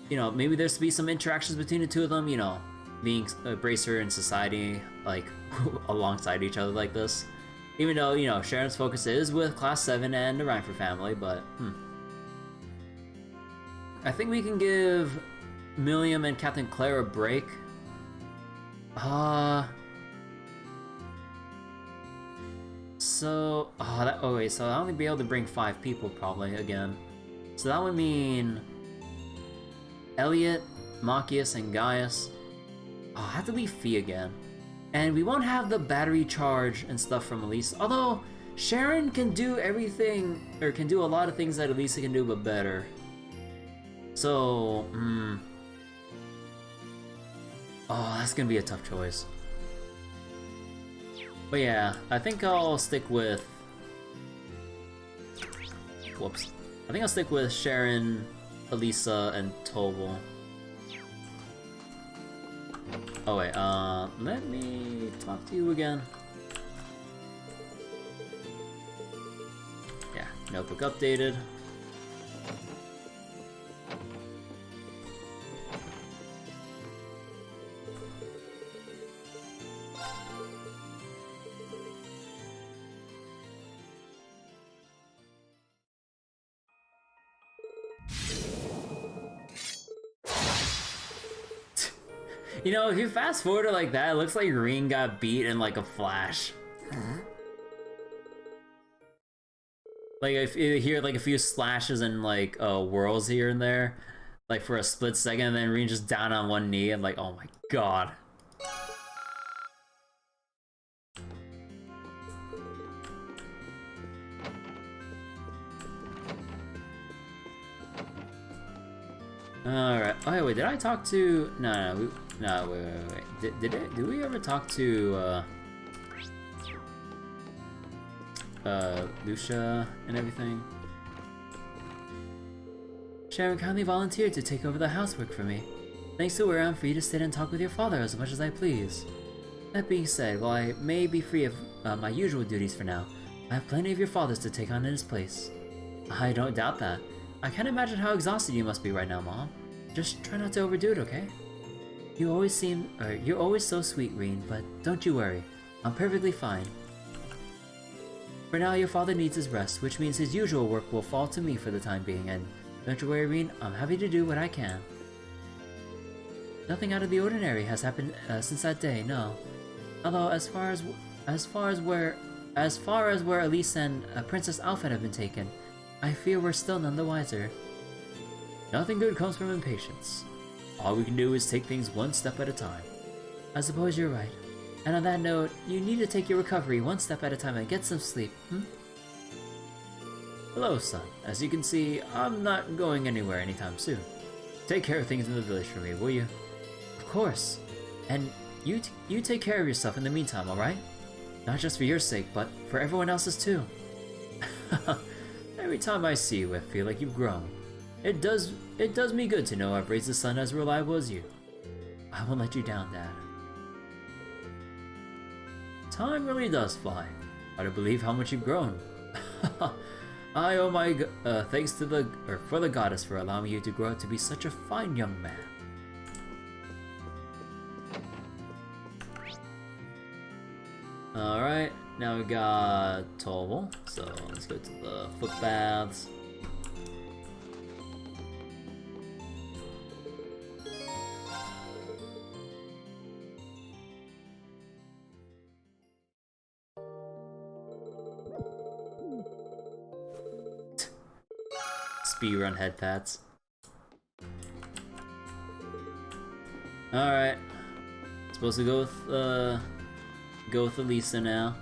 you know, maybe there's to be some interactions between the 2 of them, you know, being a bracer in society, like, alongside each other like this. Even though, you know, Sharon's focus is with Class 7 and the Reinford family, but, I think we can give Millium and Captain Claire a break. So, wait, so I'll only be able to bring 5 people probably again. So that would mean Elliot, Machias, and Gaius. Oh, I have to leave Fee again. And we won't have the battery charge and stuff from Alisa. Although, Sharon can do everything, or can do a lot of things that Alisa can do, but better. So, oh, that's gonna be a tough choice. But yeah, I think I'll stick with... Whoops. I think I'll stick with Sharon, Alisa, and Toval. Oh wait, let me talk to you again. Yeah, notebook updated. You know, if you fast forward it like that, it looks like Reen got beat in like a flash. Like if you hear like a few slashes and like whirls here and there, like for a split second, and then Reen just down on one knee and like, oh my god. Alright. Oh wait, did I talk to... No, wait. Did we ever talk to, Lucia and everything? Sharon kindly volunteered to take over the housework for me. Thanks to her, I'm free to sit and talk with your father as much as I please. That being said, while I may be free of my usual duties for now, I have plenty of your father's to take on in his place. I don't doubt that. I can't imagine how exhausted you must be right now, Mom. Just try not to overdo it, okay? You're always so sweet, Reen, but don't you worry. I'm perfectly fine. For now, your father needs his rest, which means his usual work will fall to me for the time being, and don't you worry, Irene, I'm happy to do what I can. Nothing out of the ordinary has happened since that day, no. Although, as far as where Alisa and Princess Alpha have been taken, I fear we're still none the wiser. Nothing good comes from impatience. All we can do is take things one step at a time. I suppose you're right. And on that note, you need to take your recovery one step at a time and get some sleep, Hello, son. As you can see, I'm not going anywhere anytime soon. Take care of things in the village for me, will you? Of course. And you take care of yourself in the meantime, alright? Not just for your sake, but for everyone else's too. Every time I see you, I feel like you've grown. It does me good to know I've raised a son as reliable as you. I won't let you down, Dad. Time really does fly. Hard to believe how much you've grown. I owe my thanks to the goddess for allowing you to grow up to be such a fine young man. Alright, now we got Toval, so let's go to the foot baths. Speedrun head pats. Alright. Supposed to go with Alisa now.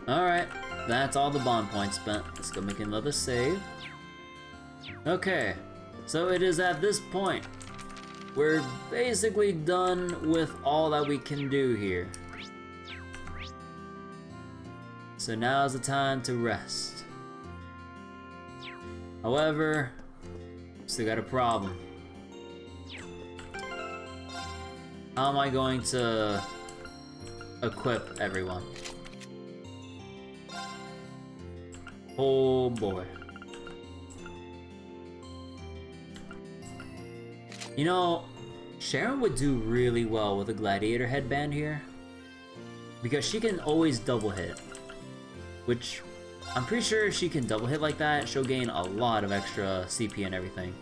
Alright, that's all the bond points spent. Let's go make another save. Okay, so it is at this point. We're basically done with all that we can do here. So now's the time to rest. However, still got a problem. How am I going to equip everyone? Oh boy. You know, Sharon would do really well with a gladiator headband here. Because she can always double hit. Which, I'm pretty sure if she can double hit like that, she'll gain a lot of extra CP and everything.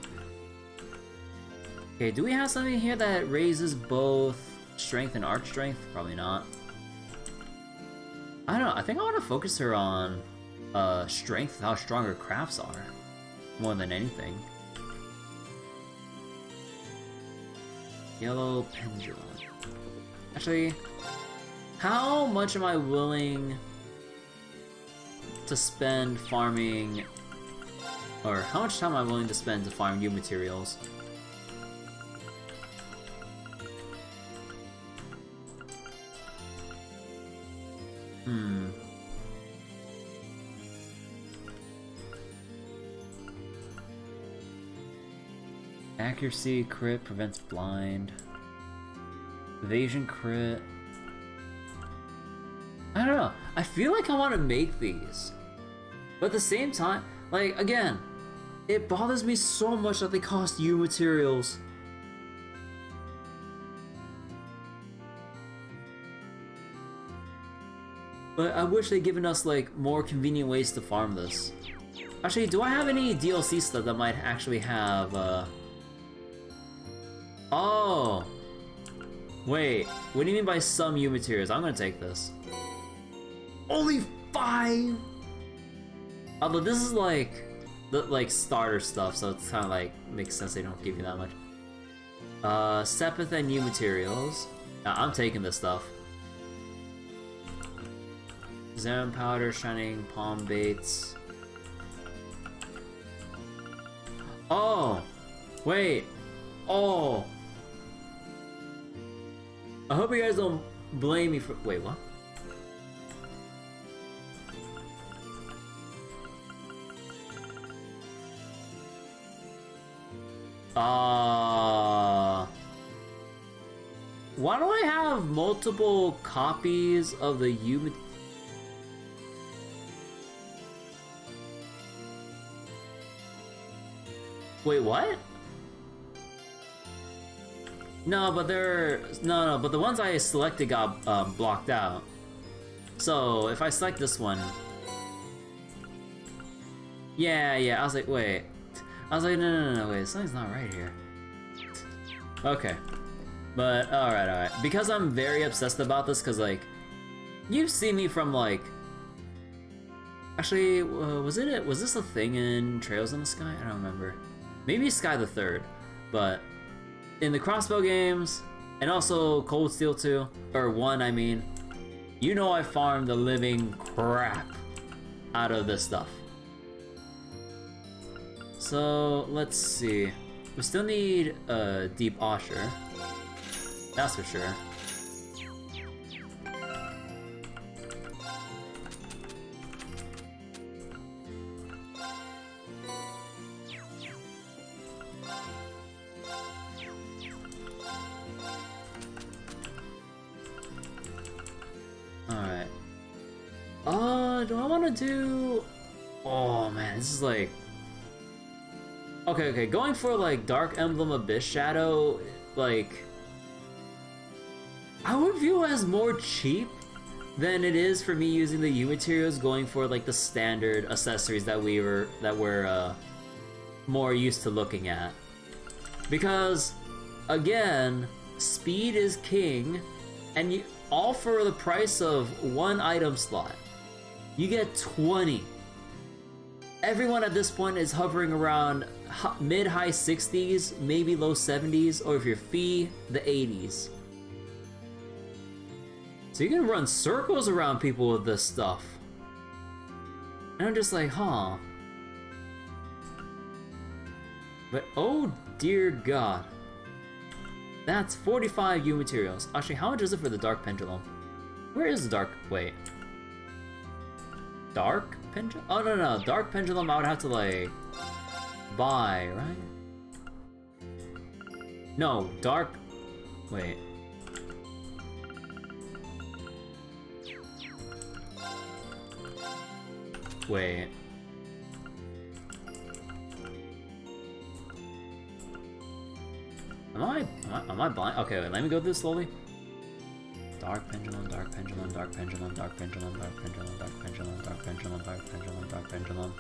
Okay, do we have something here that raises both strength and arch strength? Probably not. I don't know, I think I want to focus her on strength, how strong her crafts are, more than anything. Yellow pendulum. Actually, how much am I willing to spend farming, or how much time am I willing to spend to farm new materials? Accuracy crit prevents blind. Evasion crit. I don't know. I feel like I want to make these. But at the same time, like, again, it bothers me so much that they cost you materials. But I wish they'd given us, like, more convenient ways to farm this. Actually, do I have any DLC stuff that might actually have, Oh! Wait, what do you mean by some U materials? I'm gonna take this. Only 5?! Although this is like, the starter stuff, so it's kinda like, makes sense they don't give you that much. Sept and U materials. I'm taking this stuff. Xenon powder, shining palm baits. Oh! Wait! Oh! I hope you guys don't blame me for- wait, what? Why do I have multiple copies of the Ymir? Wait, what? No, but but the ones I selected got blocked out. So if I select this one, yeah, I was like, wait. I was like, no, wait, something's not right here. Okay. But, alright. Because I'm very obsessed about this, because, like, you've seen me from, like... Actually, was this a thing in Trails in the Sky? I don't remember. Maybe Sky the Third. But, in the Crossbow games, and also Cold Steel 2, or 1, I mean, you know I farmed the living crap out of this stuff. So, let's see. We still need a Deep Osher. That's for sure. Alright. Do I want to do... Oh man, this is like... Okay, going for like Dark Emblem Abyss Shadow, like... I would view it as more cheap than it is for me using the U materials, going for like the standard accessories that we're more used to looking at. Because, again, speed is king, and you all for the price of one item slot. You get 20. Everyone at this point is hovering around mid-high 60s, maybe low 70s, or if you're fee, the 80s. So you can run circles around people with this stuff. And I'm just like, huh. But oh dear god. That's 45 U materials. Actually, how much is it for the Dark Pendulum? Where is the Dark... Wait. Dark Pendulum? Oh, no. Dark Pendulum I would have to, like... buy, right? No, Dark... Wait. Wait. Am I blind? Okay, wait, let me go through this slowly. Dark Pendulum, Dark Pendulum, Dark Pendulum, Dark Pendulum, Dark Pendulum, Dark Pendulum, Dark Pendulum, Dark Pendulum, Dark Pendulum.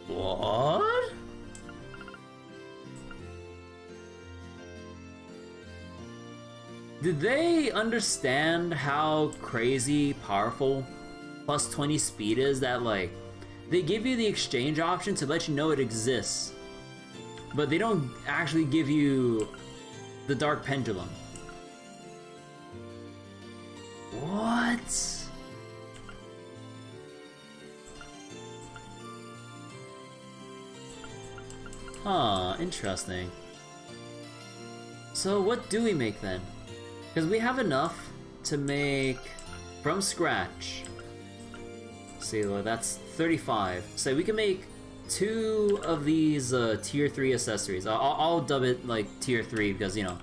What? Did they understand how crazy powerful plus 20 speed is that, like, they give you the exchange option to let you know it exists, but they don't actually give you the Dark Pendulum? What? Huh, interesting. So what do we make then? Because we have enough to make from scratch. See, that's 35. So we can make 2 of these tier 3 accessories. I'll dub it like tier 3 because, you know,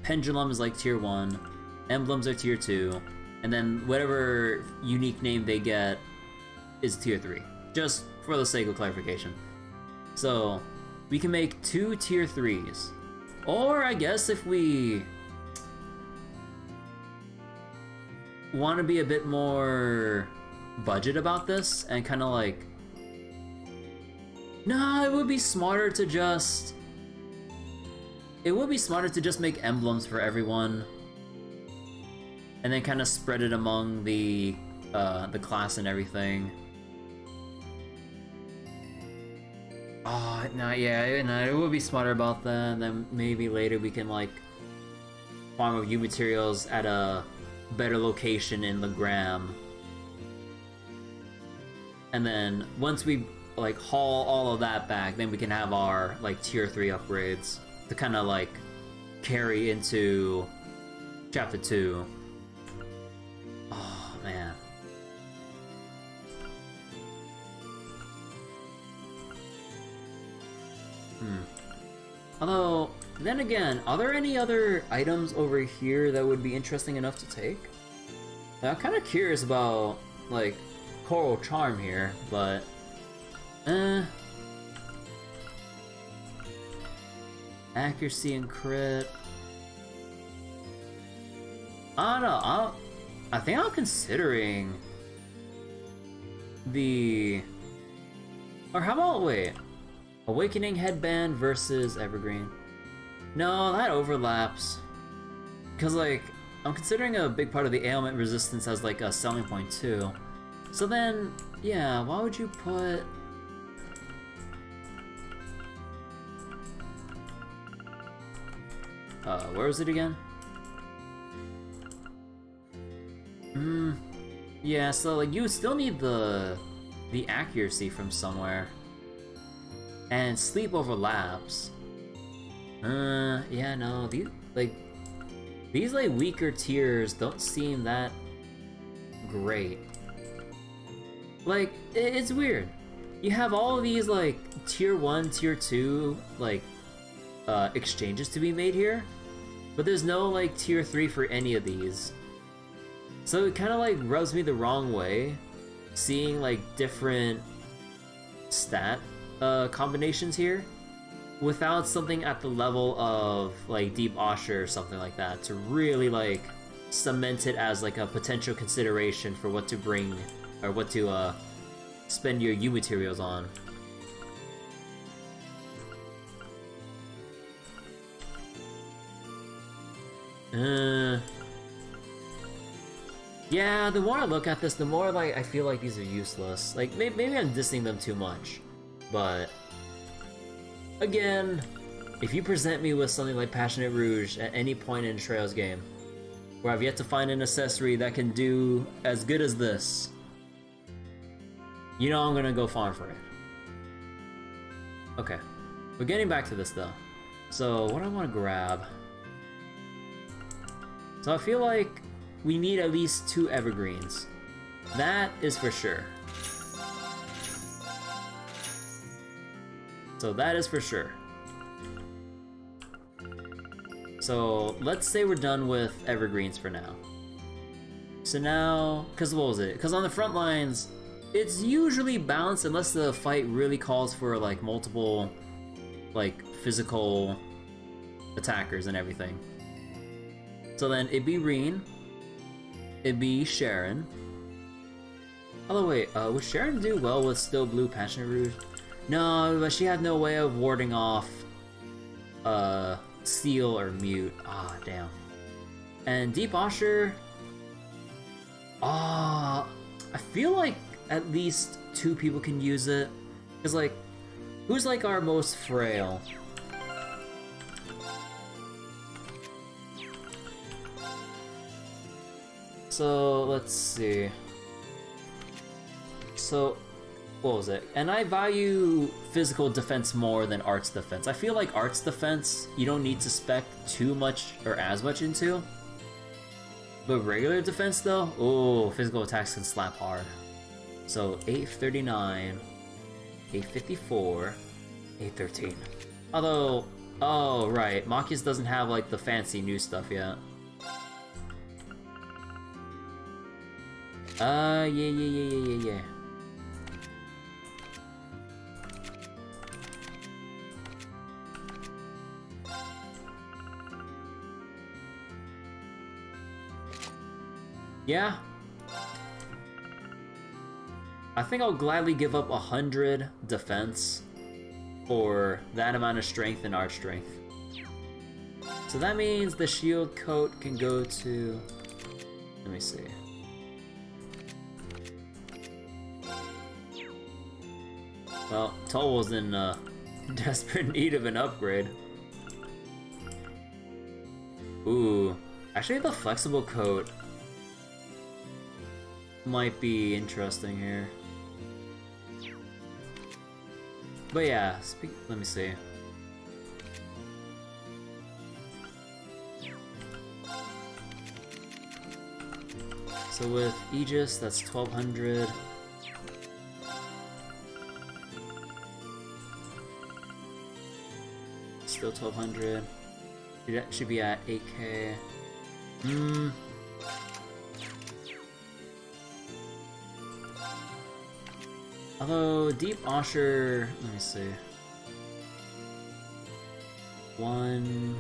Pendulum is like tier 1, Emblems are tier 2, and then whatever unique name they get is tier 3. Just for the sake of clarification. So we can make 2 tier 3s. Or I guess if we want to be a bit make budget about this and kind of like... Nah, it would be smarter to just... make emblems for everyone. And then kind of spread it among the class and everything. Oh, no, yeah, no, it would be smarter about that. And then maybe later we can, like, farm up U materials at a better location in Legram. And then once we, like, haul all of that back, then we can have our, like, tier 3 upgrades to kind of, like, carry into chapter 2. Oh, man. Although, then again, are there any other items over here that would be interesting enough to take? I'm kind of curious about, like, Coral Charm here, but... Accuracy and crit... I don't know, I think I'm considering... the... Or how about, wait... Awakening Headband versus Evergreen. No, that overlaps. Because, like, I'm considering a big part of the ailment resistance as, like, a selling point, too. So then, yeah, why would you put... where was it again? Yeah, so, like, you would still need the accuracy from somewhere. And sleep overlaps. Yeah, no, these weaker tiers don't seem that great. Like, it's weird. You have all of these, like, tier 1, tier 2, like, exchanges to be made here, but there's no, like, tier 3 for any of these. So it kind of, like, rubs me the wrong way, seeing, like, different stat combinations here without something at the level of like Deep Osher or something like that to really like cement it as like a potential consideration for what to bring or what to spend your U materials on. Yeah, the more I look at this, the more like I feel like these are useless. Like maybe I'm dissing them too much. But, again, if you present me with something like Passionate Rouge at any point in a Trails game, where I've yet to find an accessory that can do as good as this, you know I'm gonna go farm for it. Okay, we're getting back to this though. So, what do I want to grab? So I feel like we need at least 2 evergreens. That is for sure. So that is for sure. So let's say we're done with evergreens for now. So now, cause what was it? Cause on the front lines, it's usually balanced unless the fight really calls for like multiple, like physical attackers and everything. So then it'd be Reen, it'd be Sharon. Oh wait, would Sharon do well with Still Blue Passionate Rouge? No, but she had no way of warding off Seal or Mute. Ah, damn. And Deep Osher... I feel like at least 2 people can use it. Because, like, who's, like, our most frail? So, let's see. So... what was it? And I value physical defense more than arts defense. I feel like arts defense, you don't need to spec too much or as much into. But regular defense though, oh, physical attacks can slap hard. So 839, 854, 813. Although, oh right, Machias doesn't have like the fancy new stuff yet. Yeah. Yeah. I think I'll gladly give up 100 defense for that amount of strength and art strength. So that means the shield coat can go to... let me see. Well, Toval's in desperate need of an upgrade. Ooh. Actually, the flexible coat might be interesting here. But yeah, let me see. So with Aegis, that's 1200. Still 1200. Should be at 8k. Although Deep Osher, let me see. One.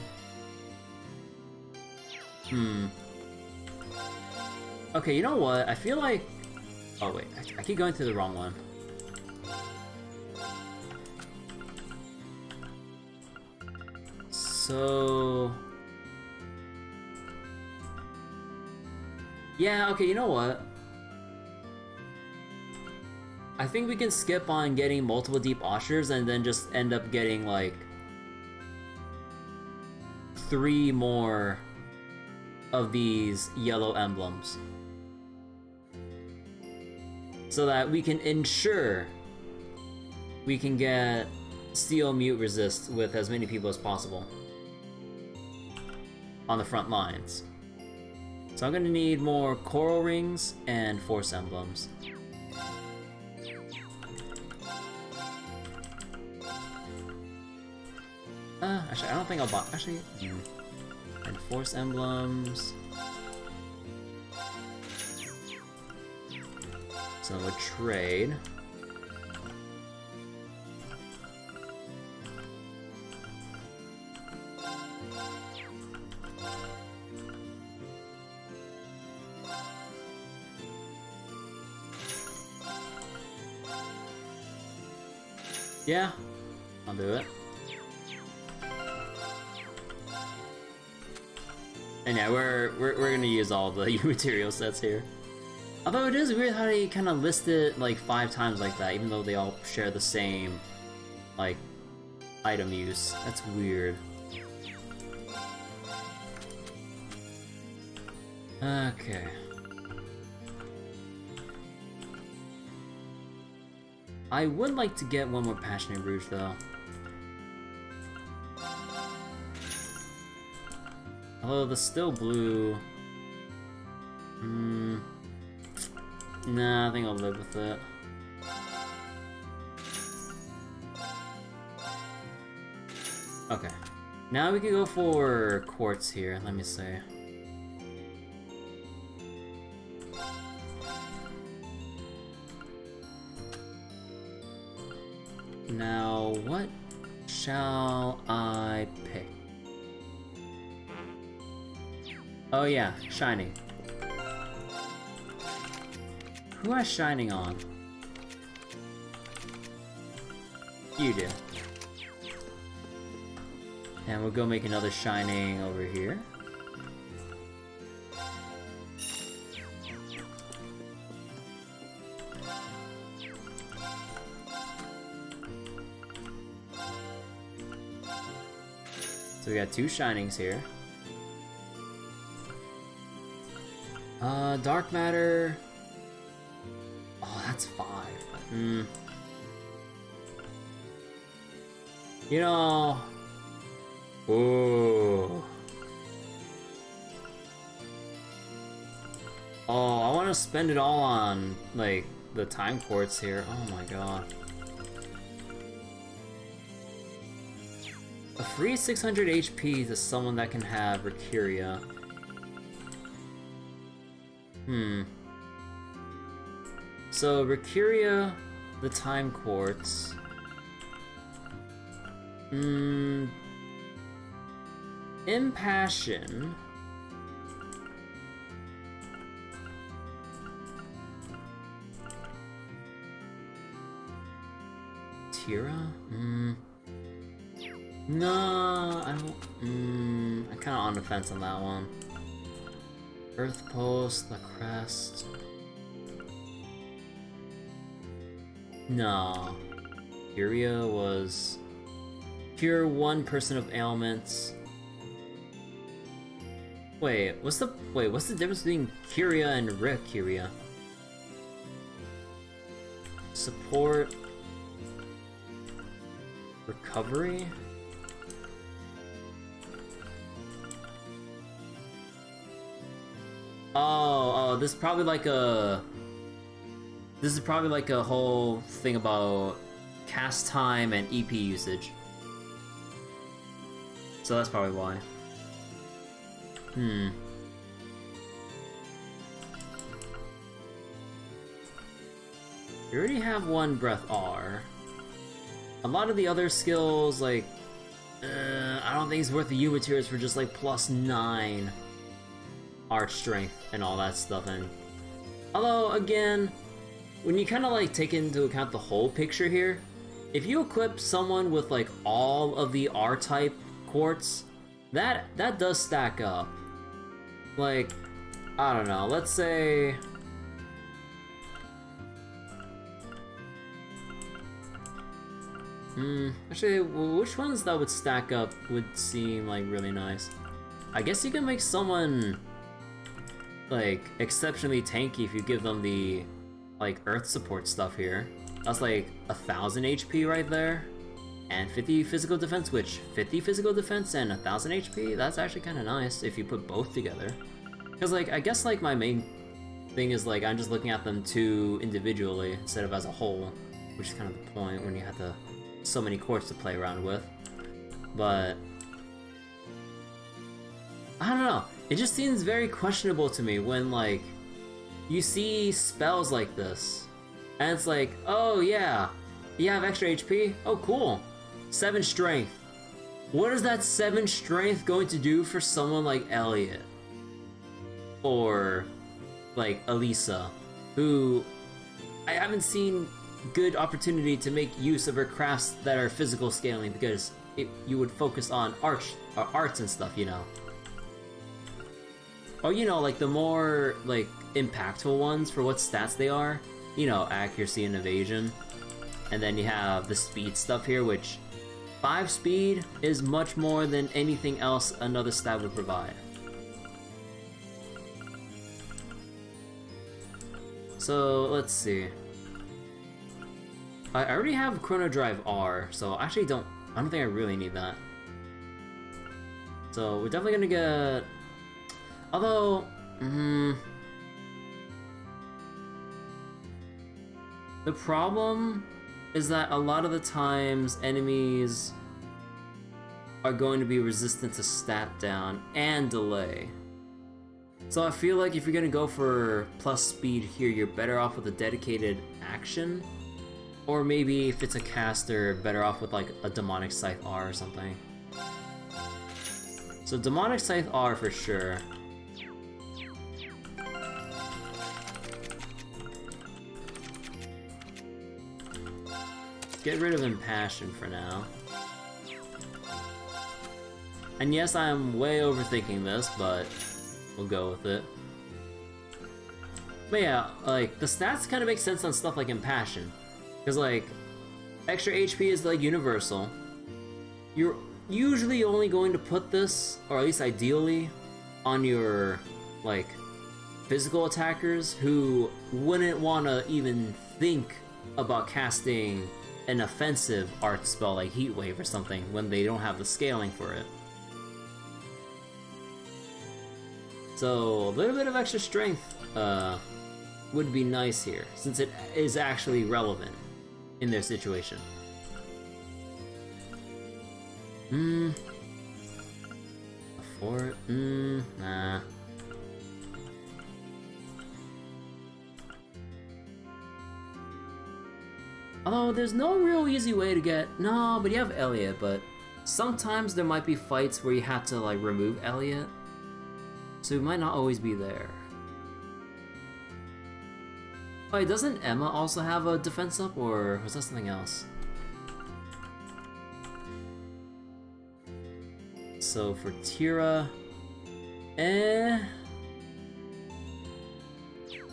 Okay, you know what? I feel like. Oh wait, I keep going to the wrong one. So. Yeah, okay, you know what? I think we can skip on getting multiple Deep Oshers and then just end up getting like 3 more of these yellow emblems. So that we can ensure we can get Steel Mute Resist with as many people as possible on the front lines. So I'm gonna need more Coral Rings and Force Emblems. Actually, I don't think I'll buy. Actually, and Force Emblems. So we'll trade. Yeah, I'll do it. And yeah, we're gonna use all the material sets here. Although it is weird how they kind of list it like 5 times like that, even though they all share the same like item use. That's weird. Okay. I would like to get one more Passionate Rouge though. Although the Still Blue... Nah, I think I'll live with it. Okay. Now we can go for Quartz here, let me see. Now, what shall I pick? Oh yeah, Shining. Who has Shining on? You do. And we'll go make another Shining over here. So we got 2 Shinings here. Dark Matter. Oh, that's 5. You know. Ooh. Oh, I want to spend it all on like the Time Quartz here. Oh my god. A free 600 HP to someone that can have Recuria. So Recuria, the Time Quartz. Impassion. Tira? No, I don't. I'm kind of on the fence on that one. Earth Post, the Crest. No. Curia was cure 1 person of ailments. What's the difference between Curia and Recuria? Support. Recovery. Oh, this is probably like a... This is probably like a whole thing about cast time and EP usage. So that's probably why. You already have one breath R. A lot of the other skills, like, I don't think it's worth the U materials for just like +9 arch strength and all that stuff. And although, again, when you kind of like take into account the whole picture here, if you equip someone with like all of the R-type quartz, that does stack up. Like, I don't know, let's say... actually, which ones that would stack up would seem like really nice? I guess you can make someone like exceptionally tanky if you give them the like earth support stuff here. That's like 1000 HP right there, and 50 physical defense, which 50 physical defense and 1000 HP, that's actually kind of nice if you put both together. Because like, I guess like my main thing is like, I'm just looking at them two individually instead of as a whole, which is kind of the point when you have so many quartz to play around with. But I don't know, it just seems very questionable to me when like you see spells like this and it's like, oh yeah, you have extra HP? Oh cool, 7 strength. What is that 7 strength going to do for someone like Elliot? Or like Alisa, who I haven't seen good opportunity to make use of her crafts that are physical scaling, because you would focus on arts and stuff, you know. Or, you know, like the more like impactful ones for what stats they are, you know, accuracy and evasion. And then you have the speed stuff here, which 5 speed is much more than anything else another stat would provide. So let's see. I already have Chrono Drive R, so I actually don't think I really need that. So we're definitely gonna get... Although... the problem is that a lot of the times enemies are going to be resistant to stat down and delay. So I feel like if you're gonna go for plus speed here, you're better off with a dedicated action. Or maybe if it's a caster, better off with like a Demonic Scythe R or something. So Demonic Scythe R for sure. Get rid of Impassion for now. And yes, I'm way overthinking this, but we'll go with it. But yeah, like, the stats kind of make sense on stuff like Impassion. Because, like, extra HP is, like, universal. You're usually only going to put this, or at least ideally, on your, like, physical attackers who wouldn't want to even think about casting an offensive art spell like Heat Wave or something when they don't have the scaling for it. So, a little bit of extra strength would be nice here, since it is actually relevant in their situation. A fort? Nah. Although, there's no real easy way to get... No, but you have Elliot, but sometimes there might be fights where you have to, like, remove Elliot. So it might not always be there. Oh, wait, doesn't Emma also have a defense up, or was that something else? So for Tira...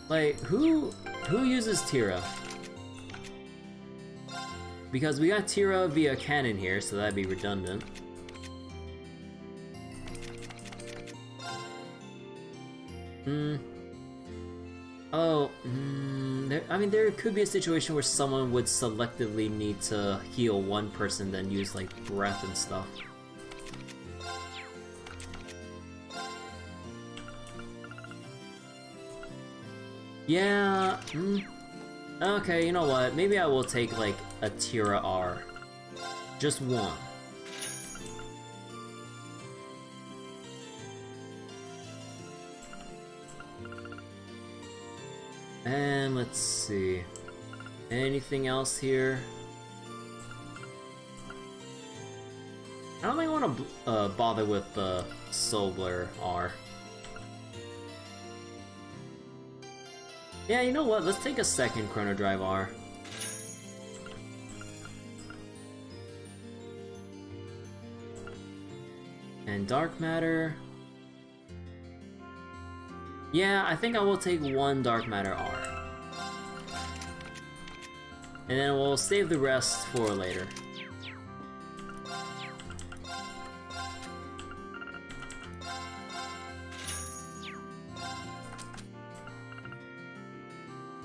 Like, who uses Tira? Because we got Tira via cannon here, so that'd be redundant. I mean, there could be a situation where someone would selectively need to heal one person, then use, like, breath and stuff. Yeah, okay, you know what? Maybe I will take, like, a Tira R. Just one. And let's see. Anything else here? I don't think I want to bother with the Solar R. Yeah, you know what? Let's take a second Chrono Drive R. And Dark Matter. Yeah, I think I will take one Dark Matter R. And then we'll save the rest for later.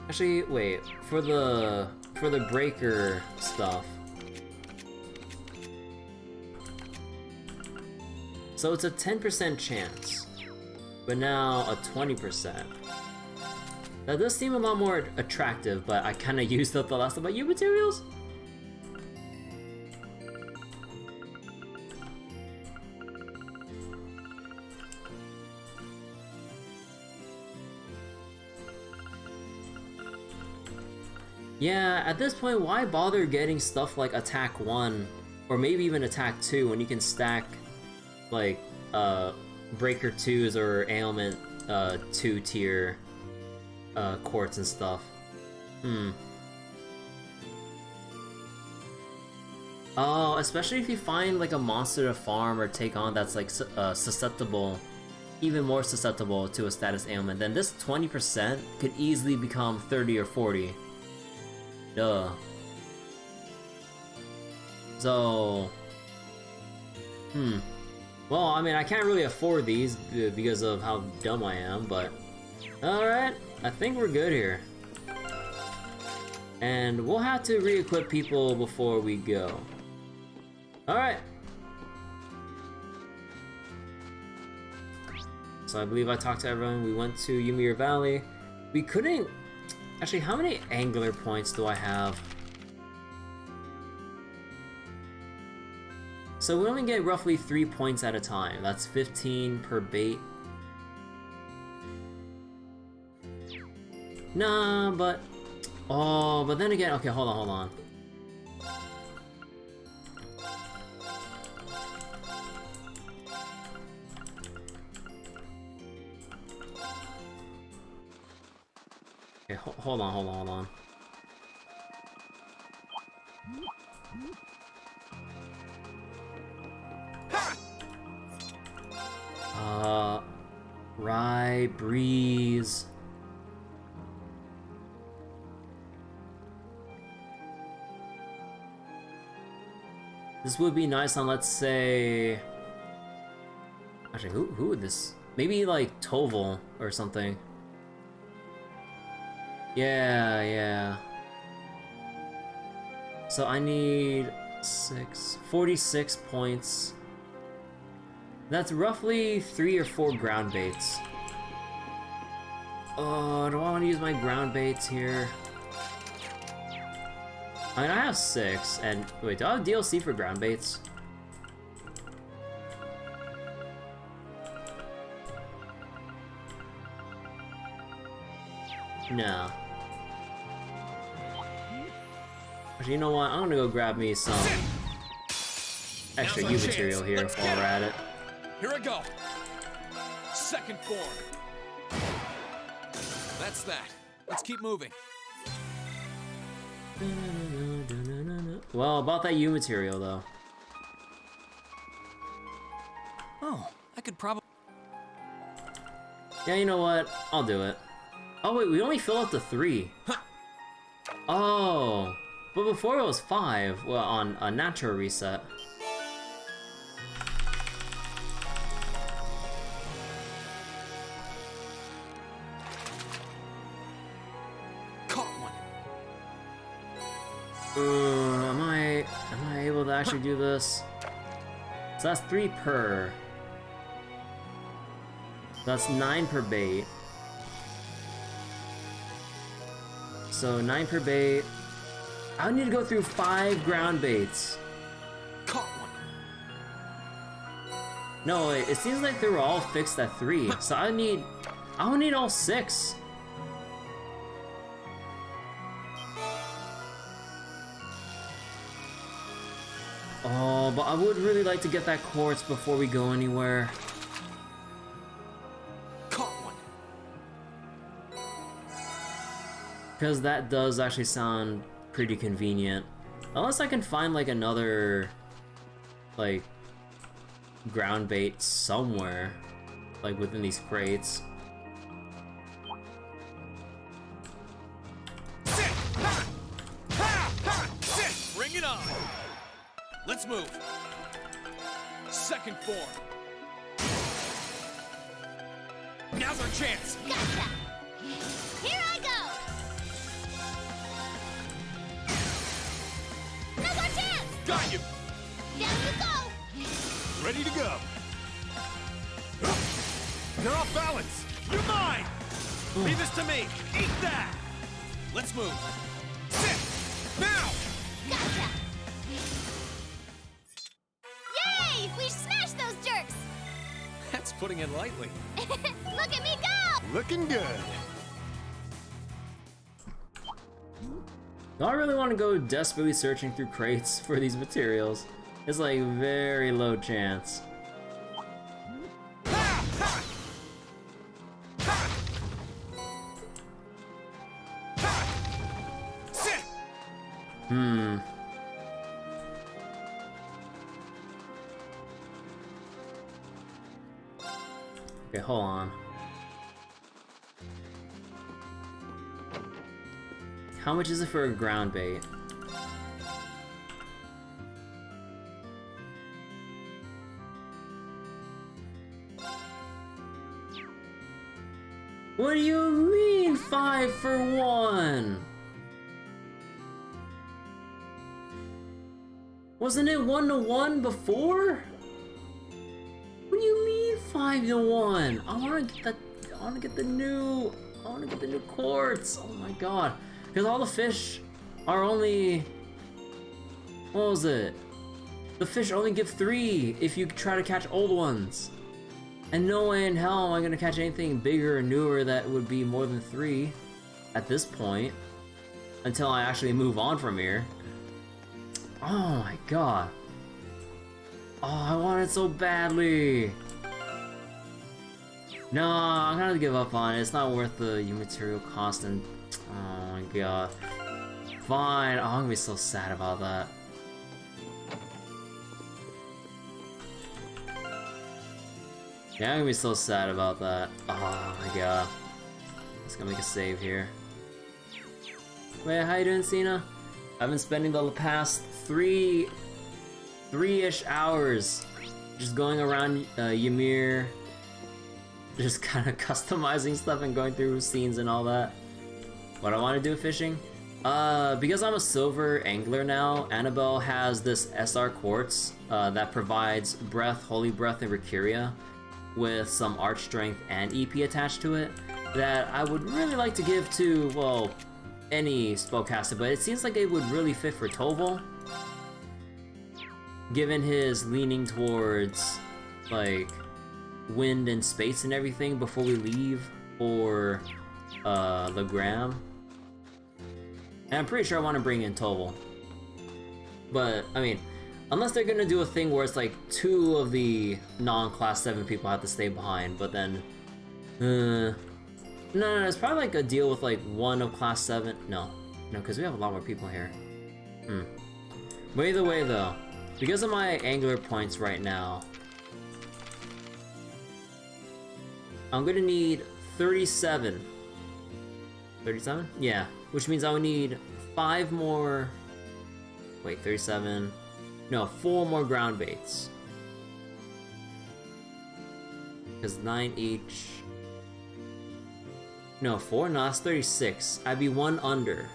Actually, wait, for the breaker stuff. So it's a 10% chance, but now a 20%. That does seem a lot more attractive, but I kind of used up the last of my U materials. Yeah, at this point, why bother getting stuff like Attack 1, or maybe even Attack 2, when you can stack, like, Breaker 2s or Ailment 2 tier Quartz and stuff. Oh, especially if you find, like, a monster to farm or take on that's, like, susceptible, even more susceptible to a status ailment, then this 20% could easily become 30 or 40. Duh. So... Well, I mean, I can't really afford these because of how dumb I am, but... Alright, I think we're good here. And we'll have to re-equip people before we go. Alright. So I believe I talked to everyone. We went to Ymir Valley. We couldn't... Actually, how many angler points do I have? So we only get roughly 3 points at a time. That's 15 per bait. Nah, but... Oh, but then again... Okay, hold on. Okay, hold on. Rye, breeze. This would be nice on, let's say... Actually, who would this... Maybe, like, Toval or something. Yeah. So I need 46 points. That's roughly 3 or 4 ground baits. Oh, do I want to use my ground baits here? I mean, I have 6, and wait, do I have DLC for ground baits? No. Actually, you know what? I'm gonna go grab me some extra U material here while we're at it. Here I go. Second form. That's that. Let's keep moving. Well, about that U material, though. Oh, I could probably... Yeah, you know what? I'll do it. Oh, wait, we only fill up to 3. Oh, but before it was 5, well, on a natural reset. Am I able to actually do this? So that's 3 per. That's 9 per bait. So 9 per bait. I would need to go through 5 ground baits. Caught one. No, it seems like they were all fixed at 3. So I would need all 6. Oh, but I would really like to get that quartz before we go anywhere. Caught one. Because that does actually sound pretty convenient. Unless I can find like another like ground bait somewhere, like within these crates. Sit! Ha! Ha! Ha! Sit! Bring it on! Let's move. Second form. Now's our chance. Gotcha! Here I go! No more chance! Got you. Down you go! Ready to go. You're off balance. You're mine. Leave this to me. Eat that. Let's move. Sit! Now! Gotcha! Yay! We smashed those jerks! That's putting it lightly. Look at me go! Looking good. Do I really want to go desperately searching through crates for these materials? It's like very low chance. Ha! Ha! Ha! Ha! Sit! Okay, hold on. How much is it for a ground bait? What do you mean 5 for 1? Wasn't it 1 to 1 before? What do you mean 5 to 1? I wanna get that. I wanna get the new quartz. Oh my god. Because all the fish are only. What was it? The fish only give 3 if you try to catch old ones. And no way in hell am I gonna catch anything bigger or newer that would be more than 3 at this point. Until I actually move on from here. Oh my god. Oh, I want it so badly. No, I'm gonna give up on it. It's not worth the material cost and... Oh my god. Fine. Oh, I'm gonna be so sad about that. Yeah, I'm gonna be so sad about that. Oh my god. Let's go make a save here. Wait, how you doing, Cena? I've been spending the past three-ish hours just going around Ymir, just kind of customizing stuff and going through scenes and all that. What I want to do with fishing? Because I'm a silver angler now, Annabelle has this SR Quartz that provides Breath, Holy Breath, and Recuria with some Arch Strength and EP attached to it that I would really like to give to, well, any spellcaster, but it seems like it would really fit for Toval, given his leaning towards, like, wind and space and everything before we leave for the Gram. And I'm pretty sure I want to bring in Toval. But, I mean, unless they're gonna do a thing where it's like 2 of the non-class 7 people have to stay behind, but then... No, it's probably like a deal with like 1 of class 7. No, because we have a lot more people here. But either way though, because of my angler points right now, I'm gonna need 37. 37? Yeah, which means I would need 5 more... Wait, 37... No, 4 more ground baits. Because 9 each... No, 4? No, that's 36. I'd be 1 under.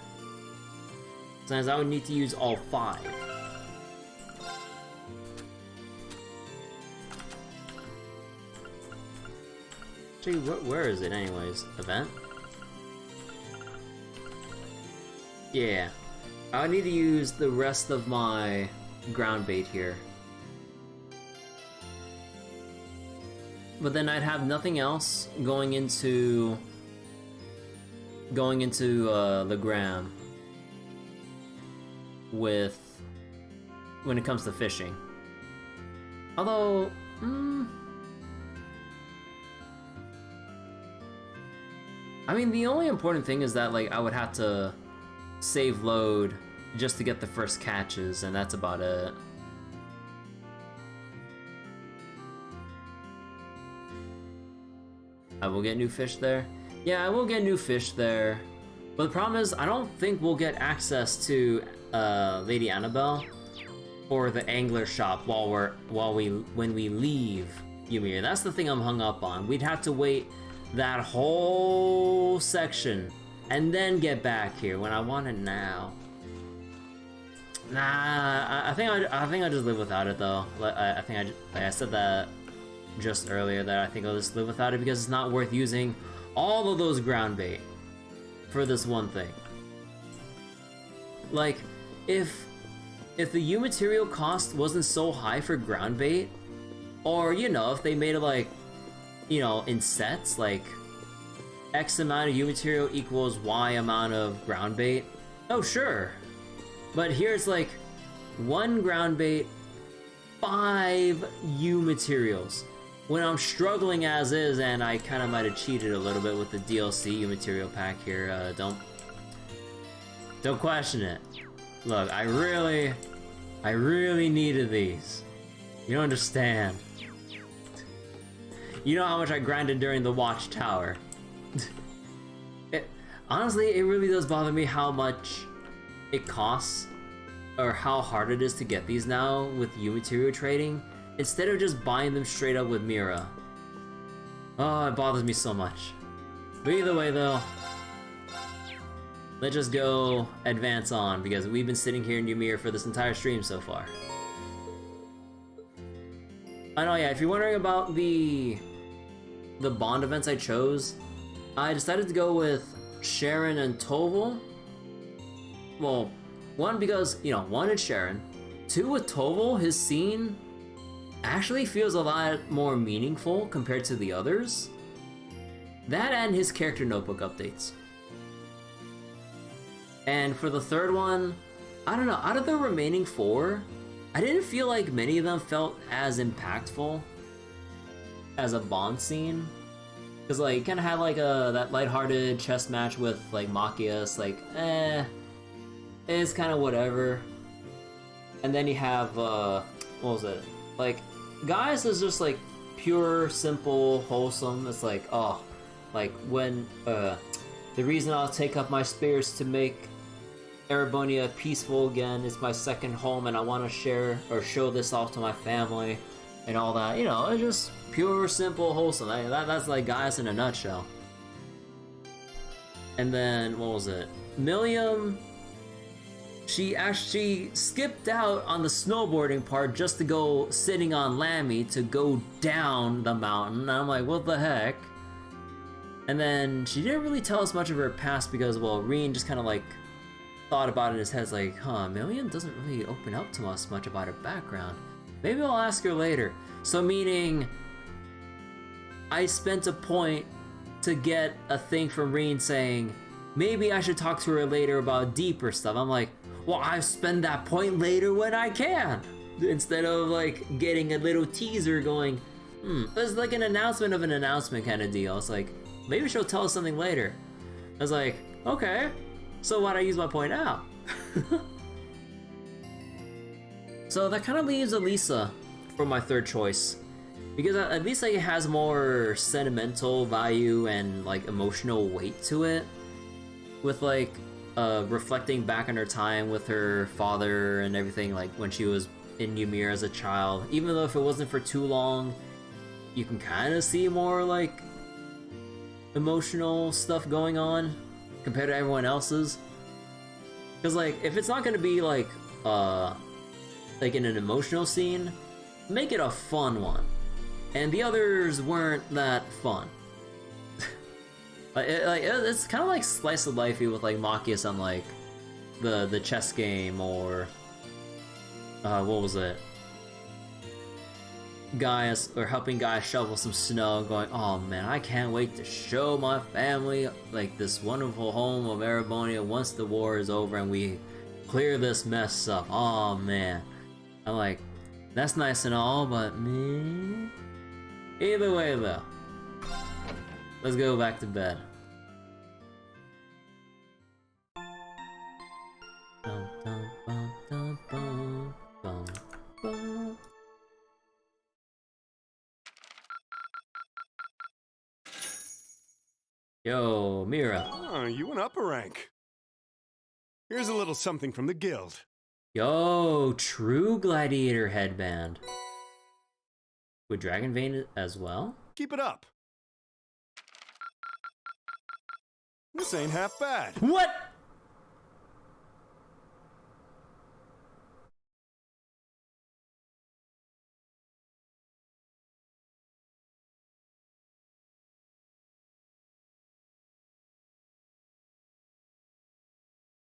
Sometimes I would need to use all 5. Actually, where is it anyways? Event? Yeah. I would need to use the rest of my ground bait here. But then I'd have nothing else going into the Gram with when it comes to fishing. Although, I mean, the only important thing is that, like, I would have to save load just to get the first catches, and that's about it. I will get new fish there. Yeah, I will get new fish there. But the problem is, I don't think we'll get access to Lady Annabelle or the angler shop when we leave Ymir. That's the thing I'm hung up on. We'd have to wait that whole section and then get back here when I want it now. Nah, I think I'll just live without it though. Like I said that just earlier, that I think I'll just live without it because it's not worth using all of those ground bait for this one thing. Like, if the U material cost wasn't so high for ground bait, or you know, if they made it like, you know, in sets, like X amount of U material equals Y amount of ground bait, oh sure. But here it's like 1 ground bait, 5 U materials. When I'm struggling as is, and I kind of might have cheated a little bit with the DLC U material pack here, don't question it. Look, I really needed these. You don't understand. You know how much I grinded during the Watchtower. Honestly, it really does bother me how much it costs, or how hard it is to get these now with U material trading, instead of just buying them straight up with Mira. Oh, it bothers me so much. But either way though, let's just go advance on, because we've been sitting here in Ymir for this entire stream so far. I know, yeah, if you're wondering about the bond events I chose, I decided to go with Sharon and Toval. Well, 1 because, you know, 1 is Sharon. 2 with Toval, his scene actually feels a lot more meaningful compared to the others. That and his character notebook updates. And for the 3rd one, I don't know, out of the remaining 4, I didn't feel like many of them felt as impactful as a Bond scene. Cause like, you kinda had like that lighthearted chess match with like Machias, like, it's kinda whatever. And then you have, what was it? Like, Gaius is just like pure, simple, wholesome. It's like, oh, like when, the reason I'll take up my spears to make Erebonia peaceful again is my second home, and I want to share or show this off to my family and all that. You know, it's just pure, simple, wholesome. That's like Gaius in a nutshell. And then, what was it? Millium, she actually skipped out on the snowboarding part just to go sitting on Lammy to go down the mountain. And I'm like, what the heck? And then she didn't really tell us much of her past because, well, Reen just kind of like thought about it in his head, like, huh, Millium doesn't really open up to us much about her background. Maybe I'll ask her later. So meaning, I spent a point to get a thing from Reen saying, maybe I should talk to her later about deeper stuff. I'm like, well, I spend that point later when I can. Instead of like getting a little teaser going, it's like an announcement of an announcement kind of deal. It's like, maybe she'll tell us something later. I was like, okay, so why'd I use my point now? So that kind of leaves Alisa for my 3rd choice. Because at least like, it has more sentimental value and like emotional weight to it. With like, reflecting back on her time with her father and everything, like when she was in Ymir as a child. Even though if it wasn't for too long, you can kind of see more like emotional stuff going on compared to everyone else's. Because like, if it's not gonna be like in an emotional scene, make it a fun one. And the others weren't that fun. It's kind of like slice of lifey with like Machias on like the chess game, or what was it? Gaius, or helping Gaius shovel some snow, going, oh man, I can't wait to show my family like this wonderful home of Erebonia once the war is over and we clear this mess up. Oh man. I'm like, that's nice and all, but me. Either way, though, let's go back to bed. Dum, dum, bum, dum, bum, bum, bum. Yo, Mira. Oh, you went up a rank. Here's a little something from the guild. Yo, true gladiator headband. With Dragon Vein as well? Keep it up. This ain't half bad. What?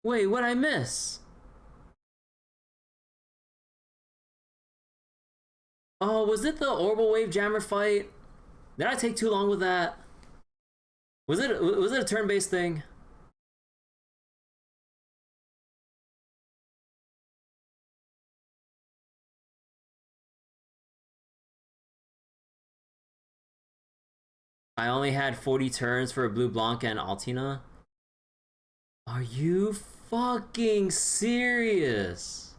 Wait, what'd I miss? Oh, was it the Orbital Wave Jammer fight? Did I take too long with that? Was it a turn-based thing? I only had 40 turns for a Blue Blanca and Altina. Are you fucking serious?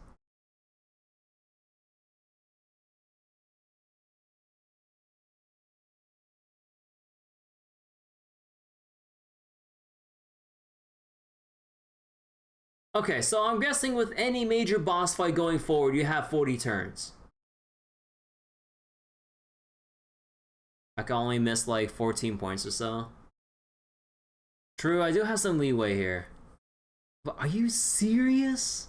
Okay, so I'm guessing with any major boss fight going forward, you have 40 turns. I can only miss like 14 points or so. True, I do have some leeway here. But are you serious?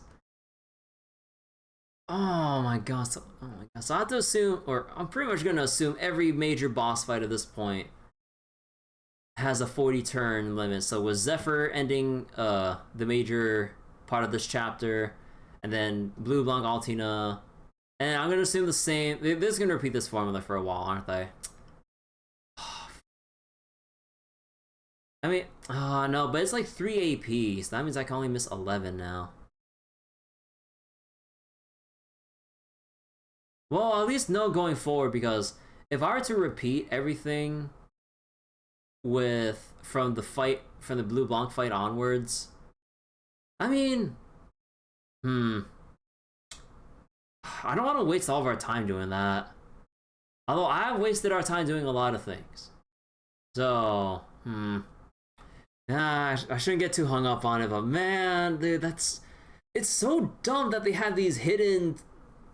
Oh my god, so I have to assume, or I'm pretty much gonna assume every major boss fight at this point has a 40 turn limit. So with Zephyr ending the major part of this chapter, and then Blue Blanc Altina, and I'm gonna assume the same. They're just gonna repeat this formula for a while, aren't they? I mean, no, but it's like 3 AP, so that means I can only miss 11 now. Well, at least no going forward, because if I were to repeat everything from the Blue Blanc fight onwards, I mean, I don't want to waste all of our time doing that. Although I have wasted our time doing a lot of things. So, I shouldn't get too hung up on it, but man, dude, it's so dumb that they have these hidden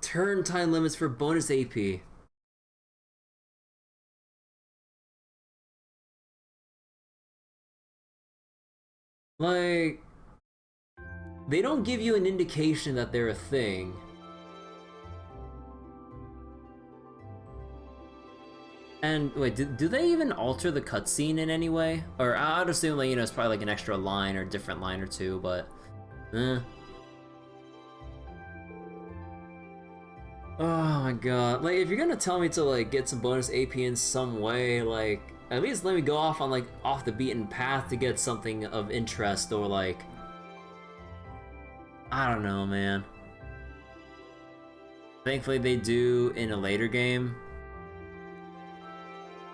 turn time limits for bonus AP. Like, they don't give you an indication that they're a thing. And wait, do they even alter the cutscene in any way? Or I'd assume, like, it's probably like an extra line or different line or two, but Oh my god, like, if you're gonna tell me to like get some bonus AP in some way, like, at least let me go off on like off the beaten path to get something of interest, or like, I don't know, man. Thankfully they do in a later game.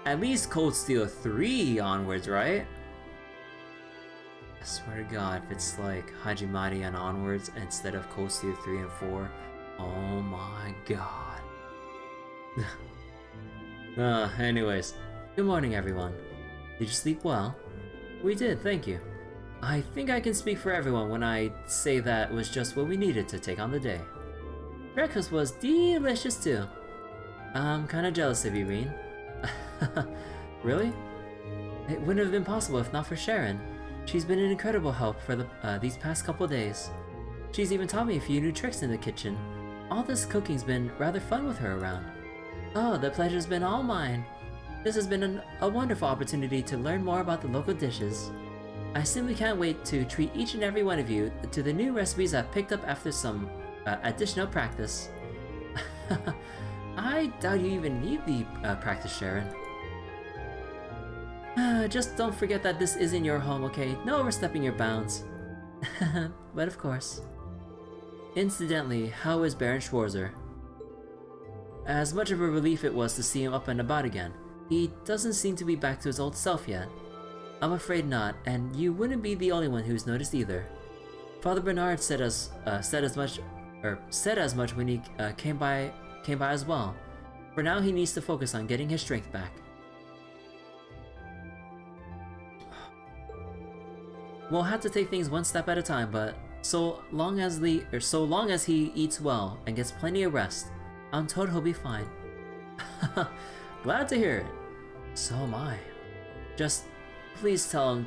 At least Cold Steel 3 onwards, right? I swear to god, if it's like Hajimari and onwards instead of Cold Steel 3 and 4, oh my god. Anyways, good morning everyone. Did you sleep well? We did, thank you. I think I can speak for everyone when I say that was just what we needed to take on the day. Breakfast was delicious too. I'm kinda jealous of you, Reen. Really? It wouldn't have been possible if not for Sharon. She's been an incredible help for these past couple days. She's even taught me a few new tricks in the kitchen. All this cooking's been rather fun with her around. Oh, the pleasure's been all mine. This has been a wonderful opportunity to learn more about the local dishes. I simply can't wait to treat each and every one of you to the new recipes I've picked up after some additional practice. I doubt you even need the practice, Sharon. Just don't forget that this isn't your home, okay? No overstepping your bounds. But of course. Incidentally, how is Baron Schwarzer? As much of a relief it was to see him up and about again, he doesn't seem to be back to his old self yet. I'm afraid not, and you wouldn't be the only one who's noticed either. Father Bernard said as much when he came by as well. For now, he needs to focus on getting his strength back. We'll have to take things one step at a time, but so long as he eats well and gets plenty of rest, I'm told he'll be fine. Glad to hear it. So am I. Just please tell him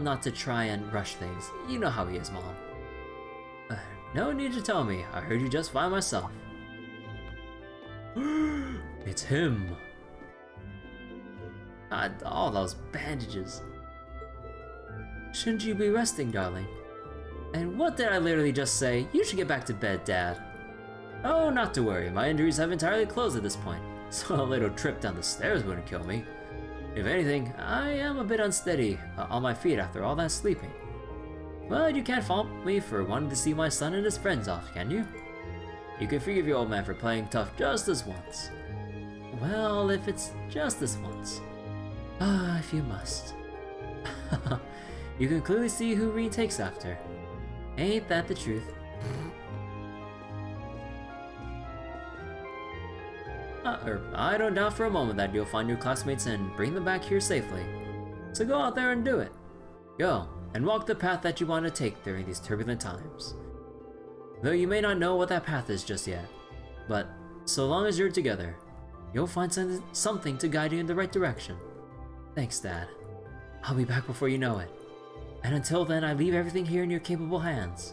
not to try and rush things. You know how he is, Mom. No need to tell me. I heard you just fine myself. It's him. God, all those bandages. Shouldn't you be resting, darling? And what did I literally just say? You should get back to bed, Dad. Oh, not to worry. My injuries have entirely closed at this point, so a little trip down the stairs wouldn't kill me. If anything, I am a bit unsteady on my feet after all that sleeping. But you can't fault me for wanting to see my son and his friends off, can you? You can forgive your old man for playing tough just this once. Well, if it's just this once. If you must. You can clearly see who Reen takes after. Ain't that the truth? I don't doubt for a moment that you'll find your classmates and bring them back here safely. So go out there and do it. Go, and walk the path that you want to take during these turbulent times. Though you may not know what that path is just yet, but so long as you're together, you'll find something to guide you in the right direction. Thanks, Dad. I'll be back before you know it. And until then, I leave everything here in your capable hands.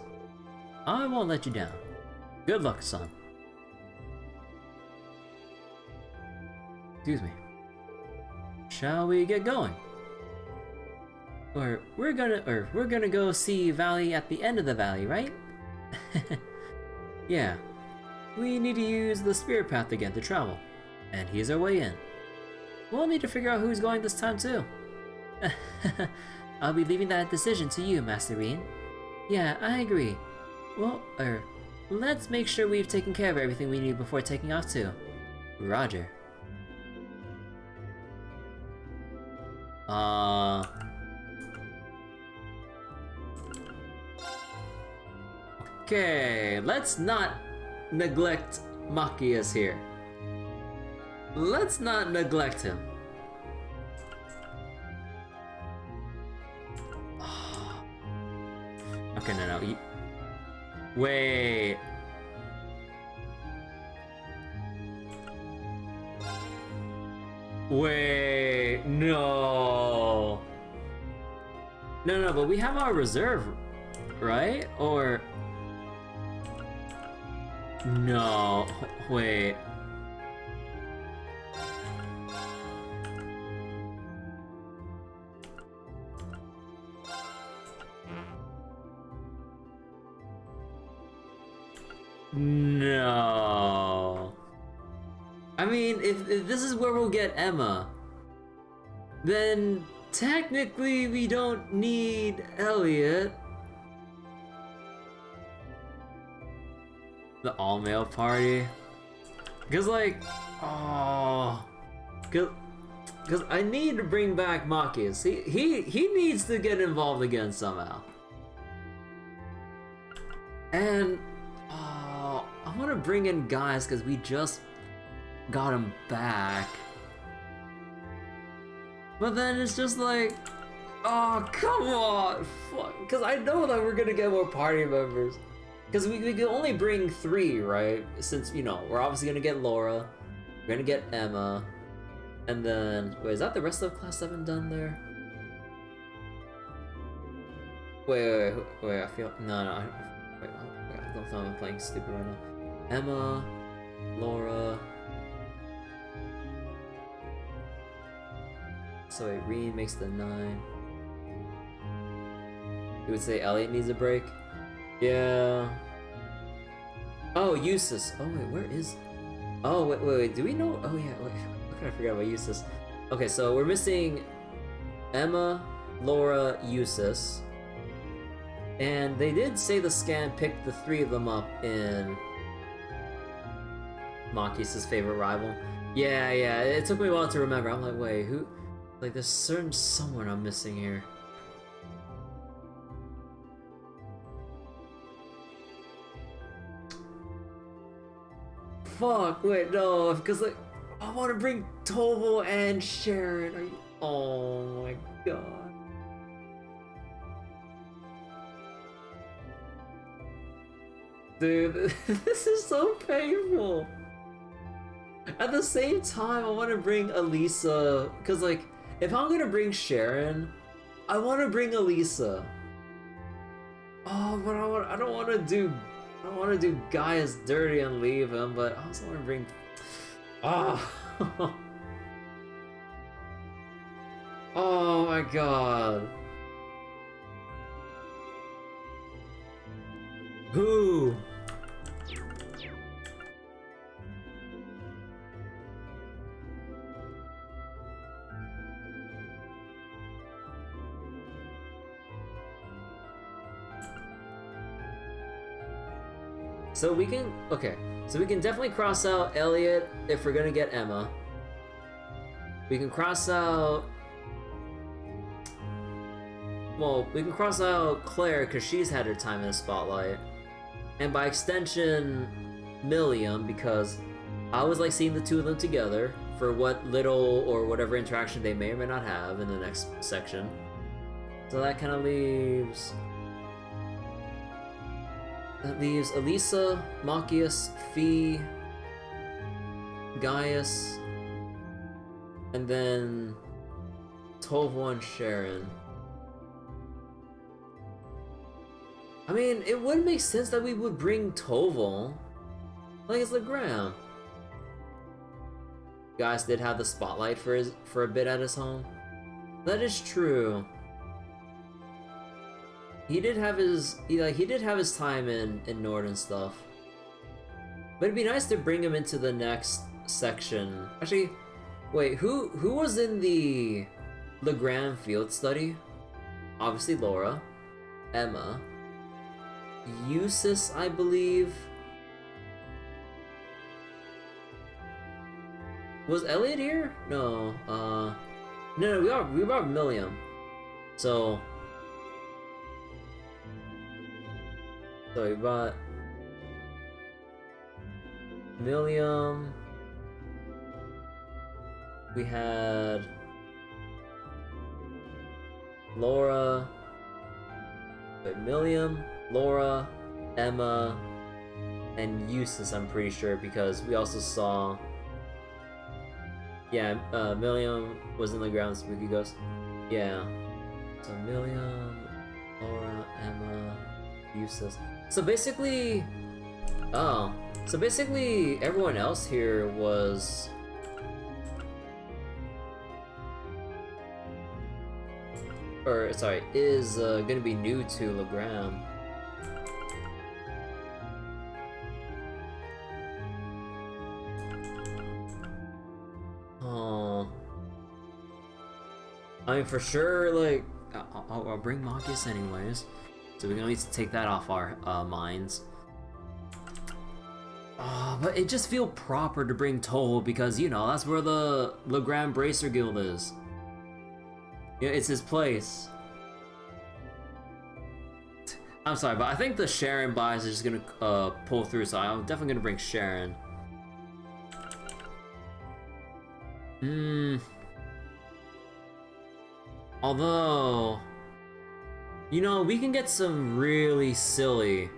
I won't let you down. Good luck, son. Excuse me. Shall we get going? Or we're gonna go see Valley at the end of the valley, right? Yeah. We need to use the spirit path again to travel. And he's our way in. We'll need to figure out who's going this time too. I'll be leaving that decision to you, Master Reen. Yeah, I agree. Well, let's make sure we've taken care of everything we need before taking off too. Roger. Okay, let's not neglect Machias here. Let's not neglect him. Okay, no. Wait. Wait, no. No, but we have our reserve, right? Or... No, wait. No. I mean, if this is where we'll get Emma, then technically we don't need Elliot. The all-male party. Because like, because I need to bring back Machias. He needs to get involved again somehow. And I want to bring in Gaius because we just got him back. But then it's just like, oh, come on, fuck. Because I know that we're gonna get more party members. Because we can only bring 3, right? Since, you know, we're obviously gonna get Laura, we're gonna get Emma, and then, wait, is that the rest of Class 7 done there? Wait, I feel, no, wait, I don't know if I'm playing stupid right now. Emma, Laura. So wait, Reen makes the 9. You would say Elliot needs a break? Yeah. Oh, Eustace. Oh wait, where is? Oh wait. Do we know? Oh yeah. Wait, how can I forget about Eustace? Okay, so we're missing Emma, Laura, Eustace, and they did say the scan picked the 3 of them up in Machias' favorite rival. Yeah, yeah, it took me a while to remember. I'm like, wait, who? Like, there's certain someone I'm missing here. Fuck, wait, no, because like, I want to bring Toval and Sharon. Are you? Oh my god. Dude, this is so painful. At the same time, I want to bring Alisa, because like, if I'm gonna bring Sharon, I want to bring Alisa. Oh, but I don't want to do Gaius dirty and leave him, but I also want to bring. Ah. Oh my god. Who? So we can, okay, so we can definitely cross out Elliot if we're gonna get Emma. We can cross out, well, we can cross out Claire because she's had her time in the spotlight. And by extension, Millium, because I always like seeing the two of them together for what little or whatever interaction they may or may not have in the next section. So that kind of leaves... That leaves Alisa, Machias, Fee, Gaius, and then Toval and Sharon. I mean, it would make sense that we would bring Toval. Like, it's Legrand. Gaius did have the spotlight for a bit at his home. That is true. He did have his time in Nord and stuff. But it'd be nice to bring him into the next section. Actually, wait, who was in the Legrand field study? Obviously Laura, Emma, Eustace, I believe. Was Elliot here? No. No, we brought Millium. So we brought Millium. We had Laura. Wait, Millium, Laura, Emma, and Eustace, I'm pretty sure, because we also saw... Yeah, Millium was in the ground spooky ghost. Yeah. So Millium, Laura, Emma, Eustace. So basically... Oh. So basically, everyone else here was... Or, sorry, is gonna be new to Legrand. Oh. I mean, for sure, like, I'll bring Machias anyways. So we can at least take that off our minds. But it just feels proper to bring Toval because, you know, that's where the Legrand Bracer Guild is. Yeah, it's his place. I'm sorry, but I think the Sharon bias is just gonna pull through, so I'm definitely gonna bring Sharon. Although, you know, we can get some really silly.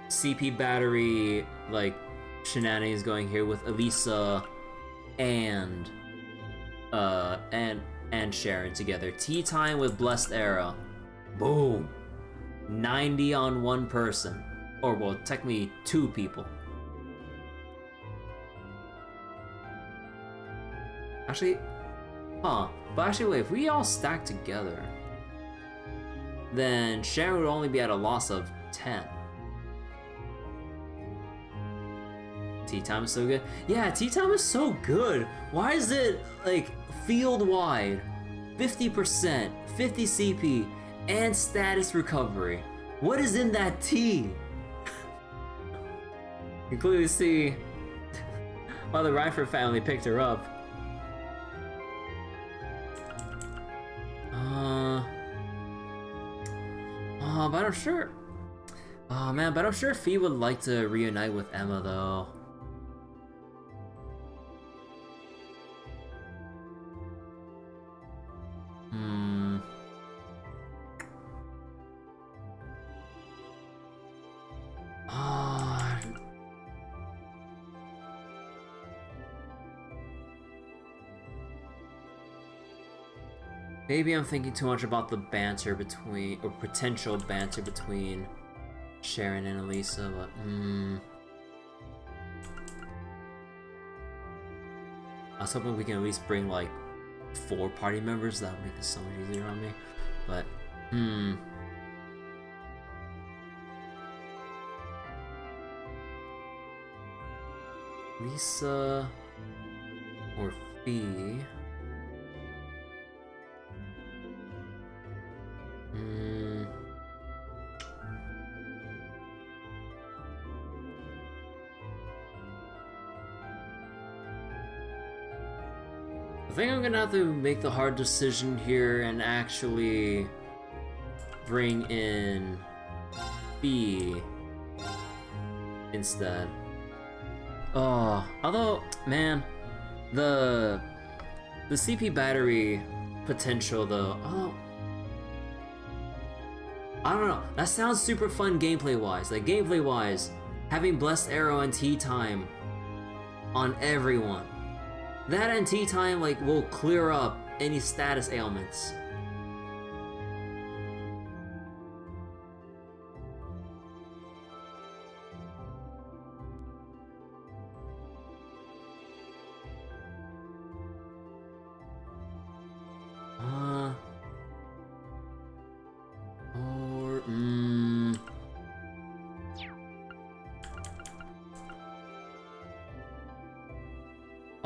CP battery, like, shenanigans going here with Alisa and Sharon together. Tea time with Blessed Era. Boom. 90 on one person. Or, well, technically 2 people. Actually, but actually, wait, if we all stack together, then Sharon would only be at a loss of 10. Tea time is so good. Yeah, tea time is so good. Why is it like field wide, 50%, 50 CP, and status recovery. What is in that tea? You can clearly see why the Ryford family picked her up. But I'm sure. Oh man, but I'm sure Fee would like to reunite with Emma though. Maybe I'm thinking too much about the banter between, or potential banter between Sharon and Alisa, but I was hoping we can at least bring like 4 party members. That would make this so much easier on me. But Lisa or Fee. I think I'm gonna have to make the hard decision here and actually bring in Fee instead. Oh, although, man, the CP battery potential though, I don't know, that sounds super fun gameplay wise. Like gameplay wise, having Blessed Arrow and Tea Time on everyone. That and Tea Time like will clear up any status ailments.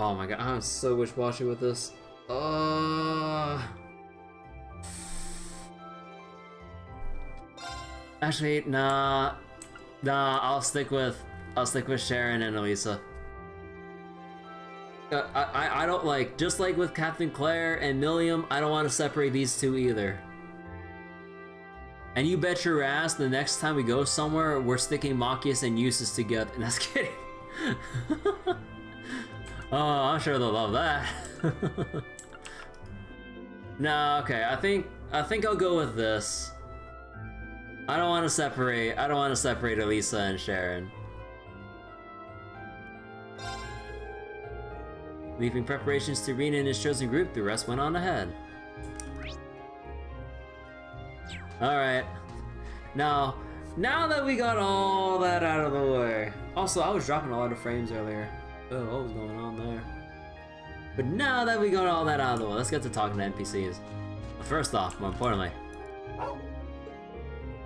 Oh my god, I'm so wish-washy with this. Actually, nah, I'll stick with Sharon and Alisa. I don't like, just like with Captain Claire and Millium, I don't want to separate these two either. And you bet your ass the next time we go somewhere, we're sticking Machias and Eustace together. And that's kidding. Oh, I'm sure they'll love that. No, okay, I think I'll go with this. I don't want to separate Alisa and Sharon. Leaving preparations to Rena and his chosen group, the rest went on ahead. Alright. Now that we got all that out of the way. Also, I was dropping a lot of frames earlier. Oh, what was going on there? But now that we got all that out of the way, let's get to talking to NPCs. But first off, more importantly,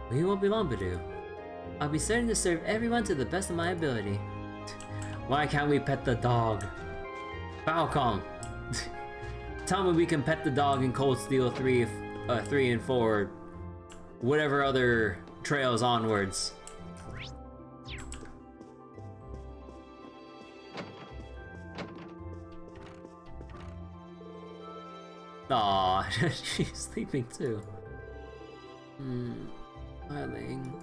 we won't be long, Badoo. I'll be certain to serve everyone to the best of my ability. Why can't we pet the dog? Falcom, tell me we can pet the dog in Cold Steel 3 and 4, whatever other trails onwards. Aw, she's sleeping too. Darling.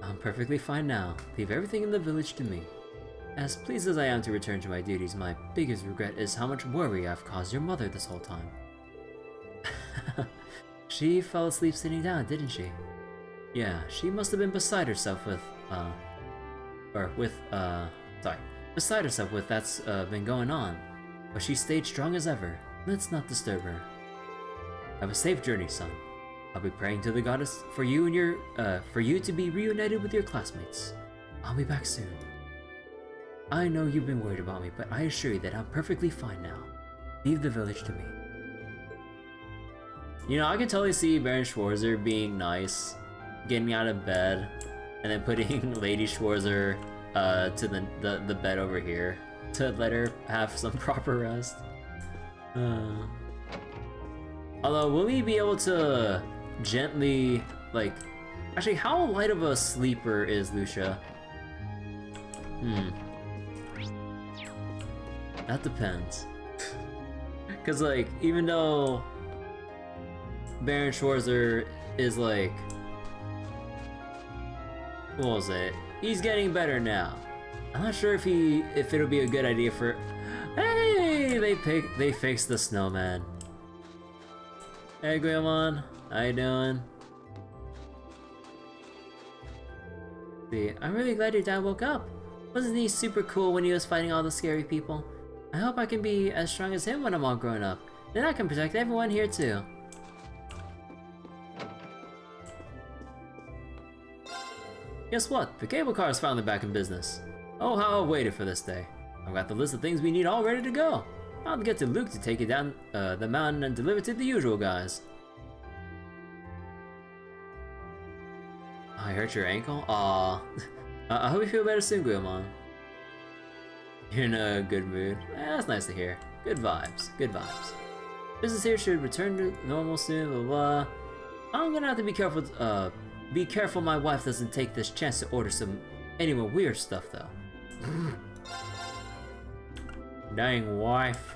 I'm perfectly fine now. Leave everything in the village to me. As pleased as I am to return to my duties, my biggest regret is how much worry I've caused your mother this whole time. She fell asleep sitting down, didn't she? Yeah, she must have been beside herself with, beside herself with that's been going on. But she stayed strong as ever. Let's not disturb her. Have a safe journey, son. I'll be praying to the goddess for you and for you to be reunited with your classmates. I'll be back soon. I know you've been worried about me, but I assure you that I'm perfectly fine now. Leave the village to me. You know, I can totally see Baron Schwarzer being nice, getting out of bed, and then putting Lady Schwarzer to the bed over here to let her have some proper rest. Although, will we be able to gently, like... Actually, how light of a sleeper is Lucia? That depends. Because, like, even though Baron Schwarzer is, like... What was it? He's getting better now. I'm not sure if it'll be a good idea for... Hey! They fixed the snowman. Hey, Guillemon. How you doing? See, I'm really glad your dad woke up. Wasn't he super cool when he was fighting all the scary people? I hope I can be as strong as him when I'm all grown up. Then I can protect everyone here too. Guess what? The cable car is finally back in business. Oh, how I waited for this day. I've got the list of things we need all ready to go. I'll get to Luke to take it down the mountain and deliver it to the usual guys. I hurt your ankle? Aw. I hope you feel better soon, Guillemon. You're in a good mood. That's nice to hear. Good vibes. Good vibes. Business here should return to normal soon, blah blah. I'm gonna have to be careful. Be careful my wife doesn't take this chance to order any more weird stuff, though. Dang wife.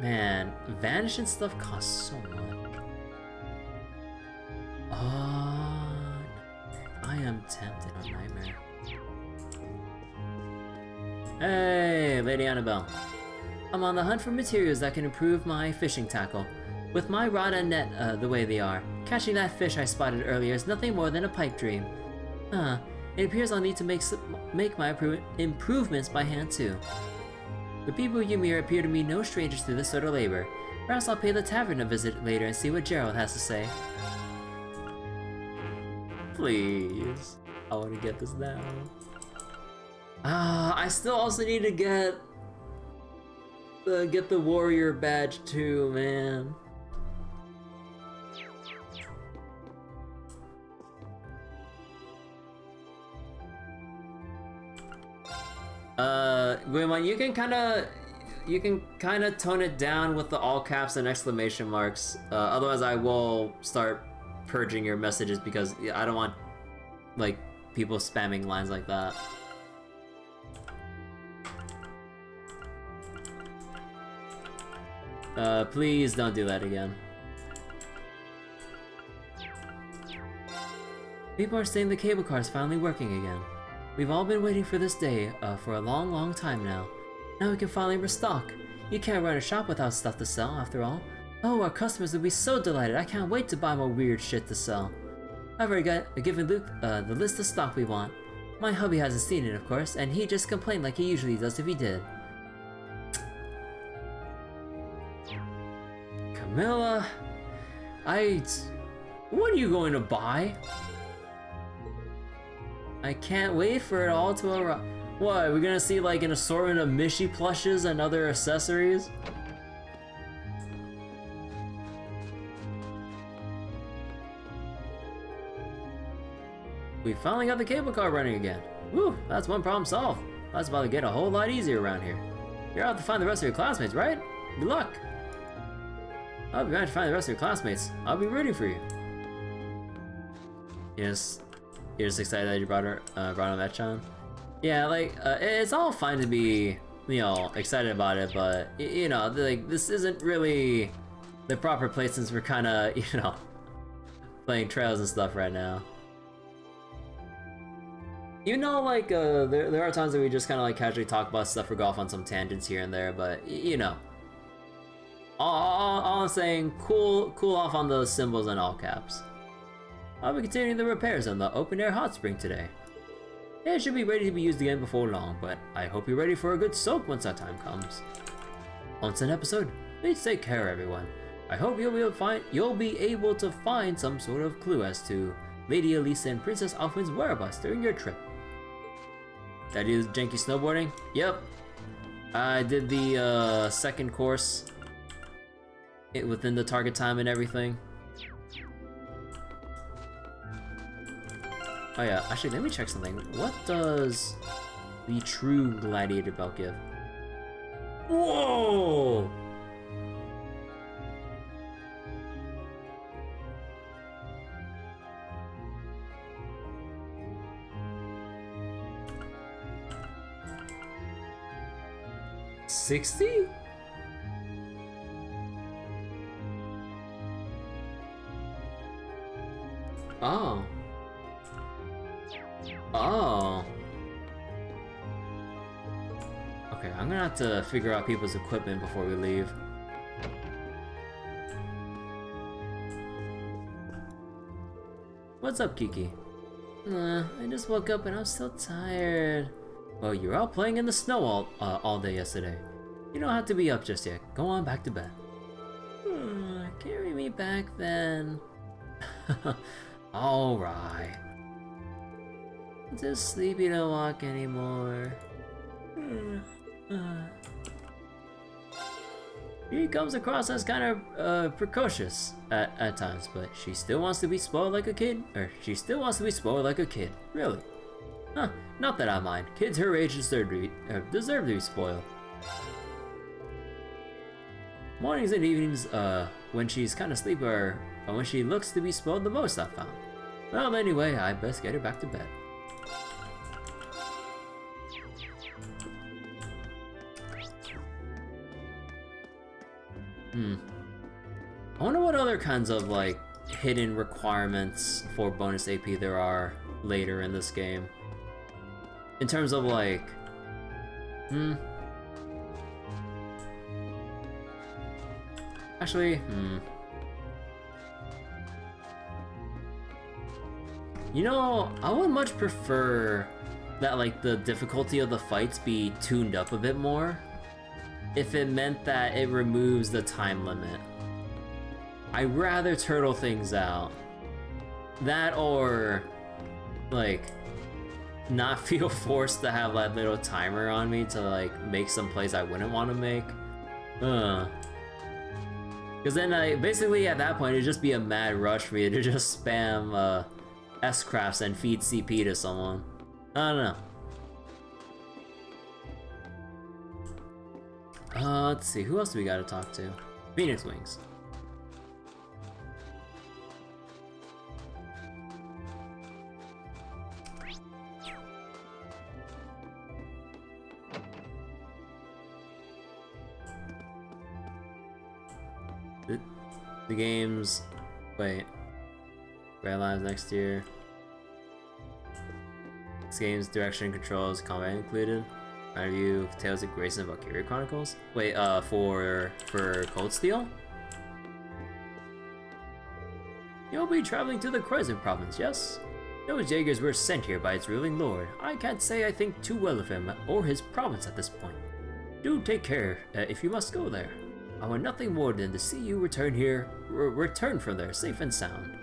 Man, vanishing stuff costs so much. Oh, I am tempted on Nightmare. Hey, Lady Annabelle. I'm on the hunt for materials that can improve my fishing tackle. With my rod and net the way they are, catching that fish I spotted earlier is nothing more than a pipe dream. It appears I'll need to make my improvements by hand too. The people of Ymir appear to me no strangers to this sort of labor. Perhaps I'll pay the tavern a visit later and see what Gerald has to say. Please. I want to get this down. I still also need to get the warrior badge too, man. Guillemon, you can kinda tone it down with the all caps and exclamation marks. Otherwise I will start purging your messages because I don't want like people spamming lines like that. Please don't do that again. People are saying the cable car is finally working again. We've all been waiting for this day for a long, long time now. Now we can finally restock. You can't run a shop without stuff to sell, after all. Oh, our customers will be so delighted. I can't wait to buy more weird shit to sell. I've already given Luke the list of stock we want. My hubby hasn't seen it, of course, and he just complained like he usually does if he did. Camilla, what are you going to buy? I can't wait for it all to arrive. What, we're gonna see like an assortment of Mishi plushes and other accessories? We finally got the cable car running again. Woo, that's one problem solved. That's about to get a whole lot easier around here. You're out to find the rest of your classmates, right? Good luck. I'll be glad to find the rest of your classmates. I'll be rooting for you. Yes. You're just excited that you brought on that, Sean? Yeah, like, it's all fine to be, you know, excited about it, but, you know, like, this isn't really the proper place since we're kinda, you know, playing trails and stuff right now. You know, like, there are times that we just kinda, like, casually talk about stuff or go off on some tangents here and there, but, you know. All I'm saying, cool off on those symbols in all caps. I'll be continuing the repairs on the open-air hot spring today. It should be ready to be used again before long, but I hope you're ready for a good soak once that time comes. Once an episode, please take care, everyone. I hope you'll be able to find some sort of clue as to Lady Alisa and Princess Alphin's whereabouts during your trip. That is janky snowboarding? Yep. I did the second course within the target time and everything. Oh yeah, actually, let me check something. What does the true gladiator belt give? Whoa! $60? Oh. Oh. Okay, I'm gonna have to figure out people's equipment before we leave. What's up, Kiki? I just woke up and I'm still tired. Well, you were out playing in the snow all day yesterday. You don't have to be up just yet. Go on back to bed. Carry me back then. Alright. Just sleepy to walk anymore. She comes across as kind of precocious at times, but she still wants to be spoiled like a kid. Or she still wants to be spoiled like a kid. Really? Huh, not that I mind. Kids her age deserve to be spoiled. Mornings and evenings, when she's kind of sleepy, or when she looks to be spoiled the most, I've found. Well, anyway, I best get her back to bed. I wonder what other kinds of, like, hidden requirements for bonus AP there are later in this game. In terms of, like... Actually, You know, I would much prefer that, like, the difficulty of the fights be tuned up a bit more, if it meant that it removes the time limit. I'd rather turtle things out. That or, like, not feel forced to have that little timer on me to, like, make some plays I wouldn't want to make. Because then, basically at that point, it'd just be a mad rush for you to just spam, S-crafts and feed CP to someone. I don't know. Let's see, who else do we gotta talk to? Phoenix Wings. The games... Wait. Grand Lives next year. This game's direction, controls, combat included. My review of Tales of Grace and Valkyria Chronicles. Wait, for Cold Steel? You'll be traveling to the Croissant province, yes? Those Jaegers were sent here by its ruling lord. I can't say I think too well of him or his province at this point. Do take care if you must go there. I want nothing more than to see you return from there safe and sound.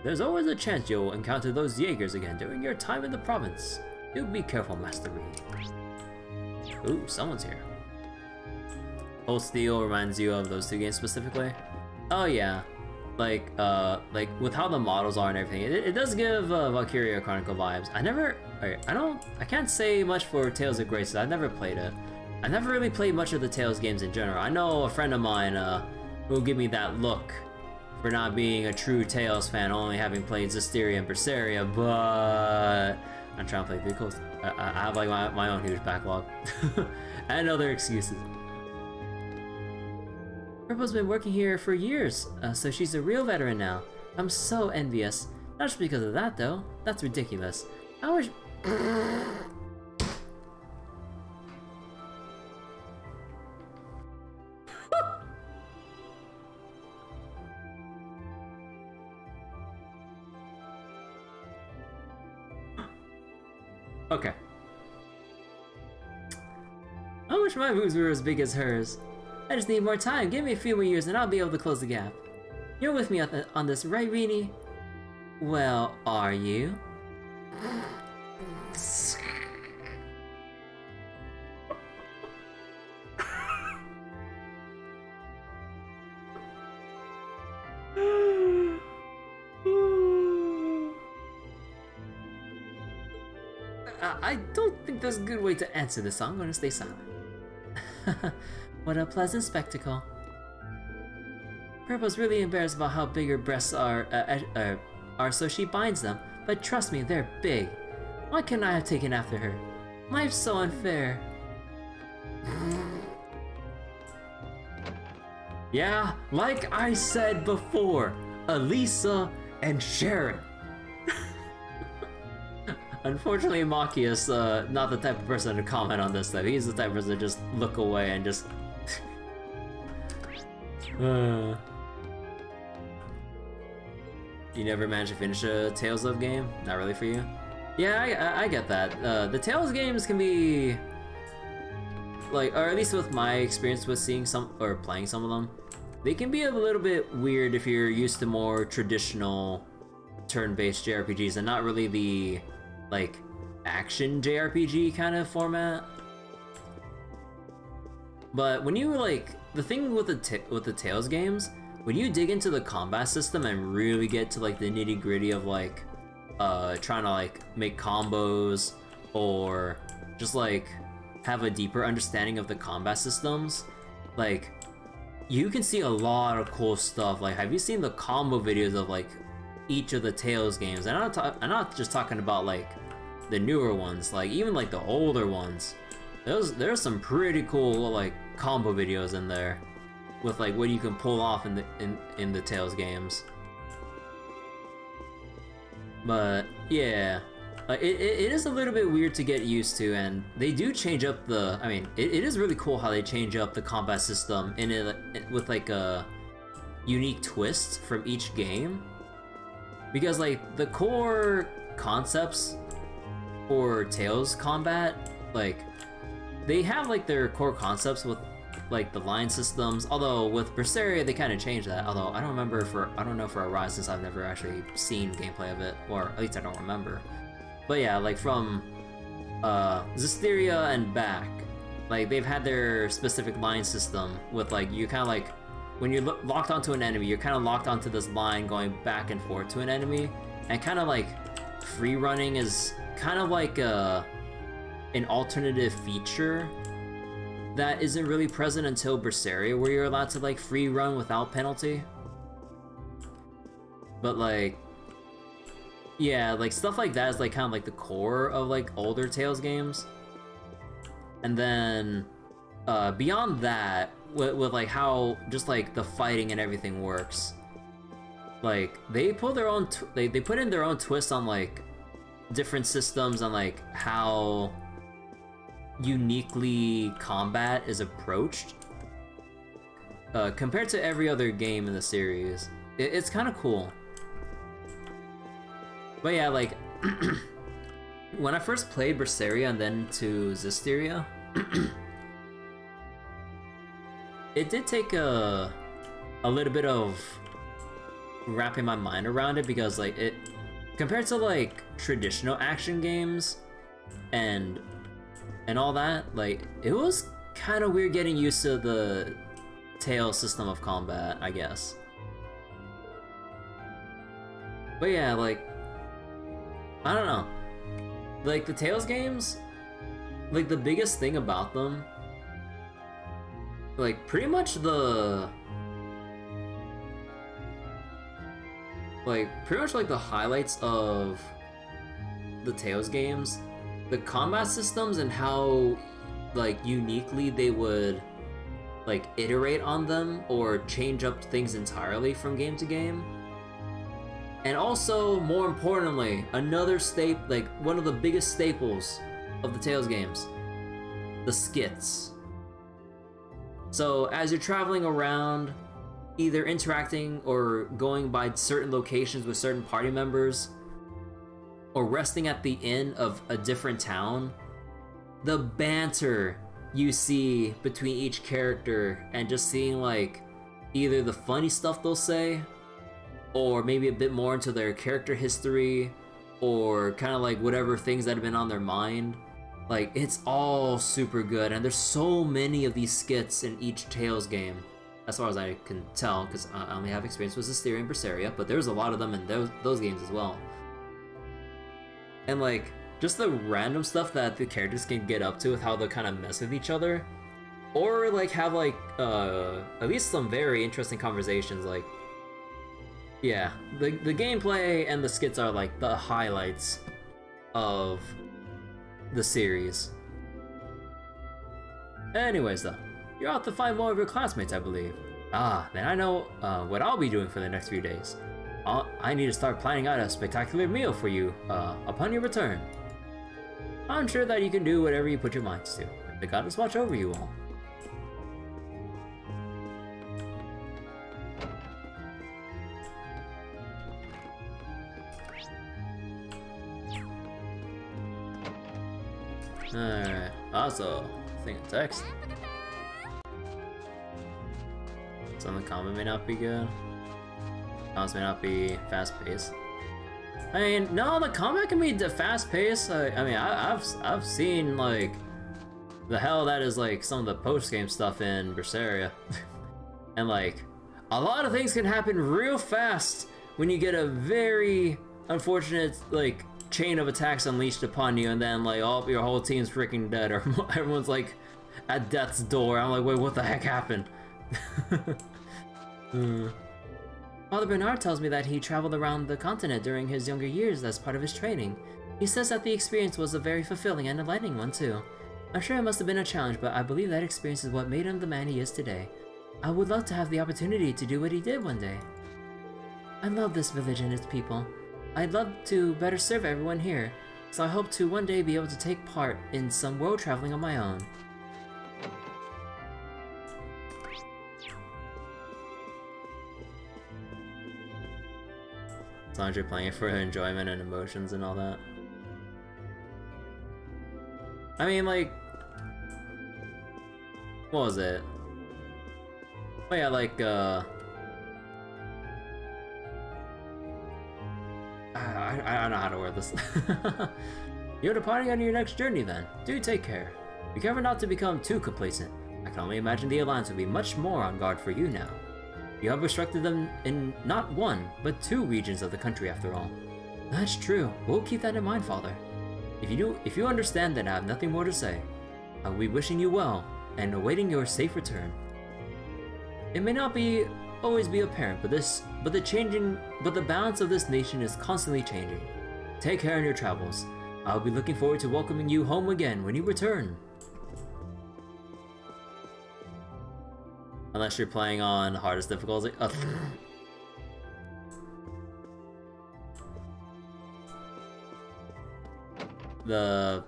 There's always a chance you'll encounter those Jaegers again during your time in the province. Do be careful, Master Reed. Ooh, someone's here. Cold Steel reminds you of those two games specifically? Oh yeah. Like with how the models are and everything, it does give Valkyria Chronicle vibes. I can't say much for Tales of Grace, I've never played it. I never really played much of the Tales games in general. I know a friend of mine who'll give me that look for not being a true Tales fan, only having played Zestiria and Berseria, but I'm trying to play through Coast. I have like my own huge backlog. And other excuses. Purple's been working here for years, so she's a real veteran now. I'm so envious. Not just because of that though. That's ridiculous. I wish... Okay. I wish my moves were as big as hers. I just need more time. Give me a few more years and I'll be able to close the gap. You're with me on this, right, Rini? Well, are you? I don't think there's a good way to answer this, so I'm gonna stay silent. What a pleasant spectacle. Purple's really embarrassed about how big her breasts are, so she binds them. But trust me, they're big. Why couldn't I have taken after her? Life's so unfair. Yeah, like I said before, Alisa and Sharon. Unfortunately, Machias, not the type of person to comment on this stuff. He's the type of person to just look away and just... You never managed to finish a Tales of game? Not really for you? Yeah, I get that. The Tales games can be... like, or at least with my experience with seeing some, or playing some of them, they can be a little bit weird if you're used to more traditional turn-based JRPGs and not really the, like, action JRPG kind of format. But when you, like, the thing with the Tales games, when you dig into the combat system and really get to, like, the nitty-gritty of, like, trying to, like, make combos or just, like, have a deeper understanding of the combat systems, like, you can see a lot of cool stuff. Like, have you seen the combo videos of, like, each of the Tales games? And I'm not just talking about, like, the newer ones, like, even, like, the older ones. There's some pretty cool, like, combo videos in there with, like, what you can pull off in the Tales games. But, yeah. It is a little bit weird to get used to, and they do change up the... I mean, it is really cool how they change up the combat system with, like, a unique twist from each game. Because, like, the core concepts for Tales combat, like, they have, like, their core concepts with, like, the line systems, although with Berseria they kind of changed that, although I don't know for Arise, since I've never actually seen gameplay of it, or at least I don't remember. But yeah, like from Zestiria and back, like they've had their specific line system with, like, you kind of, like, when you're locked onto an enemy, you're kind of locked onto this line going back and forth to an enemy, and kind of like free running is kind of like an alternative feature that isn't really present until Berseria, where you're allowed to, like, free run without penalty. But, like, yeah, like, stuff like that is, like, kind of like the core of, like, older Tales games. And then, beyond that, with like, how just, like, the fighting and everything works, like, they put their own, they put in their own twist on, like, different systems and, like, how uniquely combat is approached. Compared to every other game in the series. It's kind of cool. But yeah, like, when I first played Berseria and then to Zestiria, it did take a little bit of wrapping my mind around it, because, like, it, compared to, like, traditional action games and all that, like, it was kind of weird getting used to the Tales system of combat, I guess. But yeah, like, I don't know. Like, the Tales games, like, the biggest thing about them, like, pretty much the... like, pretty much, like, the highlights of the Tales games, the combat systems and how, like, uniquely they would, like, iterate on them or change up things entirely from game to game. And also, more importantly, another like, one of the biggest staples of the Tales games, the skits. So, as you're traveling around, either interacting or going by certain locations with certain party members, or resting at the inn of a different town, the banter you see between each character and just seeing, like, either the funny stuff they'll say, or maybe a bit more into their character history, or kind of like whatever things that have been on their mind. Like, it's all super good, and there's so many of these skits in each Tales game, as far as I can tell, because I only have experience with Zestiria and Berseria, but there's a lot of them in those games as well. And, like, just the random stuff that the characters can get up to with how they kind of mess with each other, or like have like at least some very interesting conversations. Like, yeah, the gameplay and the skits are like the highlights of the series. Anyways, though, you're out to find more of your classmates, I believe. Ah, then I know what I'll be doing for the next few days. I need to start planning out a spectacular meal for you upon your return. I'm sure that you can do whatever you put your minds to. The goddess watch over you all. Alright, also, thing of text. Some of the comment may not be good. Comments may not be fast-paced. I mean, no, the combat can be fast-paced. I mean, I've seen like the hell that is like some of the post-game stuff in Berseria, and like a lot of things can happen real fast when you get a very unfortunate like chain of attacks unleashed upon you, and then like all your whole team's freaking dead, or everyone's like at death's door. I'm like, wait, what the heck happened? Father Bernard tells me that he traveled around the continent during his younger years as part of his training. He says that the experience was a very fulfilling and enlightening one too. I'm sure it must have been a challenge, but I believe that experience is what made him the man he is today. I would love to have the opportunity to do what he did one day. I love this village and its people. I'd love to better serve everyone here, so I hope to one day be able to take part in some world traveling of my own. As long as you're playing it for enjoyment and emotions and all that. I mean, like, what was it? Oh yeah, like, I don't know how to word this. You're departing on your next journey then. Do take care. Be careful not to become too complacent. I can only imagine the Alliance will be much more on guard for you now. You have obstructed them in not one, but 2 regions of the country after all. That's true. We'll keep that in mind, Father. If you understand, then I have nothing more to say. I will be wishing you well, and awaiting your safe return. It may not always be apparent, but the balance of this nation is constantly changing. Take care in your travels. I'll be looking forward to welcoming you home again when you return. Unless you're playing on hardest difficulty. The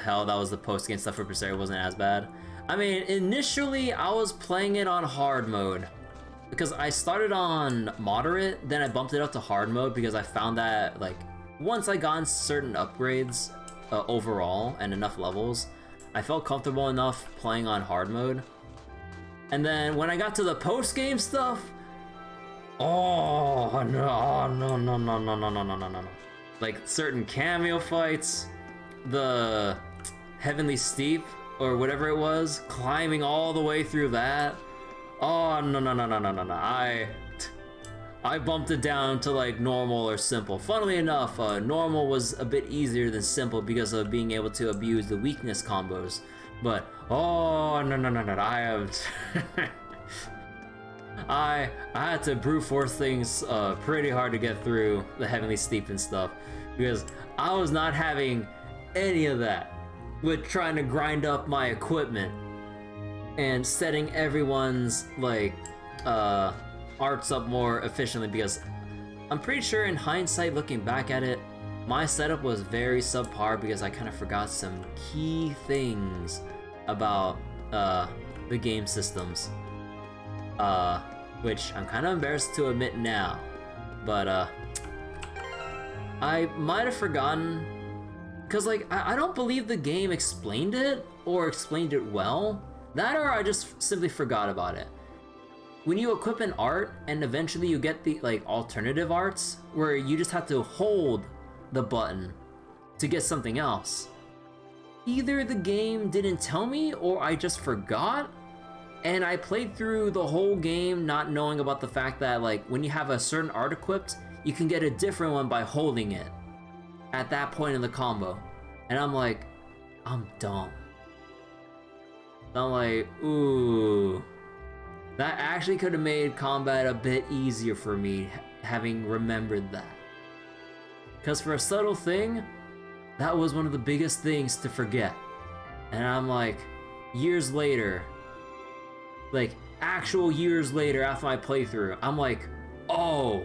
hell that was the post-game stuff for Berseria wasn't as bad. I mean, initially I was playing it on hard mode because I started on moderate, then I bumped it up to hard mode because I found that like once I got certain upgrades overall and enough levels, I felt comfortable enough playing on hard mode. And then when I got to the post-game stuff, oh no. Like certain cameo fights, the Heavenly Steep or whatever it was, climbing all the way through that. Oh no. I bumped it down to like normal or simple. Funnily enough, normal was a bit easier than simple because of being able to abuse the weakness combos. But oh no, I have I had to brute force things pretty hard to get through the Heavenly Steep and stuff because I was not having any of that with trying to grind up my equipment and setting everyone's like arts up more efficiently, because I'm pretty sure in hindsight looking back at it, my setup was very subpar because I kind of forgot some key things about the game systems, which I'm kind of embarrassed to admit now, but I might have forgotten because like I don't believe the game explained it or explained it well. That or I just simply forgot about it. When you equip an art and eventually you get the like alternative arts where you just have to hold the button to get something else, either the game didn't tell me or I just forgot, and I played through the whole game not knowing about the fact that like when you have a certain art equipped, you can get a different one by holding it. at that point in the combo. And I'm like, I'm dumb. I'm like, ooh. That actually could have made combat a bit easier for me, having remembered that. Because for a subtle thing, that was one of the biggest things to forget. And I'm like, years later, like actual years later after my playthrough, I'm like, oh,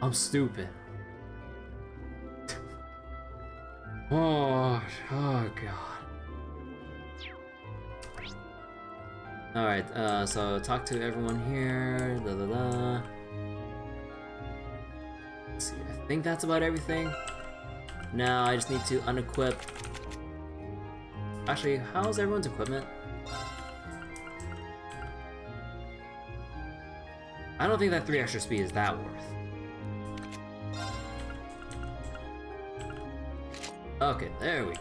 I'm stupid. Oh god. Alright, so talk to everyone here, Let's see, I think that's about everything. Now I just need to unequip. Actually, how's everyone's equipment? I don't think that 3 extra speed is that worth. Okay, there we go.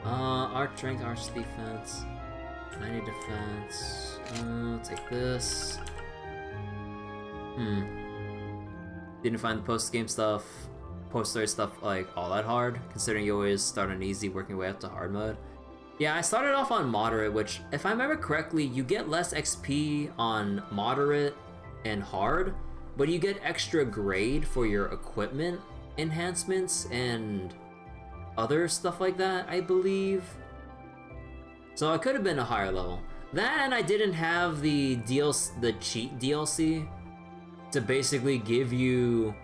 Arch strength, arch defense, 90 defense. I'll take this. Didn't find the post-game stuff, post-story stuff like all that hard, considering you always start on easy, working your way up to hard mode. Yeah, I started off on moderate, which, if I remember correctly, you get less XP on moderate and hard, but you get extra grade for your equipment enhancements and other stuff like that, I believe. So I could have been a higher level. That, and I didn't have the cheat DLC to basically give you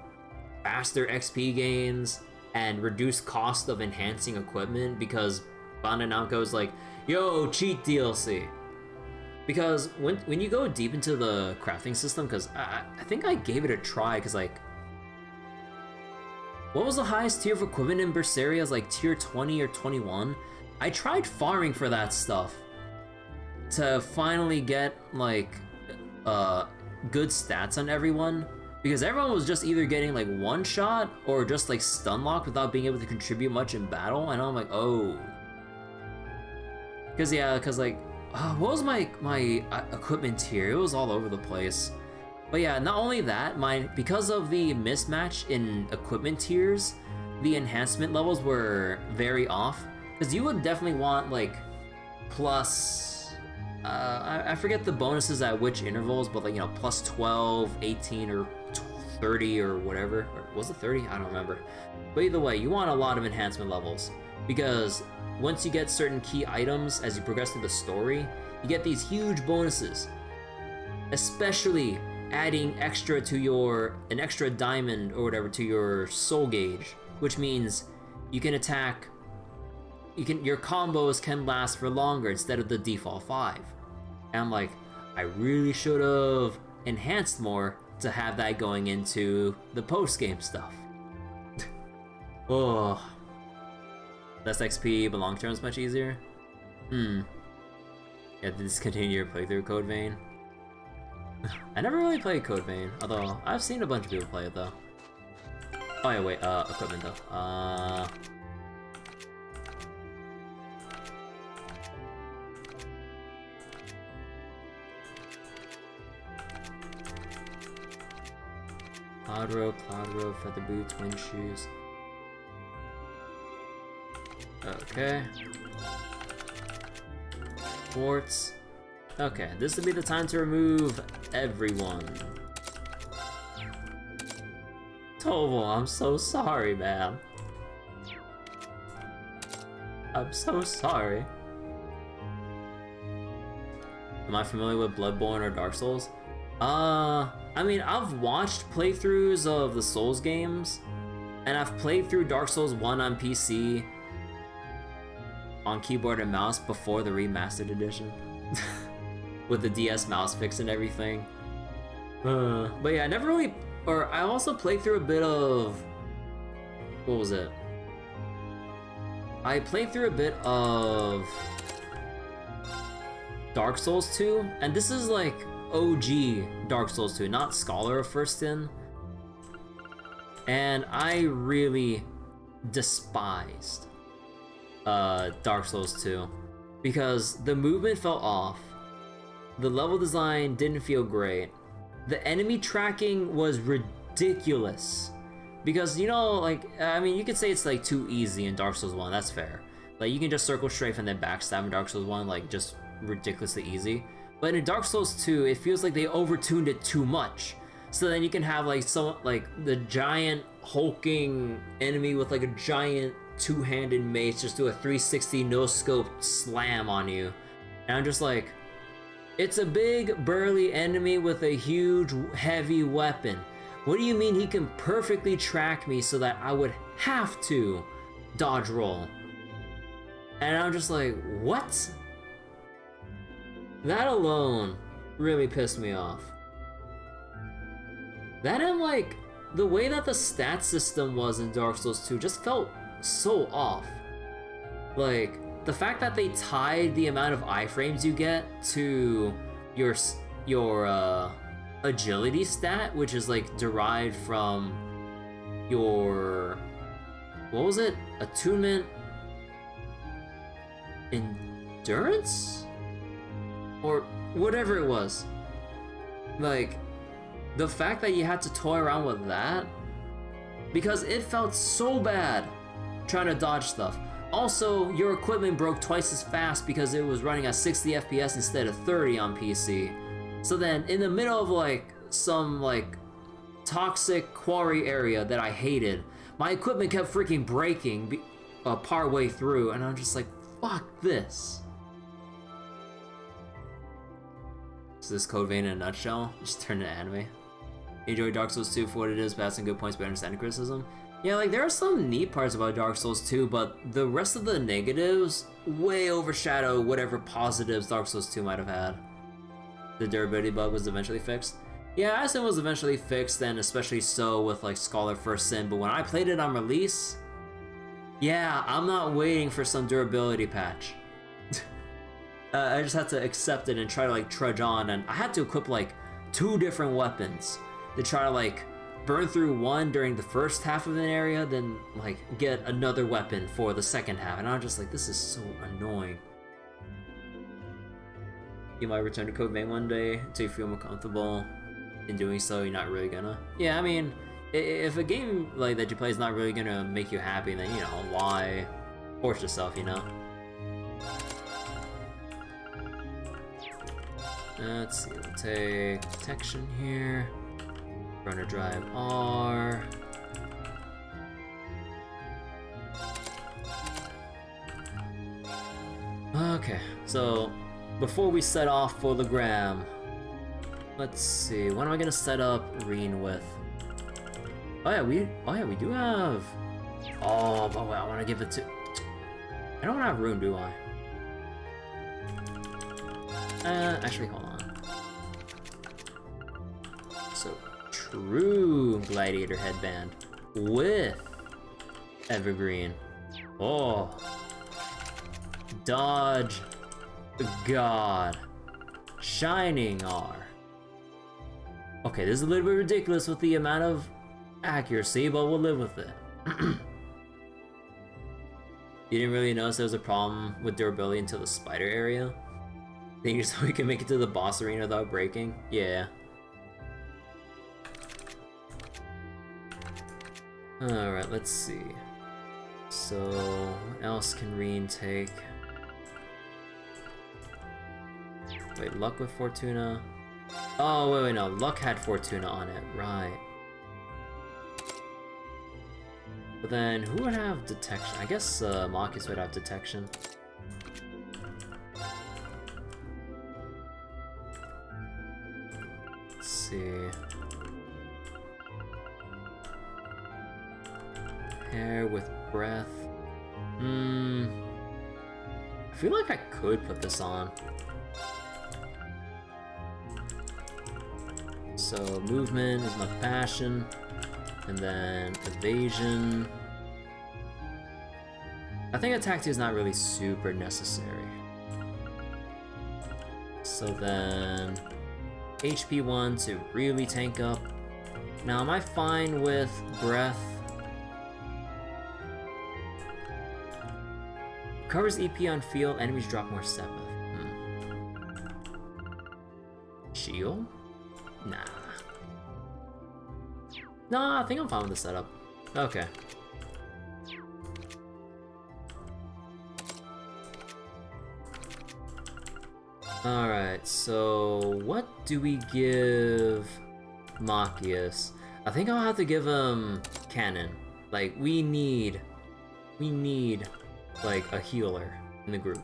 faster XP gains and reduce cost of enhancing equipment, because Bandai Namco is like, yo, cheat DLC. Because when you go deep into the crafting system, because I think I gave it a try, because like, what was the highest tier of equipment in Berseria? It was like tier 20 or 21. I tried farming for that stuff to finally get like good stats on everyone, because everyone was just either getting like one shot or just like stun lock without being able to contribute much in battle, and I'm like, oh. Because like, what was my equipment tier? It was all over the place. But yeah, not only that, because of the mismatch in equipment tiers, the enhancement levels were very off. Because you would definitely want like plus, I forget the bonuses at which intervals, but like, you know, plus 12, 18, or 30 or whatever. Or was it 30? I don't remember. But either way, you want a lot of enhancement levels, because once you get certain key items as you progress through the story, you get these huge bonuses. Especially adding extra to an extra diamond or whatever to your soul gauge, which means you can attack, your combos can last for longer instead of the default 5. And I'm like, I really should have enhanced more to have that going into the post-game stuff. Oh. Less XP, but long term is much easier. Yeah, discontinue your playthrough Code Vein. I never really played Code Vein, although I've seen a bunch of people play it though. Oh yeah, wait, equipment though. Cloud Robe, Feather Boots, Wind Shoes. Okay. Quartz. Okay, this would be the time to remove everyone. Toval, I'm so sorry, man. I'm so sorry. Am I familiar with Bloodborne or Dark Souls? I mean, I've watched playthroughs of the Souls games, and I've played through Dark Souls 1 on PC on keyboard and mouse before the remastered edition. With the DS mouse fix and everything. But yeah, I never really... Or I also played through a bit of... What was it? I played through a bit of Dark Souls 2, and this is like OG Dark Souls 2, not Scholar of First Sin. And I really despised Dark Souls 2 because the movement felt off, the level design didn't feel great, the enemy tracking was ridiculous. Because, you know, like, I mean, you could say it's like too easy in Dark Souls 1, that's fair. Like, you can just circle strafe and then backstab in Dark Souls 1, like, just ridiculously easy. But in Dark Souls 2, it feels like they overtuned it too much. So then you can have, like, the giant hulking enemy with, like, a giant two-handed mace just do a 360 no-scope slam on you. And I'm just like, it's a big, burly enemy with a huge, heavy weapon. What do you mean he can perfectly track me so that I would have to dodge roll? And I'm just like, what? That alone really pissed me off. That and like, the way that the stat system was in Dark Souls 2 just felt so off. Like, the fact that they tied the amount of iframes you get to your agility stat, which is like derived from your, what was it? Attunement? Endurance? Or whatever it was. Like, the fact that you had to toy around with that, because it felt so bad trying to dodge stuff. Also, your equipment broke twice as fast because it was running at 60 FPS instead of 30 on PC. So then, in the middle of like some like toxic quarry area that I hated, my equipment kept freaking breaking part way through, and I'm just like, fuck this. So this code vein in a nutshell, just turned into anime. Enjoy Dark Souls 2 for what it is, but some good points but understanding criticism. Yeah, like there are some neat parts about Dark Souls 2, but the rest of the negatives way overshadow whatever positives Dark Souls 2 might have had. The durability bug was eventually fixed. Yeah, I assume it was eventually fixed, and especially so with like Scholar First Sin, but when I played it on release, yeah, I'm not waiting for some durability patch. I just had to accept it and try to like trudge on, and I had to equip like 2 different weapons to try to like burn through one during the first half of an area, then like get another weapon for the second half, and I'm just like, this is so annoying. You might return to Code Vein one day until you feel more comfortable in doing so. You're not really gonna. Yeah, I mean, if a game like that you play is not really gonna make you happy, then you know, why force yourself, you know? Let's see, we'll take detection here. Runner drive R. Okay, so before we set off for the gram, let's see, what am I gonna set up Reen with? Oh yeah, we do have. Oh, but I want to give it to. I don't have room, do I? Actually, hold on. So, true gladiator headband with evergreen. Oh, dodge, god, shining R. Okay, this is a little bit ridiculous with the amount of accuracy, but we'll live with it. You didn't really notice there was a problem with durability until the spider area? Think so we can make it to the boss arena without breaking? Yeah. Alright, let's see. So, what else can Reen take? Wait, luck with Fortuna? Oh, wait, no, luck had Fortuna on it, right. But then, who would have detection? I guess Machias would have detection. Let's see. Hair with breath. I feel like I could put this on. So movement is my passion, and then evasion. I think attack 2 is not really super necessary. So then HP 1 to really tank up. Now am I fine with breath? Covers EP on field, enemies drop more Sept. Shield? Nah. No, I think I'm fine with the setup. Okay. Alright, so what do we give Machias? I think I'll have to give him Cannon. Like, we need like a healer in the group.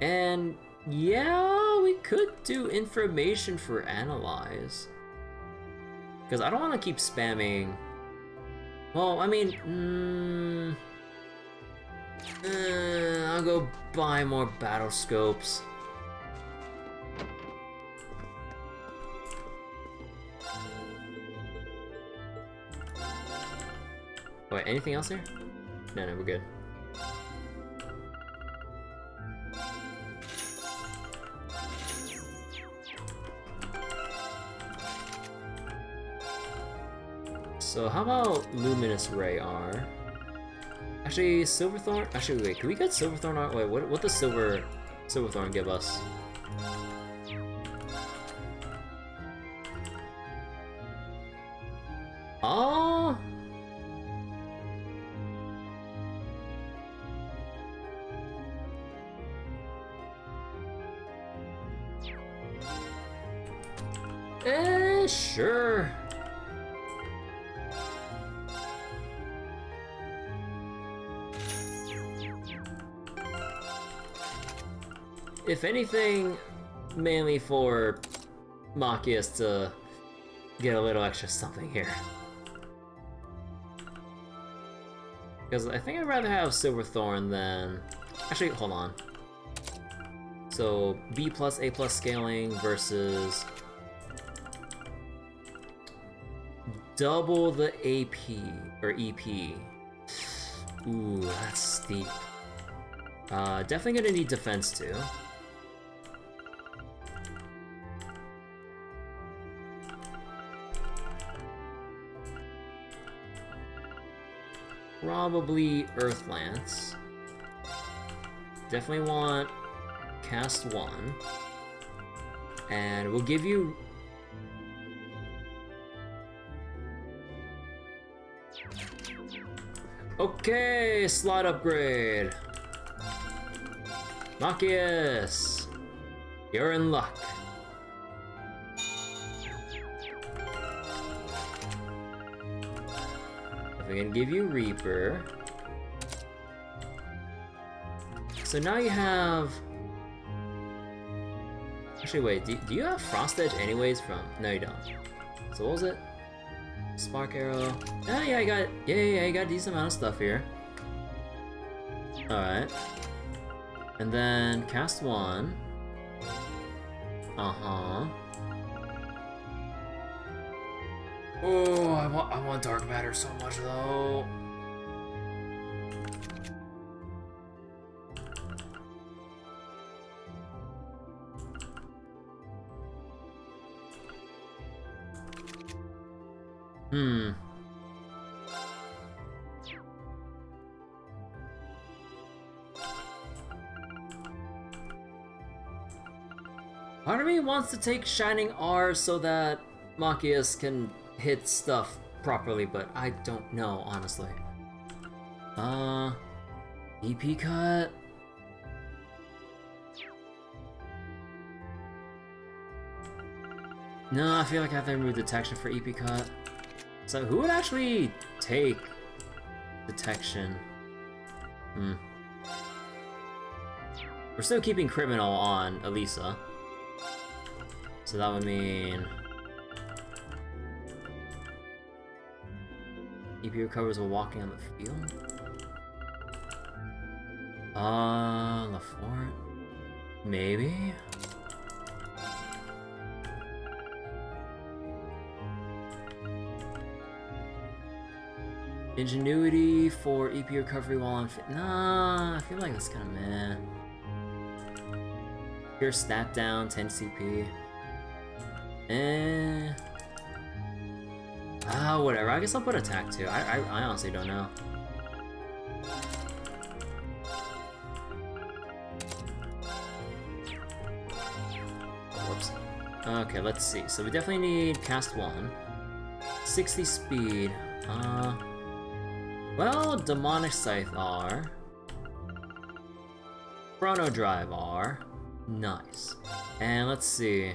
And yeah, we could do information for analyze. Because I don't want to keep spamming. Well, I mean, I'll go buy more battle scopes. Wait, anything else here? No, we're good. So how about Luminous Ray R? Actually, Silverthorn? Actually, wait, can we get Silverthorn R? Wait, what does Silverthorn give us? Oh! Sure. If anything, mainly for Machias to get a little extra something here. Because I think I'd rather have Silverthorn than... Actually, hold on. So, B plus A plus scaling versus... double the AP, or EP. Ooh, that's steep. Definitely gonna need defense too. Probably Earth Lance. Definitely want cast 1. And we'll give you... Okay, slot upgrade. Machias, you're in luck. We're gonna give you Reaper. So now you have... Actually, wait, do you have Frost Edge anyways from... No, you don't. So what was it? Spark Arrow. Yeah, I got... Yeah, you got a decent amount of stuff here. Alright. And then cast 1. Uh-huh. Oh, I want Dark Matter so much though. Part of me wants to take Shining R so that Machias can hit stuff properly, but I don't know, honestly. EP cut? No, I feel like I have to remove detection for EP cut. So who would actually take detection? We're still keeping criminal on Alisa. So that would mean... EP recovers while walking on the field? LaFort? Maybe? Ingenuity for EP recovery while on fit. Nah, I feel like that's kind of meh. Pure stat down, 10 CP. Whatever. I guess I'll put attack too. I honestly don't know. Oh, whoops. Okay, let's see. So we definitely need cast 1. 60 speed. Well, Demonic Scythe R. Chrono Drive R. Nice. And let's see.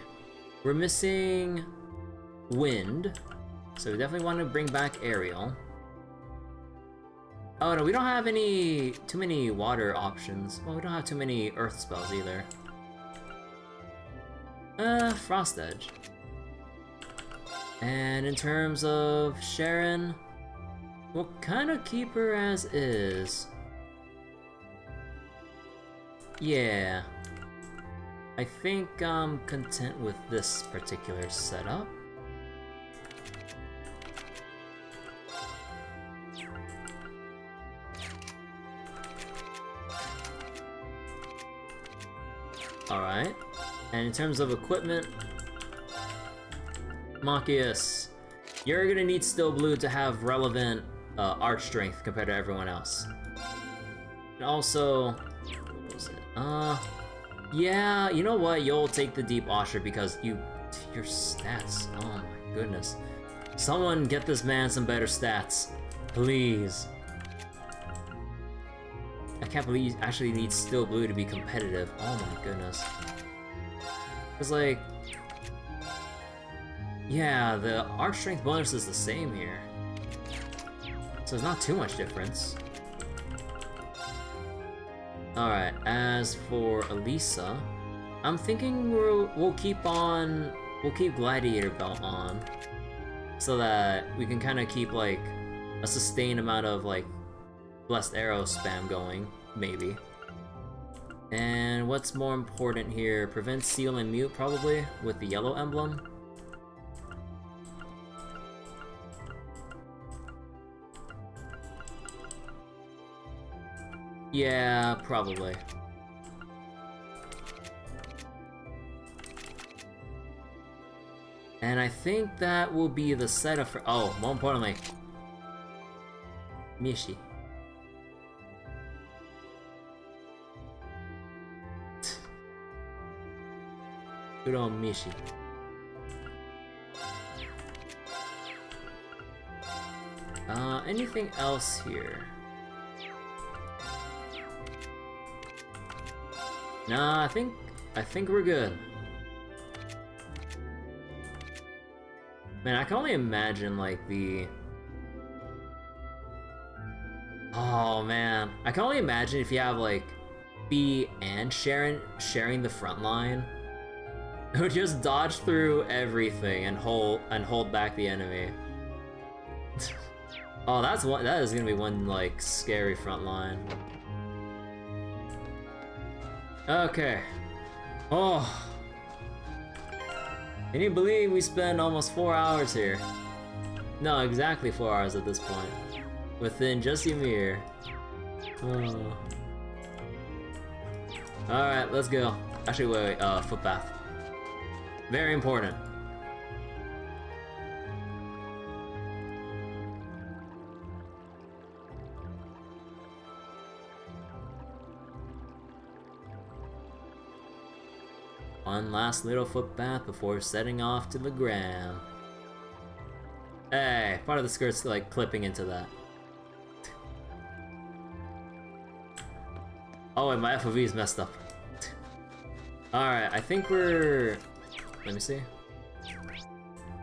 We're missing Wind. So we definitely want to bring back Aerial. Oh no, we don't have too many water options. Well, we don't have too many earth spells either. Frost Edge. And in terms of Sharon, we'll kind of keep her as is. Yeah. I think I'm content with this particular setup. Alright. And in terms of equipment, Machias, you're gonna need Still Blue to have relevant arch strength compared to everyone else. And also, what was it? Yeah, you know what? You'll take the Deep Osher because your stats. Oh my goodness. Someone get this man some better stats, please. I can't believe you actually need Still Blue to be competitive. Oh my goodness. It's like, yeah, the arch strength bonus is the same here, so it's not too much difference. Alright, as for Alisa, I'm thinking we'll keep Gladiator Belt on, so that we can kind of keep like a sustained amount of like Blessed Arrow spam going, maybe. And what's more important here? Prevent, seal, and mute, probably, with the yellow emblem. Yeah, probably. And I think that will be the setup for— oh, more importantly, Mishi. Good old Mishi. Anything else here? Nah, I think we're good. Man, I can only imagine like the— oh man, I can only imagine if you have like B and Sharon sharing the front line. It would just dodge through everything and hold back the enemy. Oh, that is gonna be one like scary front line. Okay. Oh. Can you believe we spent almost 4 hours here? No, exactly 4 hours at this point. Within just Ymir. Oh. Alright, let's go. Actually, wait, footpath. Very important. One last little footpath before setting off to the gram. Hey, part of the skirt's like clipping into that. Oh wait, my FOV is messed up. Alright, I think we're— let me see.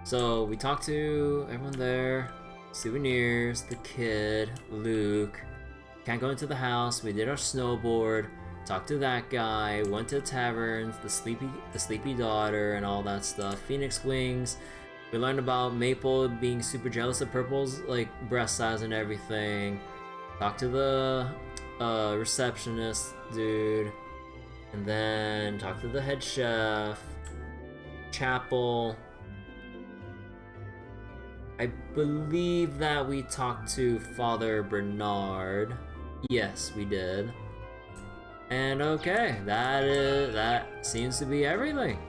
So we talked to everyone there. Souvenirs, the kid, Luke. Can't go into the house. We did our snowboard. Talked to that guy. Went to taverns. The sleepy daughter, and all that stuff. Phoenix Wings. We learned about Maple being super jealous of Purple's like breast size and everything. Talked to the receptionist dude, and then talked to the head chef. Chapel. I believe that we talked to Father Bernard. Yes, we did. And okay, that seems to be everything.